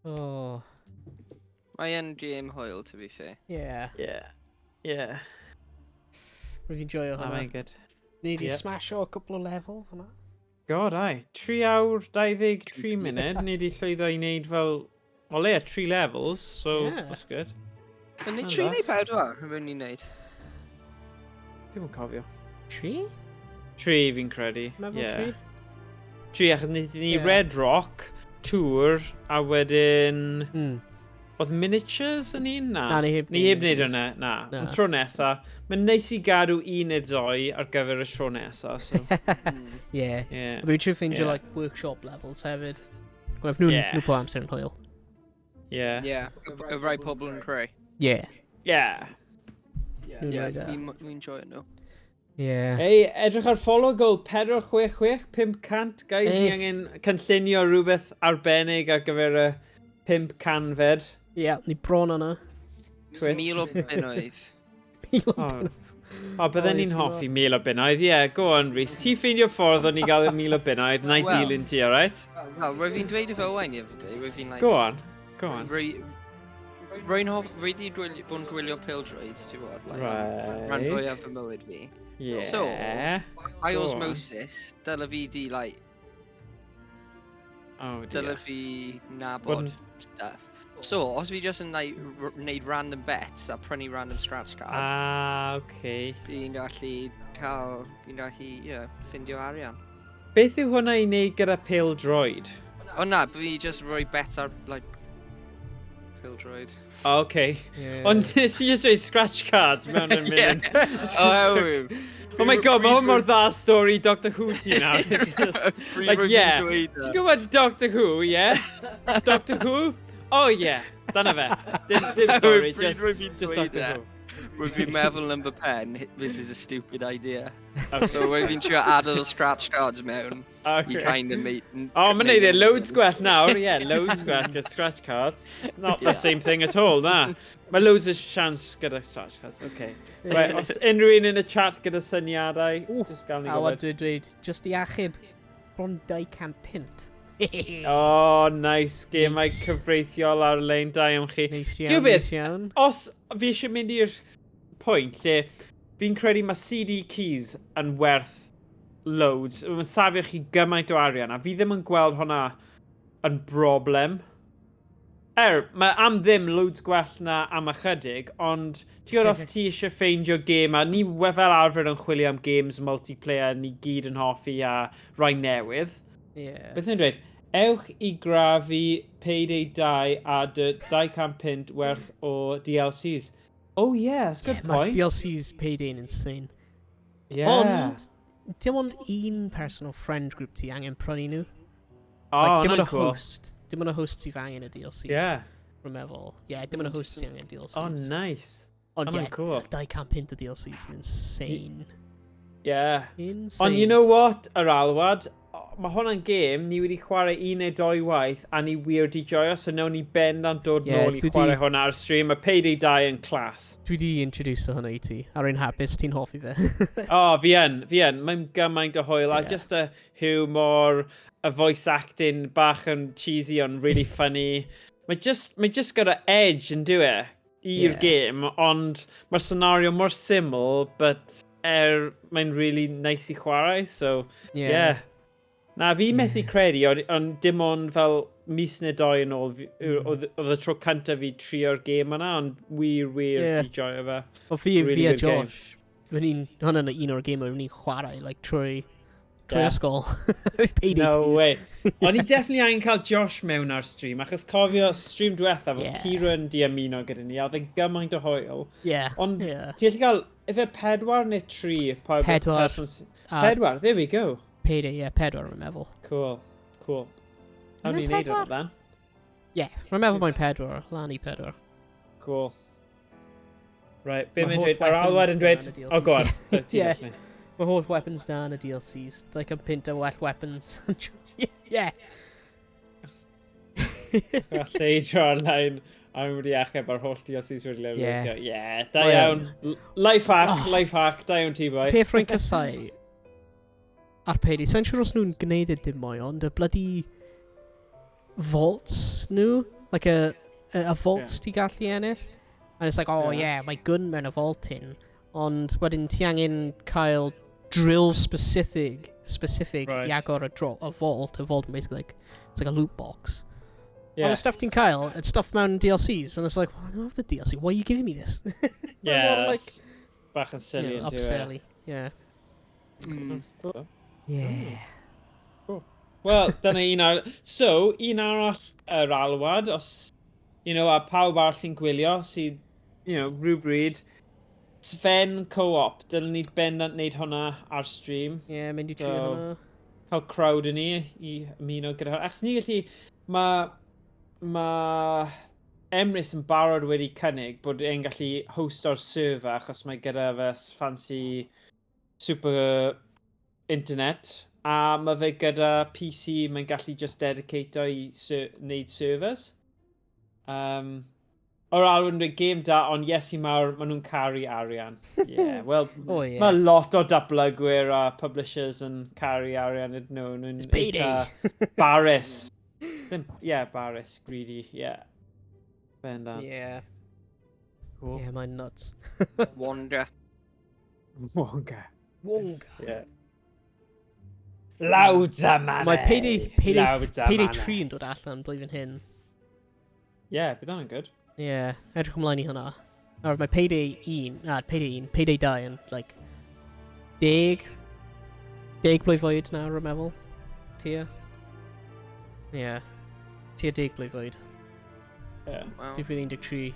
Oh. Mae yn gêm hwyl, to be fair. Yeah. Yeah. Rwy'n fi'n joio Oh hwnna. my god. Ni di Yep. smasho a couple o level hwnna. God, ai. 3 awr, 23 munud. Ni di llwyddo I wneud fel... O leia, 3 levels, so Yeah. that's good. Yn ni Yn 3 dda. neu 4 rwy'n ni'n neud. Ddim yn cofio. 3? 3 fi'n credu. Meddwl Yeah. 3? 3 achos ni Yeah. Red Rock, Tour, a wedyn... Hmm. Oedd miniatures yn un? Na. Na, ni heb Ni heb wneud miniatures. hwnna, na. Na. Yn tro nesa. Mae'n neis I gadw un neu doi ar gyfer y tro nesa, so... Yeah. Yeah. Rwy'n trwy ffeindio Yeah. like workshop levels hefyd. Gwef nhw'n Yeah. nhw po amser yn hwyl. Yeah. Ie, y rai pobl yn creu. Yeah. Yeah. Nhw'n Ie, rhaid fi'n joio nhw. Yeah. Hey, edrych ar follow goal 466 500, guys. Hey. Ni angen cynllunio rhywbeth arbennig ar gyfer y 500 fed. Yeah, ni bron yna. Twitch. 1000 o bunnoedd. O, bydden ni'n hoffi 1000 o bunnoedd. Yeah, go on, Rhys. Ti ffeindio ffordd o ni gael 1000 o bunnoedd. Na I Wel. dilyn ti, alright? Wel, rwy'n fi'n dweud y fo Owain i fydde. Rwy'n fi'n like... Go on. Go on. Rwy'n wedi bod yn gwylio pildroid, ti'n bod? Rhan Right. fwyaf fy mywyd fi. Yeah. So, By Go on. osmosis, dyle fi di, like, Oh, dyle dear. fi nabod Wouldn't- stuff. So, os fi just yn like, neud random bets a prynu random scratch card, Ah, okay. fi'n gallu, you know, ffindio arian. Beth yw hwnna i wneud gyda pêl droid? O na, fi just rhoi bet ar, like, pildroid. O, okay. Yeah. Ond nes i just dweud scratch cards mewn yn mynd. Oh, Oh my god, mae hwn mor dda stori Doctor Who ti nawr. It's just, like, yeah. Ti'n gwybod Doctor Who, yeah? Doctor Who? Oh, yeah. Dyna fe. Dim stori, just Doctor Who. Rwy'n fi'n meddwl yn fy pen, this is a stupid idea. So rwy'n fi'n trio adael o scratch cards mewn i kind of make... Oh, mae'n neud e loads gwell nawr, yeah, loads gwell gyda scratch cards. It's not the same thing at all, na. Mae loads o sians gyda scratch cards, okay. Right, os unrhyw un yn y chat gyda syniadau, just gael ni A gwybod. dweud, just i achub, bron 200 pint. Oh, nice. Gemau cyfreithiol ar-lein, da am chi. Neis Gwybod iawn, beth? neis iawn. Os fi eisiau mynd i'r pwynt lle fi'n credu mae CD keys yn werth loads. Mae'n safio chi gymaint o arian a fi ddim yn gweld hwnna yn broblem. Mae am ddim loads gwell na am ychydig, ond ti gwybod os ti eisiau ffeindio gêm a ni fel arfer yn chwilio am games multiplayer ni gyd yn hoffi a rai newydd. Yeah. Beth yn dweud? Ewch i grafu Payday 2 a dy 200 pint werth o DLCs. Oh yeah, that's a good point. Mae DLC's Payday yn insane. Yeah. Ond, dim ond un personal friend group ti angen prynu nhw. Oh, dim ond nice. a host. Dim ond a host sydd angen y DLCs. Yeah. Rwy'n meddwl. Yeah, dim ond a host sydd angen DLCs. Oh, nice. Ond Oh, yeah, cool. 200 pint o DLCs yn insane. Yeah. Insane. Ond you know what, yr alwad? Mae hwnna'n gêm ni wedi chwarae 1 neu 2 waith a ni wir di joio, so nawn ni bendant dod nôl i chwarae hwnna ar y stream. Mae Payday 2 yn clas. Dwi di introduce hwnna i ti. Ar ein hapus, ti'n hoffi fe. Oh, fi yn. Mae'n gymaint o hwyl. A just y humor, y voice acting bach yn cheesy ond really funny. Mae just gyda edge yn dwi i'r gêm, ond mae'r scenario mor syml, but mae'n really nice i chwarae, so yeah. Na, fi methu credu, ond dim ond fel mis neu 2 yn ôl, oedd y tro cyntaf fi trio'r gêm yna, ond wir di joio fe. O fi a Josh, hwnna'n un o'r gêm o'n ni'n chwarae, like, trwy ysgol. No way. Ond ni definitely angen cael Josh mewn ar stream, achos cofio stream diwetha, fel Kieran di ymuno gyda ni, a oedd e gymaint o hwyl. Ond ti'n gallu cael, efe 4 neu 3? 4, there we go. Payday, 4 rwy'n meddwl. Cool. Awn ni'n neud hwnna then? Rwy'n meddwl mae'n 4, lan i 4. Cool. Right, be mae'n dweud? Yr alwad yn dweud... Oh, go on. Mae holl weapons da yn y DLCs. Like yn pint o well weapons. Yeah. Falle i dro ar-lein. A mae'n wedi achub ar holl DLCs wedi lefel. Yeah, da iawn. Life hack, da iawn ti boi. Peth rwy'n casau ar Payday. Sa'n siŵr os nhw'n gwneud dim mwy, ond y bloody vaults nhw. Like a vault ti gallu ennill. And it's like, oh yeah, mae gun mewn y vault hyn. Ond wedyn ti angen cael drill specific i agor a vault. A vault basically like, it's like a loot box. Ond y stuff ti'n cael, it's stuff mewn DLCs. And it's like, well, I don't have the DLC. Why are you giving me this? That's bach yn silly. Upselly, yeah. Yeah. Cool. Wel, dyna un ar... So, un arall yr alwad, os, a pawb arall sy'n gwylio, sydd, rhywbryd, Sven co-op, dylwn ni bendant wneud hwnna ar stream. Mynd i trio hwnna. Cael crowd yn ni i ymuno gyda hwnna. Achos ni gallu, mae Emrys yn barod wedi cynnig bod e'n gallu host o'r server, achos mae gyda fe fancy super internet, a mae fe gyda PC mae'n gallu just dedicate i wneud servers. O'r alwyn dwi'n game da, ond yes i mawr, maen nhw'n caru arian. Wel, mae lot o dablygwyr a publishers yn caru arian ydyn nhw. It's Payday! Barus. Barus, greedy, Bendant. Cool. Yeah, mae'n nuts. Wonga. Yeah. Loads o mana. Mae Payday 3 yn dod allan blwyddyn hyn. Bydd hwnna'n good. Edrych ymlaen i hwnna. Nawr, mae Payday 2 yn, like, 10 blwyddyn nawr, rwy'n meddwl. tia. Ie. Tia 10 blwyddyn. Yeah. Wow. 2013.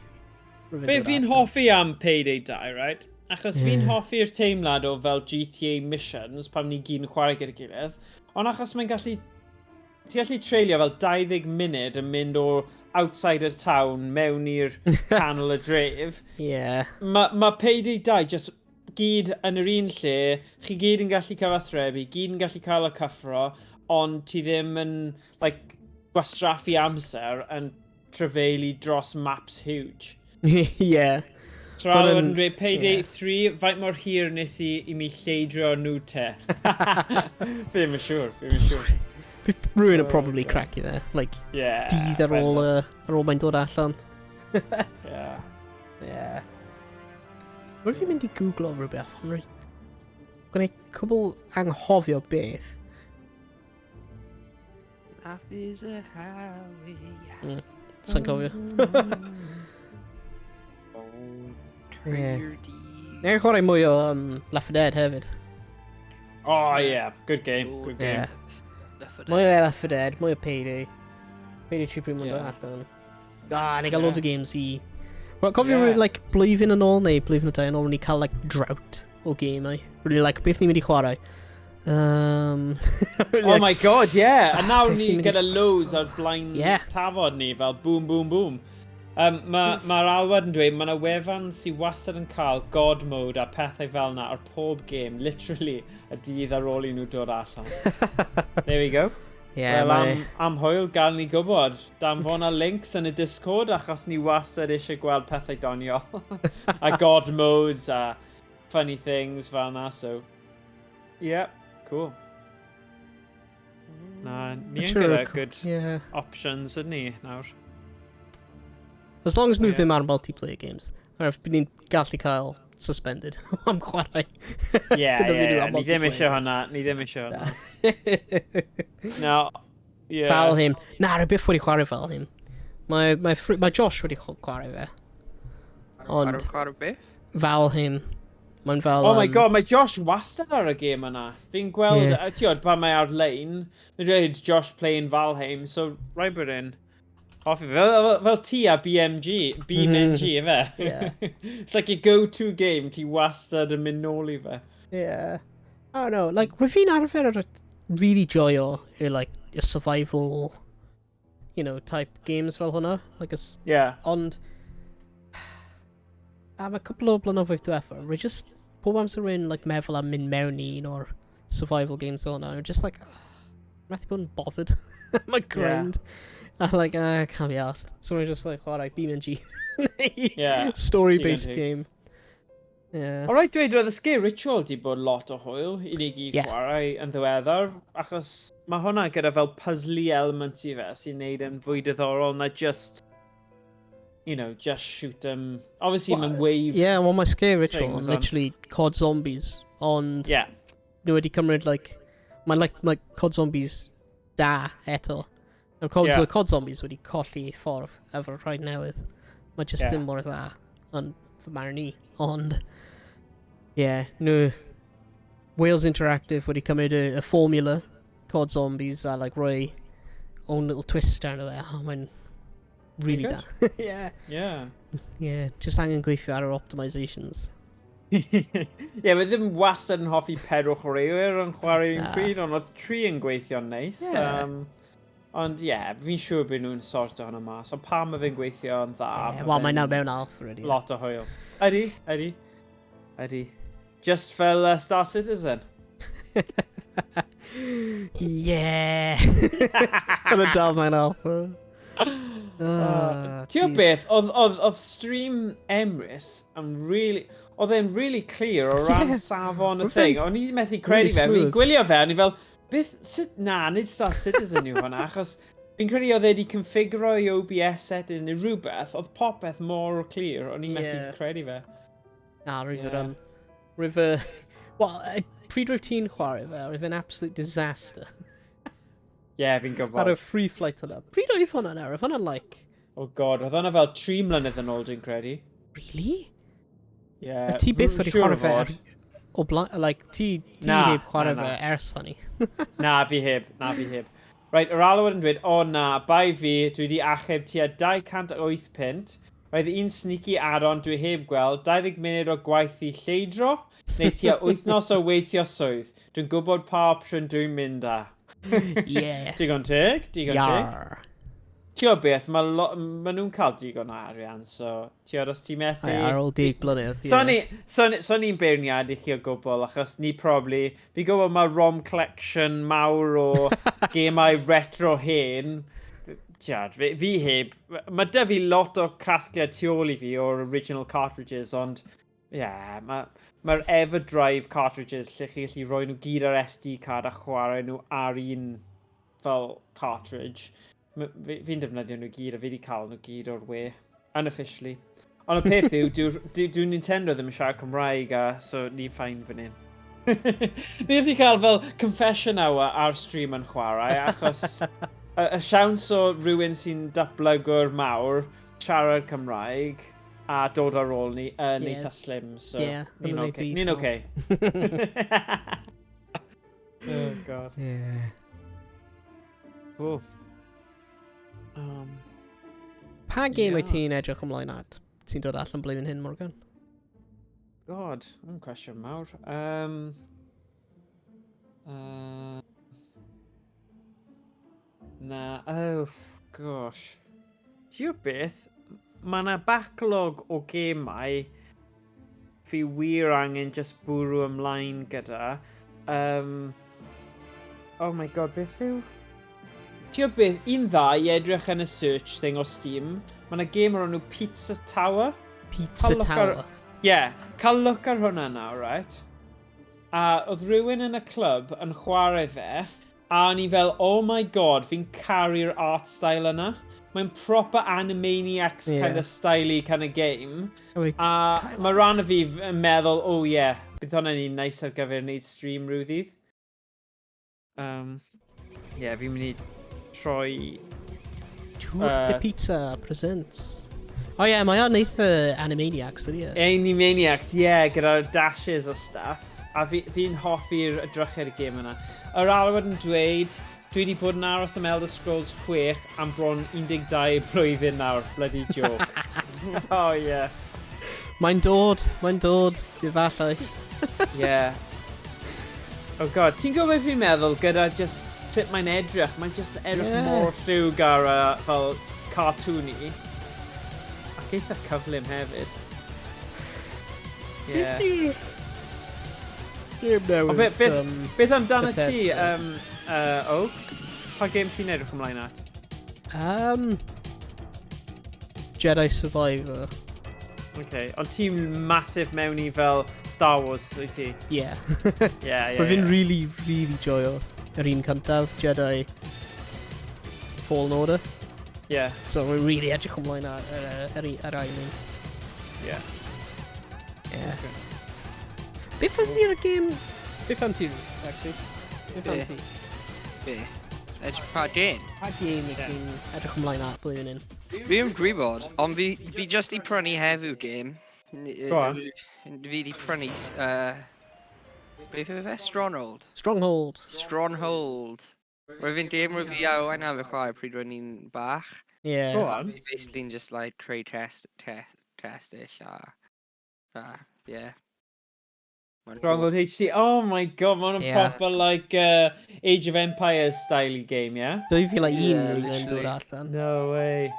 Be fi'n hoffi am Payday 2, right? Achos fi'n hoffi'r teimlad o fel GTA missions pan ni gyd yn chwarae gyda'i gilydd. Ond achos mae'n gallu... Ti gallu treulio fel 20 munud yn mynd o outside y town mewn i'r canol y dref. Ie. Mae Payday 2 just gyd yn yr un lle, chi gyd yn gallu cael athrebu, gyd yn gallu cael y cyffro, ond ti ddim yn like, gwastraffu amser yn trefeili dros maps huge. Ie. Tra yn dweud Payday 3, faint mor hir nes i mi lleidrio nhw te. Fi'n yn siŵr, fi'n yn siŵr. Rwy'n yn probably crack i fe. Like, dydd ar ôl mae'n dod allan. Yeah. Rwy'n fi'n mynd i googlo o rhywbeth. Gwneud cwbl anghofio beth. Life is a highway. Sa'n cofio. Neu chwarae mwy o Left 4 Dead hefyd. Oh yeah, good game, good game. Mwy o Left 4 Dead, mwy o Payday. Payday 2 pryd mwyn dod allan. Ni gael loads o games i... Cofio like, blwyddyn yn ôl neu blwyddyn o 2 yn ôl ni cael like, drought o gamau. Really, like, beth ni'n mynd i chwarae. Oh my god, yeah! A nawr ni gyda loads o'r blaen tafod ni fel boom, boom, boom. Mae'r alwad yn dweud, mae yna wefan sy'n wastad yn cael God mode a pethau fel yna ar pob game, literally, y dydd ar ôl i nhw dod allan. There we go. Am hwyl, gael ni gwybod. Dan fo na links yn y Discord achos ni wastad eisiau gweld pethau doniol. A God modes a funny things fel yna, so... Yeah, cool. Na, ni yn gyda good options ydyn ni nawr. As long as nhw ddim ar multiplayer games. Or if ni'n gallu cael suspended am chwarae. Ni ddim eisiau hwnna. No, Fel hyn. Na, rwy byth wedi chwarae fel hyn. Mae Josh wedi chwarae fe. Ond... Chwarae beth? Fel hyn. Mae'n fel... Oh my god, mae Josh wastad ar y gêm yna. Fi'n gweld, ti'n pan mae ar-lein, mae'n dweud Josh playing Valheim, so right bod in. Hoffi fe. Fel ti a BMG, efe. It's like your go-to game, ti wastad yn mynd nôl i fe. Yeah. I don't know, like, rwy fi'n arfer ar really joio i, like, a survival, you know, type games fel hwnna. Like, ond... Am a couple o blynyddoedd diwetha, rwy just, pob amser rwy'n, like, meddwl am mynd mewn i un o'r survival games fel hwnna. Rwy'n just like, methu bod yn bothered. Mae'n grind. I'm like, I can't be asked. So we're just like, alright, BMG. Story-based game. Yeah. Alright, dweud, roedd y sgil ritual di bod lot o hwyl i ni gyd chwarae yn ddiweddar, achos mae hwnna gyda fel puzzly element i fe sy'n neud yn fwy diddorol na just, you know, just shoot them. Obviously, mae'n wave. Yeah, well, my scare ritual is literally COD Zombies, ond... Yeah. Nhw wedi cymryd, like... Mae'n like COD Zombies da eto. COD Zombies wedi colli ffordd efo'r rhaid newydd. Mae just ddim mor dda yn fy marn i. Ond, Wales Interactive wedi cymryd y formula COD Zombies a like rhoi own little twist arno fe. Oh, mae'n really da. Just angen gweithio ar yr optimisations. Mae ddim wastad yn hoffi 4 chwaraewyr yn chwarae un pryd, ond oedd 3 yn gweithio'n neis. Ond fi'n siŵr bod nhw'n sort o hwnna mas. Ond pam mae fe'n gweithio yn dda. Wel, mae nawr mewn alpha already. Lot o hwyl. Ydy. Just fel Star Citizen. Yn y dal mewn alpha. Ti'n o beth, oedd stream Emrys yn really... Oedd e'n really clear o ran safon y thing. O'n i methu credu fe. Fi'n gwylio fe, o'n i fel... Beth, nid Star Citizen yw hwnna, achos fi'n credu oedd wedi configuro i OBS settings neu rhywbeth, oedd popeth mor clear, o'n i'n methu credu fe. Na, rwyf pryd rwyf ti'n chwarae fe, rwyf yn absolute disaster. Fi'n gwybod. Ar y free flight hwnna. Pryd oedd hwnna nawr? Oedd hwnna like... Oh god, oedd hwnna fel 3 mlynedd yn ôl dwi'n credu. Really? Yeah. Ti byth wedi chwarae fe O blaen, like, ti heb chwarae fe ers hynny. Na fi heb. Right, yr alwad yn dweud, o na, bai fi, dwi wedi achub tua 208 pint. Roedd un sneaky add-on dwi heb gweld, 20 munud o gwaith i lleidro, neu tua 8 nos o weithio swydd. Dwi'n gwybod pa opsiwn dwi'n mynd â. Yeah. Digon teg. Yar. Ti o beth, mae nhw'n cael digon o arian, so ti os ti methu... Ar ôl 10 blynedd, So ni'n beirniad i chi o gwbl, achos ni probably... Fi gwybod mae ROM collection mawr o gemau retro hen. Tiad, fi heb... Mae da fi lot o casgliad tu ôl i fi o'r original cartridges, ond... Yeah, mae'r Everdrive cartridges lle chi gallu rhoi nhw gyd ar SD card a chwarae nhw ar un fel cartridge. Fi'n defnyddio nhw gyd a fi wedi cael nhw gyd o'r we. Unofficially. Ond y peth yw, dyw Nintendo ddim yn siarad Cymraeg a so ni ffain fan hyn. Ni wedi cael fel confession hour ar stream yn chwarae achos y siawns o rhywun sy'n datblygwr mawr siarad Cymraeg a dod ar ôl ni yn eitha slim. So ni'n okay. Oh god. Yeah. Cool. Pa game wyt ti'n edrych ymlaen at? Ti'n dod allan blwyddyn hyn, Morgan? God, yn cwestiwn mawr. Oh gosh. Ti o beth? Mae yna backlog o gemau fi wir angen just bwrw ymlaen gyda. Oh my god, beth yw? Ti o beth, un dda i edrych yn y search thing o Steam, mae yna game o'r enw Pizza Tower. Pizza Tower? Cael look ar hwnna nawr, right? A oedd rhywun yn y clwb yn chwarae fe, a ni fel, oh my god, fi'n caru'r art style yna. Mae'n proper Animaniacs kind of style-y kind of game. A mae rhan o fi yn meddwl, oh yeah, bydd hwnna'n un nice ar gyfer wneud stream rwyddydd. Fi'n mynd i troi... Tour the Pizza presents. Oh yeah, mae o'n eitha Animaniacs, ydy e? Animaniacs, gyda'r dashes o stuff. A fi'n hoffi'r edrychu'r game yna. Yr alwad yn dweud, dwi wedi bod yn aros am Elder Scrolls 6 am bron 12 blwyddyn nawr, bloody joke. Oh yeah. Mae'n dod, efallai. Oh god, ti'n gwybod beth fi'n meddwl gyda just sut mae'n edrych? Mae'n just edrych mor lliwg ar fel cartoony. Ac eitha cyflym hefyd. Beth amdano ti? Pa game ti'n edrych ymlaen at? Jedi Survivor. Okay, ond ti'n massive mewn i fel Star Wars, wyt ti? Yeah. Mae fi'n really joio yr un cyntaf, Jedi Fallen Order. So we're really edrych ymlaen ar ein un. Beth fan ti'r game? Beth fan ti'r, actually? Beth fan ti? Be? Edrych pa game? Pa game i ti'n edrych ymlaen at blwyddyn hyn? Fi yn gwybod, ond fi just i prynu Heddiw game. Go on. Fi wedi prynu... Beth yw fe? Stronghold. Roedd fi'n game rwy'n fi a Owain a fe chwarae pryd roedd ni'n bach. Go on. Basically just like creu test-ish Stronghold HD. Oh my god, mae'n proper like Age of Empires style game, yeah? 2001 yn dod allan. No way.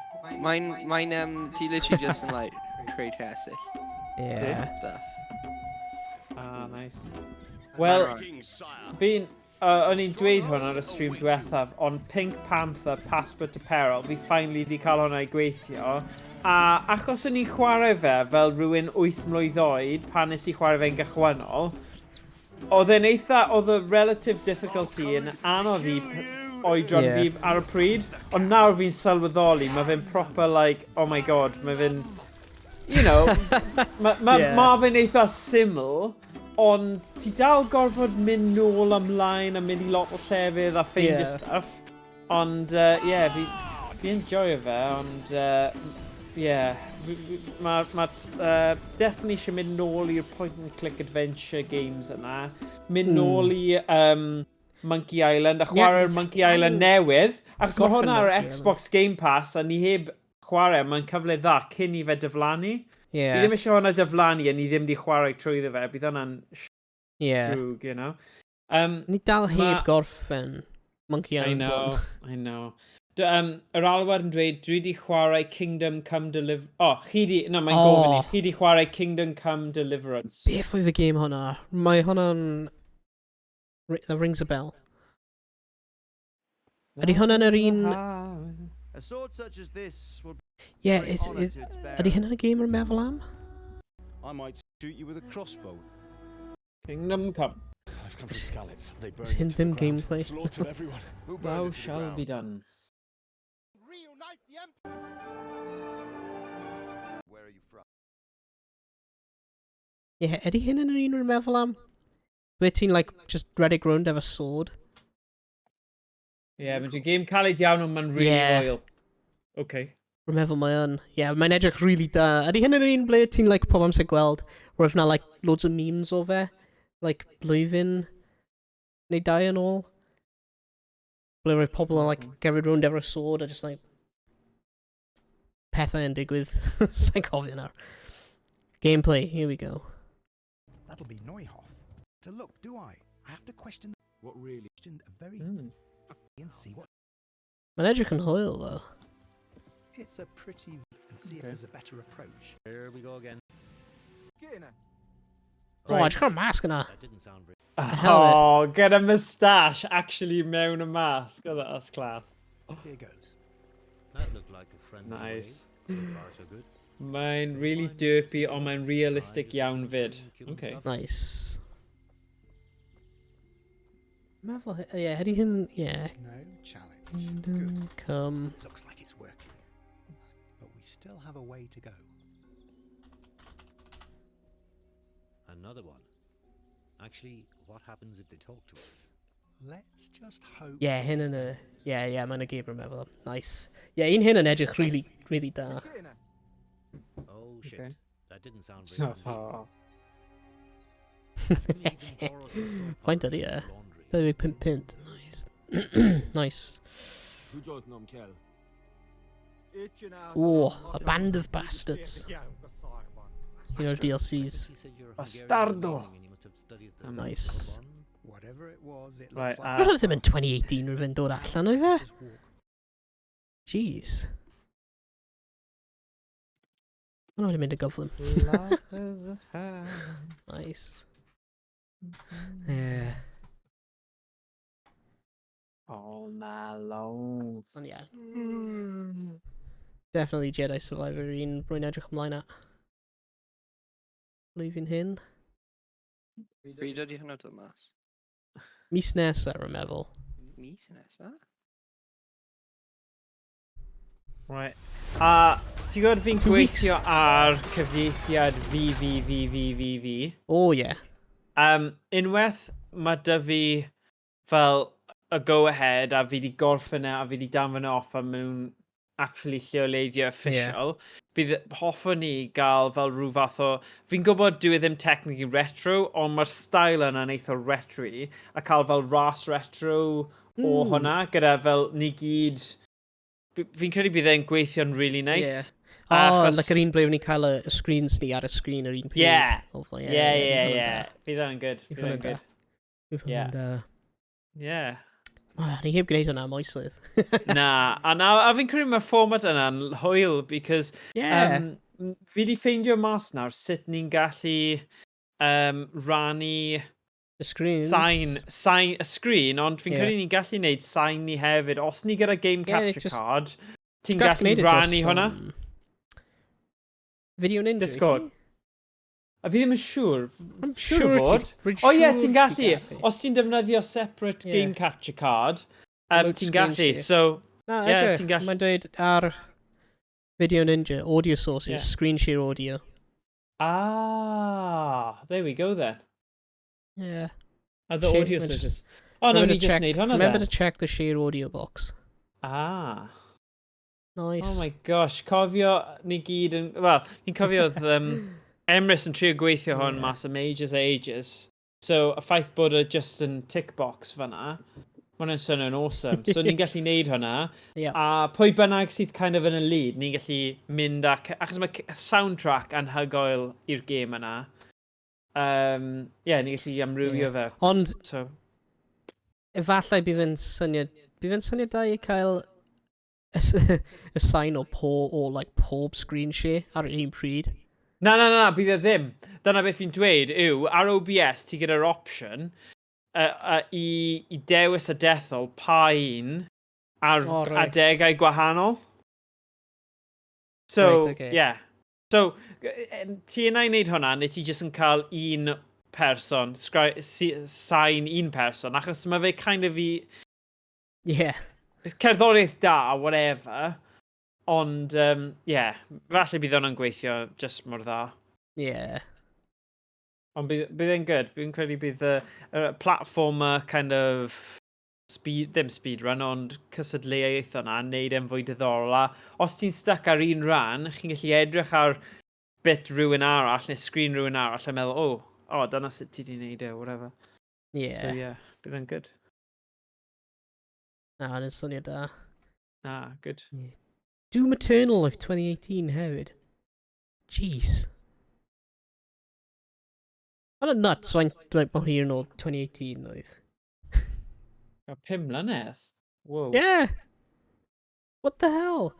Mae'n ti literally just yn like creu test-ish. Stuff. Ah, nice. Well, o'n i'n dweud hwn ar y stream diwethaf, ond Pink Panther Passport to Peril, fi finally wedi cael hwnna i gweithio. A achos o'n i'n chwarae fe fel rhywun 8 mlwydd oed, pan nes i chwarae fe'n gychwynnol, oedd y relative difficulty yn anodd i oedron fi ar y pryd, ond nawr fi'n sylweddoli, mae fe'n proper like, oh my god, mae fe'n, you know, mae fe'n eitha syml, ond ti dal gorfod mynd nôl ymlaen a mynd i lot o llefydd a ffeindio stuff. Ond, fi enjoyo fe, ond yeah, definitely eisiau mynd nôl i'r point and click adventure games yna. Mynd nôl i Monkey Island a chwarae'r Monkey Island newydd. Achos mae hwnna ar Xbox Game Pass a ni heb chwarae, mae'n cyfle dda cyn i fe dyflannu. Fi ddim eisiau hwnna dyflannu a ni ddim di chwarae trwyddo fe. Bydd hwnna'n drwg, you know. Ni dal heb gorffen Monkey Island. I know. Yr alwad yn dweud, dwi di chwarae Kingdom Come Deliverance. Mae'n gofyn i. Chi di chwarae Kingdom Come Deliverance. Beth oedd y game hwnna? Mae hwnna'n... That rings a bell. Ydy hwnna'n yr un... A sword such as this will Yeah, ydy hwnna'n y game o'r meddwl am? I might shoot you with a crossbow. Kingdom Come. I've come for Skallets. They burned Is him them ground, gameplay? slaughtered everyone. Thou shall be done. Reunite the Empire. Where are you from? Yeah, ydy hynna'n yr un o'r meddwl am? Ble ti'n, like, just redig rownd efo sword? Yeah, mae'n game caled iawn ond mae'n really royal. Okay. Rwy'n meddwl mae yn. Yeah, mae'n edrych really da. Ydy hynna'n yr un ble ti'n, like, pob amser gweld? Or if na, like, loads of memes o fe? Like, blwyddyn neu 2 yn ôl? Ble roedd pobl yn, like, gerdded rownd efo sword a just, like, pethau yn digwydd. Sa'n cofio nawr. Gameplay, here we go. That'll be Neuhoff. To look, do I? I have to question what really a very and see what Mae'n edrych yn hwyl, though. it's a pretty and see if there's a better approach. Here we go again. Oh, edrych ar y mask yna. That didn't sound very Oh, get a moustache actually mewn a mask. Oh, that's class. Here goes. That looked like a friendly Nice. way. So far so good. Mae'n really derpy ond mae'n realistic iawn fyd. Okay. Nice. Meddwl, yeah, ydy hyn, yeah. No challenge. Kingdom Come. Looks like it's working. But we still have a way to go. Another one. Actually, what happens if they talk to us? Let's just hope. Yeah, hyn yn y... Yeah, mae'n y geibr meddwl. Nice. Yeah, un hyn yn edrych really, really da. Oh shit. Okay. That didn't sound very Oh. Faint ydy e? 35 pint. Nice. Nice. Oh, a band of bastards. Here are DLCs. Bastardo. Nice. Whatever it was, it Right, looks like Roedd ddim yn 2018 rwy'n fynd dod allan o fe? just walk. Jeez. Mae'n wedi mynd y gyflym. Nice. Yeah. All night long. Ond yeah. Definitely Jedi Survivor un rwy'n edrych ymlaen at. Blwyddyn hyn. Pryd ydi hwnna dod mas? Mis nesa, rwy'n meddwl. Mis nesa? Right. Ti'n gwybod fi'n 2 weeks. gweithio ar cyfieithiad fi. Oh, yeah. Unwaith mae dy fi fel y go-ahead a fi di gorffen e a fi di danfon e off a maen nhw'n actually lleoleiddio official. Bydd hoffwn ni gael fel rhyw fath o... Fi'n gwybod dwi ddim technically retro, ond mae'r style yna'n eitha retro a cael fel ras retro o hwnna, gyda fel ni gyd... Fi'n credu bydd e'n gweithio'n really nice. Oh, like yr un ble ni cael y screens ni ar y screen yr un pryd. Yeah. Hopefully, Yeah. Bydd e'n good. Bydd Bydd e'n hwnna'n da. good. Bydd hwnna'n da. Yeah. Ni heb gwneud hwnna moeslydd. Na, a fi'n credu mae'r format yna'n hwyl, because Yeah. fi di ffeindio mas nawr sut ni'n gallu rannu The screens. sign a screen, ond fi'n credu ni'n gallu neud sign ni hefyd. Os ni gyda game Yeah, capture just- card, ti'n Gall gallu gwneud e rannu dros, hwnna. Video Ninja. Discord. A fi ddim yn siŵr. I'm Siŵr sure fod. ti'n O ie, ti'n gallu. Os ti'n defnyddio separate Yeah. game capture card, Load ti'n screen gallu. share. So, Na, Ie, edrych. ti'n gallu- Mae'n dweud ar Video Ninja, audio sources, Yeah. screen share audio. there we go then. Yeah. Other Share- audio mae'n just- sources. Oh, no, Remember ni to just check- neud hwnna Remember to then. check the share audio box. Nice. Oh my gosh, cofio ni gyd yn... Wel, ni'n cofio oedd Emrys yn trio gweithio hwn mas am ages. So, y ffaith bod e just yn tick box fanna, ma' hwnna'n swnio'n awesome. So, ni'n gallu neud hwnna. Yeah. A pwy bynnag sydd kind of yn y lead, ni'n gallu mynd ac... Achos mae soundtrack anhygoel i'r gêm yna. Ni'n gallu amrywio fe. Ond, So, efallai bydd yn syniad da i cael y sign o pob screen share ar yr un pryd. Na, bydd e ddim. Dyna beth fi'n dweud yw, ar OBS ti gyda'r option i dewis y dethol pa un ar adegau gwahanol. So, Right, okay. yeah. So, ti yna i wneud hwnna, neu ti jyst yn cael un person, sign un person, achos mae fe kind of i... Yeah. It's cerddoriaeth da, whatever. Ond, falle bydd hwnna'n gweithio just mor dda. Yeah. Ond bydd e'n good. Bydd credu bydd y platformer kind of ddim speedrun, ond cysadleuaeth yna, neud e'n fwy diddorol. A os ti'n stuck ar un ran, chi'n gallu edrych ar bit rhywun arall, neu screen rhywun arall, a meddwl, dyna sut ti di neud e, whatever. Yeah. So, bydd e'n good. Na, yn syniad da. Good. Yeah. Doom Eternal of 2018 hefyd. Jeez. Mae'n nuts, dwi'n mewn hir yn ôl 2018 oedd. 5 mlynedd? Whoa. Yeah! What the hell?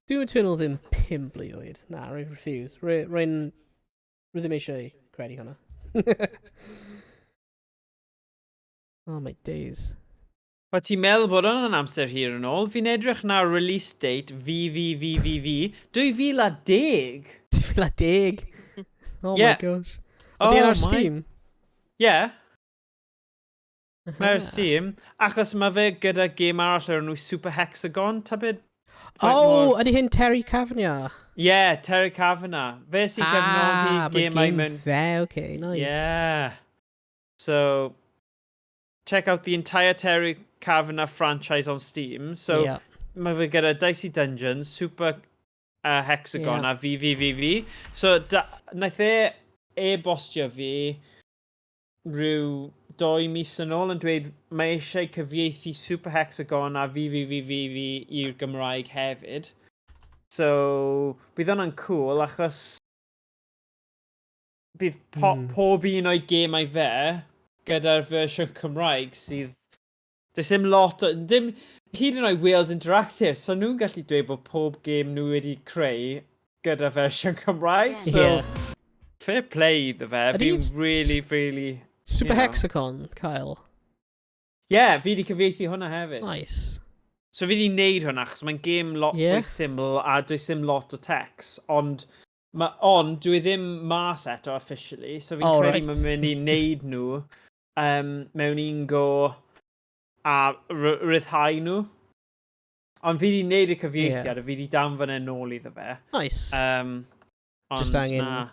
Doom Eternal ddim 5 blwyddyn. Na, rwy'n refuse. Rwy'n ddim eisiau credu hwnna. Oh my days. Wel, ti'n meddwl bod hwnna'n amser hir yn ôl? Fi'n edrych na release date VVVVV 2010. 2010? Oh Yeah. my gosh. Ydy ar Steam? Yeah. Mae'r Steam. Achos mae fe gyda gêm arall ar nhw Super Hexagon, ta byd? Ydy hyn Terry Kavanagh? Yeah, Terry Kavanagh. Fe sy'n cefnogi gêm mewn... fe, okay, nice. Yeah. So, check out the entire Terry Kavanagh franchise on Steam. So, mae fe gyda Dicey Dungeons, Super Hexagon a VVVV. So, naeth e-bostio fi rhyw 2 mis yn ôl yn dweud mae eisiau cyfieithu Super Hexagon a VVVV i'r Gymraeg hefyd. So, bydd hwnna'n cool achos bydd pob un o'i gemau fe gyda'r fersiwn Cymraeg sydd... Does ddim lot o... Hyd yn oed Wales Interactive, so nhw'n gallu dweud bod pob gêm nhw wedi creu gyda fersiwn Cymraeg. So, fair play iddo fe. Fi'n really... Super Hexagon, Kyle? Yeah, fi wedi cyfieithu hwnna hefyd. Nice. So fi wedi neud hwnna, achos mae'n game lot fwy syml a does dim lot o text. Ond dwi ddim mas eto officially, so fi'n credu mae'n mynd i neud nhw mewn un go a ryddhau nhw. Ond fi wedi neud y cyfieithiad a fi wedi danfon e nôl iddo fe. Nice. Just angen...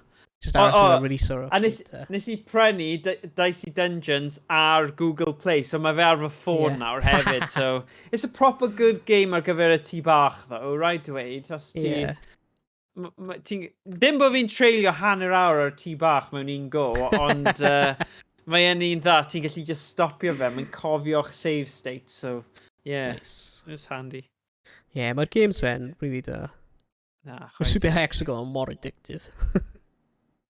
release o'r a nes I prynu Dicey Dungeons ar Google Play, so mae fe ar fy ffôn nawr hefyd. So, it's a proper good game ar gyfer y tŷ bach, though, right dweud. Os ti... Ddim bod fi'n treulio hanner awr ar tŷ bach mewn un go, ond mae yn un dda, ti'n gallu just stopio fe, mae'n cofio'ch save state, so, nice. It's handy. Mae'r games fe'n really da. Mae Super Hexagon mor addictive.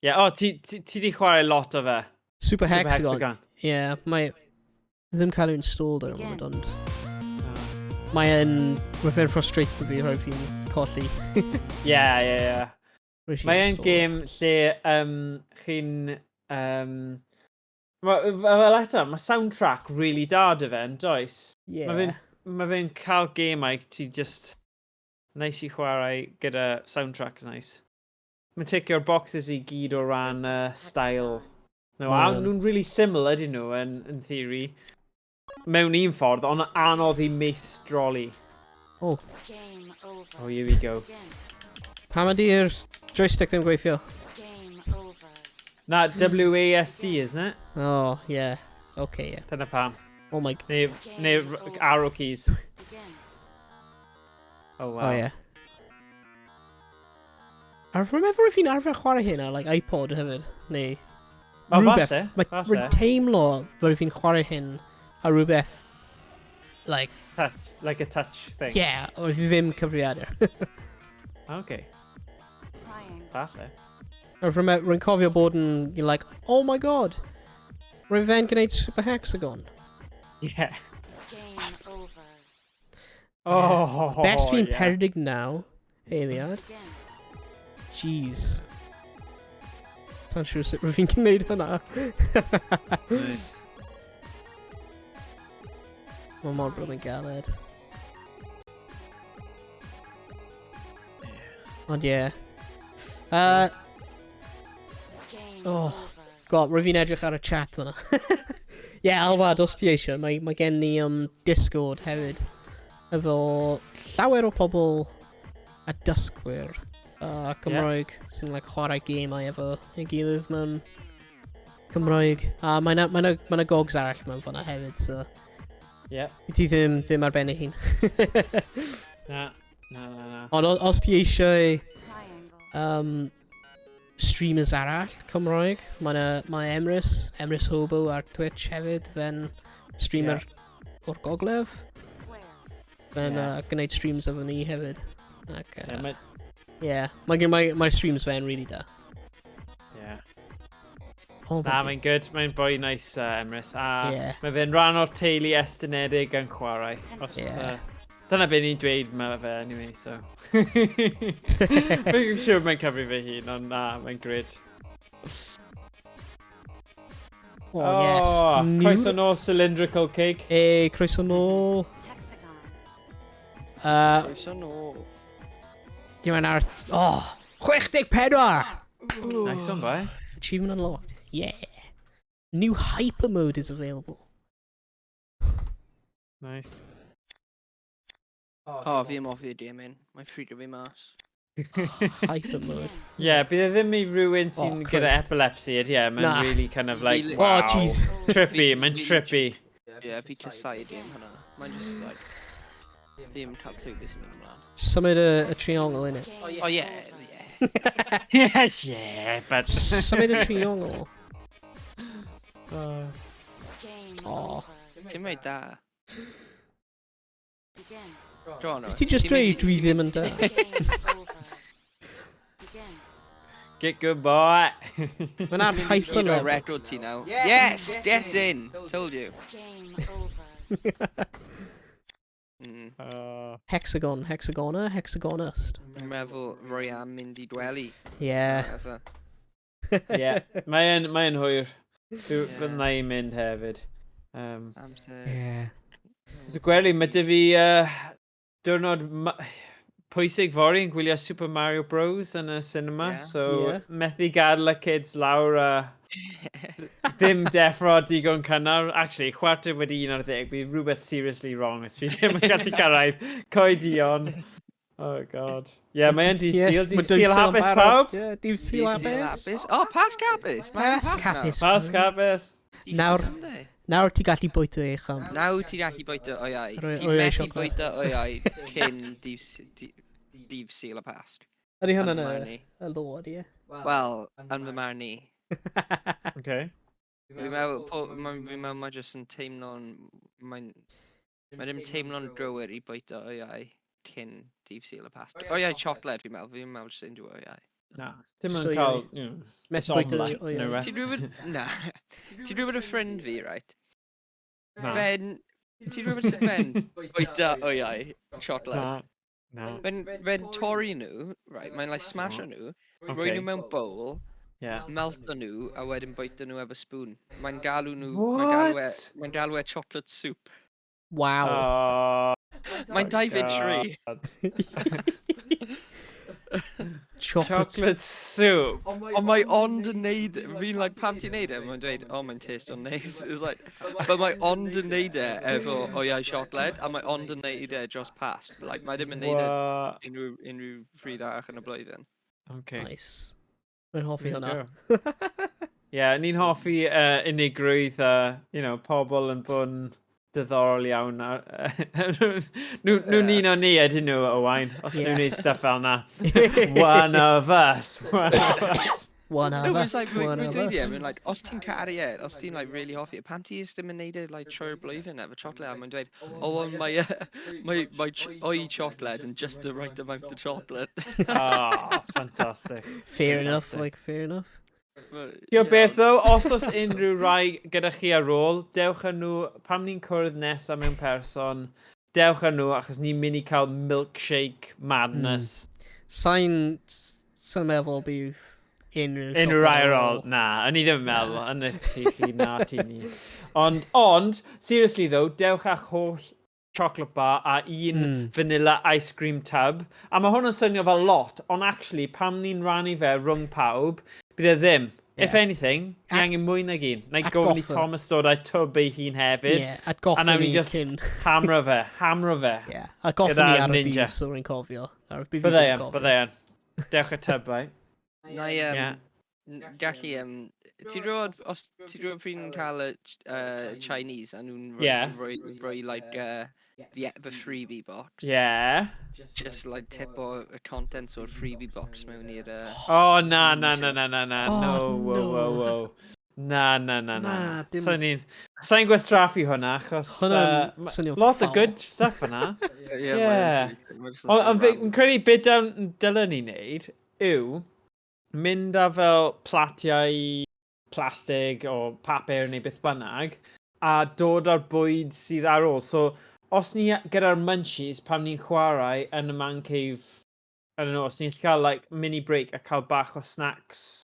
Ti di chwarae lot o fe? Super Hexagon. Mae ddim cael ei installed ar y moment, ond mae'n fe'n frustrated fi rhaid fi'n colli. Mae'n game lle chi'n... Fel eto, mae soundtrack really da dy fe, yn does? Mae fe'n cael gemau ti just... Nice I chwarae gyda soundtrack nice. Mae'n ticio'r boxes I gyd o ran style. Nhw'n really similar ydyn nhw yn theory. Mewn un ffordd, ond anodd I meistroli. Here we go. Pam ydy'r joystick ddim gweithio? Na, WASD, isn't it? Okay, Dyna pam. Oh my... Neu arrow keys. Oh, wow. Rwy'n meddwl fi'n arfer chwarae hyn ar like, iPod hefyd, neu O, rhywbeth. falle. Mae'n teimlo fel fi'n chwarae hyn ar rhywbeth, like, Touch, like a touch thing. yeah, o fi ddim cyfrifiadur. Okay. Falle. Rwy'n cofio bod yn, you're like, oh my god, rwy'n fe'n gwneud Super Hexagon. Yeah. Oh, Best fi'n yeah. 49 eiliad. Jeez. Sa'n siŵr sut rwy'n fi'n gwneud hynna. Nice. Mae mor bryd yn galed. Ond ie. Oh, god, rwy'n fi'n edrych ar y chat hwnna. Ie, Alwad, os ti eisiau, mae gen ni Discord hefyd. Efo llawer o pobl a dysgwyr Cymraeg sy'n like, chwarae gemau efo ei gilydd mewn Cymraeg. A mae na gogs arall mewn fanna hefyd, so... Yep. Ti ddim ar ben ei hun. Na. Ond os ti eisiau streamers arall Cymraeg, mae Emrys Hobo ar Twitch hefyd, fe'n streamer o'r gogledd. Fe'n gwneud streams efo ni hefyd. Ac, mae streams fe'n really da. Yeah. Oh Na, mae'n good. Mae'n boi nice, Emrys. A mae fe'n rhan o'r teulu estynedig yn chwarae. Dyna be ni'n dweud mae fe, anyway, so. Mae'n siŵr mae'n cyfri fe hun, ond na, mae'n grid. Oh, yes. Croeso nôl cylindrical cake. Croeso nôl. Croeso nôl. Dwi'n ar... 64! Nice one, boy. Achievement unlocked. Yeah. New hyper mode is available. Nice. Fi am offi y DMN. Mae'n ffridio fi mas. Hyper mode. Yeah, bydd e ddim i rhywun sy'n gyda Christ. epilepsy, mae'n really kind of like, Really? wow. Oh, jeez. Trippy, mae'n trippy. Ie, fi cysau y DM hwnna. Mae'n just like... Fi am cael clw beth sy'n mynd ymlaen. Symud y triongl in it. Oh, yeah. Yes, yeah, but... Symud y triongl. Oh. Ti'n meid da. John, Ti just dweud dwi ddim yn da. Get good, boy. Mae'n ar hyper You're a level. record ti now. Yes, get in. Told you. Hexagonist. Dwi'n meddwl roi am mynd i dweli. Yeah. Yeah, mae'n hwyr. Fydna i mynd hefyd. Amser. Yeah. So gwely, mae dy fi diwrnod pwysig fori yn gwylio Super Mario Bros yn y cinema, so methu gadael y kids lawr a ddim deffro digon cynnar. Actually, chwarter wedi 11, bydd rhywbeth seriously wrong os fi ddim yn gallu cyrraedd coedion. Oh god. Yeah, mae yn di-seal hapus pawb? Yeah, di-seal hapus. Oh, Pasg Hapus. Pasg Hapus. Pasg hapus. Nawr ti gallu bwyta eich Nawr ti gallu bwyta oiau. Ti'n Oiau methu siocled. bwyta oiau cyn dyf seal y Pasg. Ydy Yn hwnna'n fy marn i. y lord, ie? Wel, yn fy marn i. Okay. Fi'n meddwl mae jyst yn teimlo'n... Mae ddim teimlo'n gywir i bwyta oiau cyn dyf seal y Pasg. Oiau chocolate fi'n meddwl jyst unrhyw oiau. Na, dim yn Stwy cael, o'i. you know, Methu bwyta somlite o'i. neu Ti'n rhywbeth. rhywbeth... Na. Ti'n rhywbeth y ffrind fi, right? Na. Ti'n rhywbeth sy'n ben bwyta oiau chocolate? Na. Fe'n torri nhw, right, mae'n like smasho nhw, roi nhw mewn bowl, Yeah. melto nhw, a wedyn bwyta nhw efo spoon. Mae'n galw nhw, What? mae'n galw e chocolate soup. Wow. Mae'n 2 God. 3. Chocolate. Soup. Ond mae ond yn neud, fi'n like, pam ti'n neud e? Mae'n dweud, oh, mae'n taste o'n neis. It's like, but mae ond yn neud e efo oiau chocolate, a mae ond yn neud e dros Pasg. Like, mae ddim yn neud e unrhyw pryd arall yn y blwyddyn. Okay. Nice. Mae'n hoffi hwnna. Yeah, ni'n hoffi unigrwydd, you know, pobl yn bod yn diddorol iawn. Nhw'n un o ni ydyn nhw, Owain, os nhw'n neud stuff fel na. One of us. One of us. One of No, us. it's like, One we're of doing it. I us. mean, like, os ti'n caru e, os ti'n, like, really hoffi, pam ti ystod yn neud e, like, trwy'r blwyddyn efo chocolate, a mae'n dweud, oh, well, my o'i chocolate and just the right amount of chocolate. Oh, fantastic. Fair enough, Fantastic. like, fair enough. Dio beth ddo, os oes unrhyw rai gyda chi ar ôl, dewch â nhw, pam ni'n cwrdd nesaf mewn person, dewch â nhw achos ni'n mynd i cael milkshake madness. Sa'n meddwl bydd Unrhyw rai ar ôl, na, yn i ddim yn meddwl, yn eich chi, na ti ni. Ond, seriously ddo, dewch â'ch holl chocolate bar a un vanilla ice cream tub. A mae hwn yn swnio fel lot, ond actually, pam ni'n rannu fe rhwng pawb, bydd e ddim. If anything, ni angen mwy nag un. Na i gofyn i Thomas dod â'i tub ei hun hefyd. Ie, atgoffa a nawn ni ni just cyn... hamro fe. Ie, atgoffa ni ar y ninja. bif, so rwy'n cofio. Byddai yn. Dewch y tub, bai. Na i, gallu, ti'n rhoi, os ti'n rhoi pryd nhw'n cael y Chinese, a nhw'n rhoi, like, the freebie box. Yeah. Just, like, tip o y contents o'r freebie box mewn i'r... Oh, na. No, whoa. Na. Sa'n gwestraffu hwnna, achos... lot o good stuff yna. Yeah. Ond fi'n credu beth dylen ni wneud yw mynd â fel platiau plastig o papur neu beth bynnag a dod ar bwyd sydd ar ôl. So, os ni gyda'r munchies pam ni'n chwarae yn y man cave, I don't know, os ni'n cael like, mini break a cael bach o snacks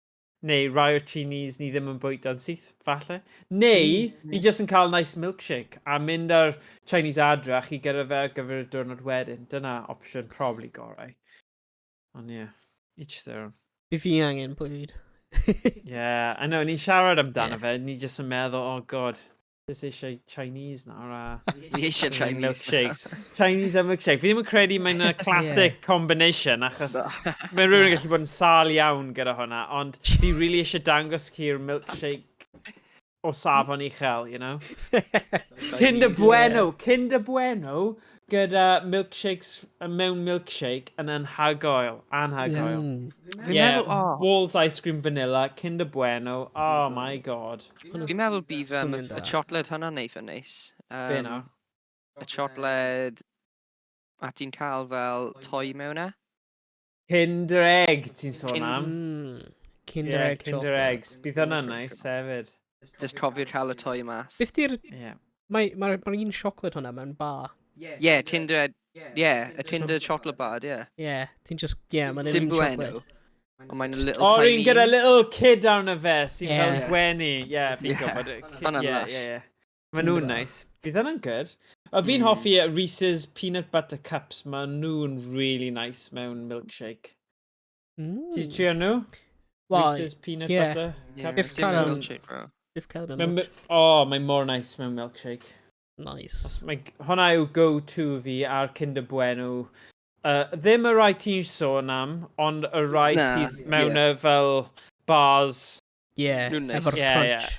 neu rai o'r chinis ni ddim yn bwyta'n syth, falle. Neu, ni jyst yn cael nice milkshake a mynd ar Chinese adrach i gyda fe ar gyfer y diwrnod wedyn. Dyna opsiwn probably gorau. Ond yeah, each their own. Bydd fi angen bwyd. Yeah, I know, ni'n siarad amdano fe, ni jyst yn meddwl, oh god, jyst eisiau Chinese nawr. Fi eisiau Chinese milkshakes. Chinese a milkshake. Fi ddim yn credu mae'n y classic combination, achos mae rhywun yn gallu bod yn sal iawn gyda hwnna, ond fi really eisiau dangos chi'r milkshake o safon uchel, you know? Kinder Bueno gyda milkshakes mewn milkshake yn anhygoel. Yeah, Walls ice cream vanilla, Kinder Bueno, oh my god. Fi'n meddwl bydd y chocolate hwnna'n eitha neis. Be nawr? Y chocolate a ti'n cael fel toy mewn e? Kinder Egg, ti'n sôn am? Kinder Egg chocolate. Eggs. Bydd hwnna'n nice hefyd. Just cofio cael y toy mas. Beth di'r... Mae'r un chocolate hwnna mewn bar. Yeah, Kinder... Yeah, a Kinder chocolate bar, yeah. Yeah, ti'n just... Yeah, mae'n Dim un chocolate. Bueno. Ond mae'n little tiny... O'n gyda little kid arno fe, sy'n fel gwenu. Yeah, fi'n gwybod. Hwnna'n lush. Mae nhw'n nice. Bydd hwnna'n good. A fi'n hoffi Rhys's peanut butter cups. Mae nhw'n really nice mewn milkshake. Ti'n trio nhw? Rhys's peanut butter cups. If cael mewn mae'n more nice mewn milkshake. Nice. Hwnna yw go-to fi ar Kinder Bueno. Ddim y rai ti'n sôn am, ond y rai sydd mewn y fel bars. Yeah, efo'r crunch.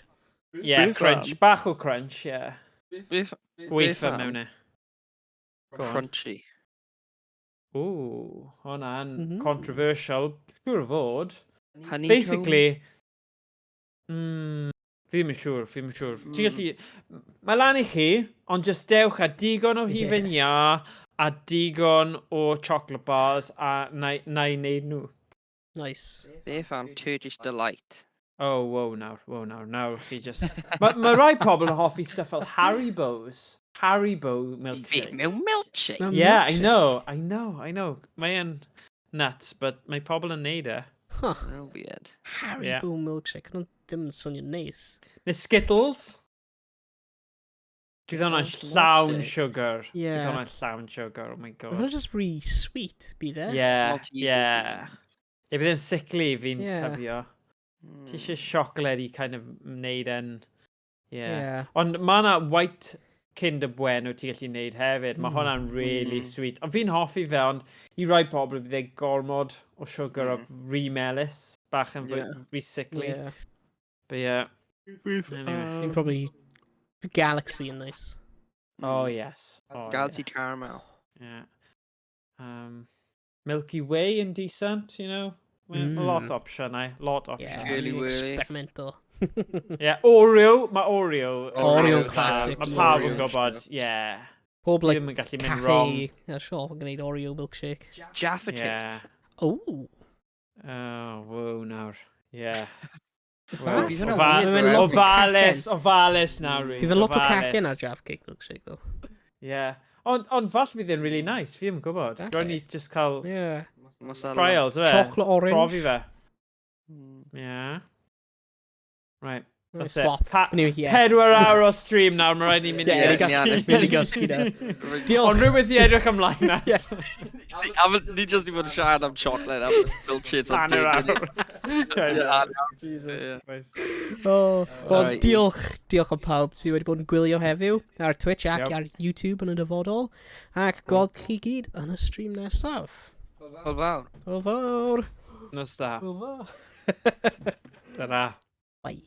Yeah, crunch. Bach o crunch, yeah. Wafer mewn e. Crunchy. Ooh, hwnna'n controversial. Siwr o fod. Basically... Fi ddim yn siŵr. Ti'n gallu... Mae lan i chi, ond just dewch a digon o hufen ia a digon o chocolate bars a na i wneud nhw. Nice. Beth am Turkish Delight? Oh, whoa, nawr chi just... Mae rai pobl yn hoffi stuff fel Haribo milkshake. Mewn milkshake? Yeah, I know. Mae'n nuts, but mae pobl yn neud e. Huh. Real weird. Haribo milkshake. Ddim yn swnio'n neis. Neu Skittles. Bydd hwnna'n llawn sugar. Yeah. Bydd hwnna'n llawn sugar, oh my god. Hwnna'n just really sweet, bydd e? Yeah. Bydd e'n sickly fi'n tyfio. Ti eisiau chocolate i kind of wneud yn... Yeah. Ond mae yna white Kinder Bueno ti gallu wneud hefyd. Mae hwnna'n really sweet. Ond fi'n hoffi fe, ond i rai pobl bydd e gormod o sugar o remelys. Bach yn fwy sickly. But yeah. Anyway. Probably Galaxy yn nice. Oh, yes. Oh, Galty yeah. caramel. Yeah. Milky Way yn decent, you know? Mae lot opsiynau, lot Yeah, opsiynau. Really, really really. experimental. Yeah, Oreo, mae Oreo. Oreo dda. classic, Mae pawb yn Oreo, gwybod, sure. yeah. Pob, Ti like, ddim yn gallu mynd wrong. cafe a siop yn gwneud Oreo milkshake. Jaffa cake. Yeah. Oh. Oh, whoa, nawr. Yeah. Well, Bydd hwnna'n weird, mae'n though, lot o Ofalus nawr, Rhys. Bydd yn lot o cacen ar Jaffa Cake milkshake, though. Yeah. Ond falle bydd yn really nice, fi ddim yn gwybod. Falle. Rwy'n ni just cael Yeah. Masala. trials, fe? Chocolate orange. Profi fe. Mm. Yeah. Right. That's Swap. it. Anyway, yeah. 4 awr o stream nawr, mae rhaid ni mynd Yeah, ni gysgu. Mynd i gysgu na. Diolch. Ond rhywbeth i edrych ymlaen na. Ni just i fod yn siarad am chocolate am milkshakes am Hanner deg awr. Jesus Yeah. Christ. Oh, wel, Alright. diolch am pawb sydd wedi bod yn gwylio heddiw ar Twitch ac Yep. ar YouTube yn y dyfodol. Ac gweld chi gyd yn y stream nesaf. Wel fawr. Hwyl fawr. Nos da. Hwyl fawr. Ta-ra. Bye.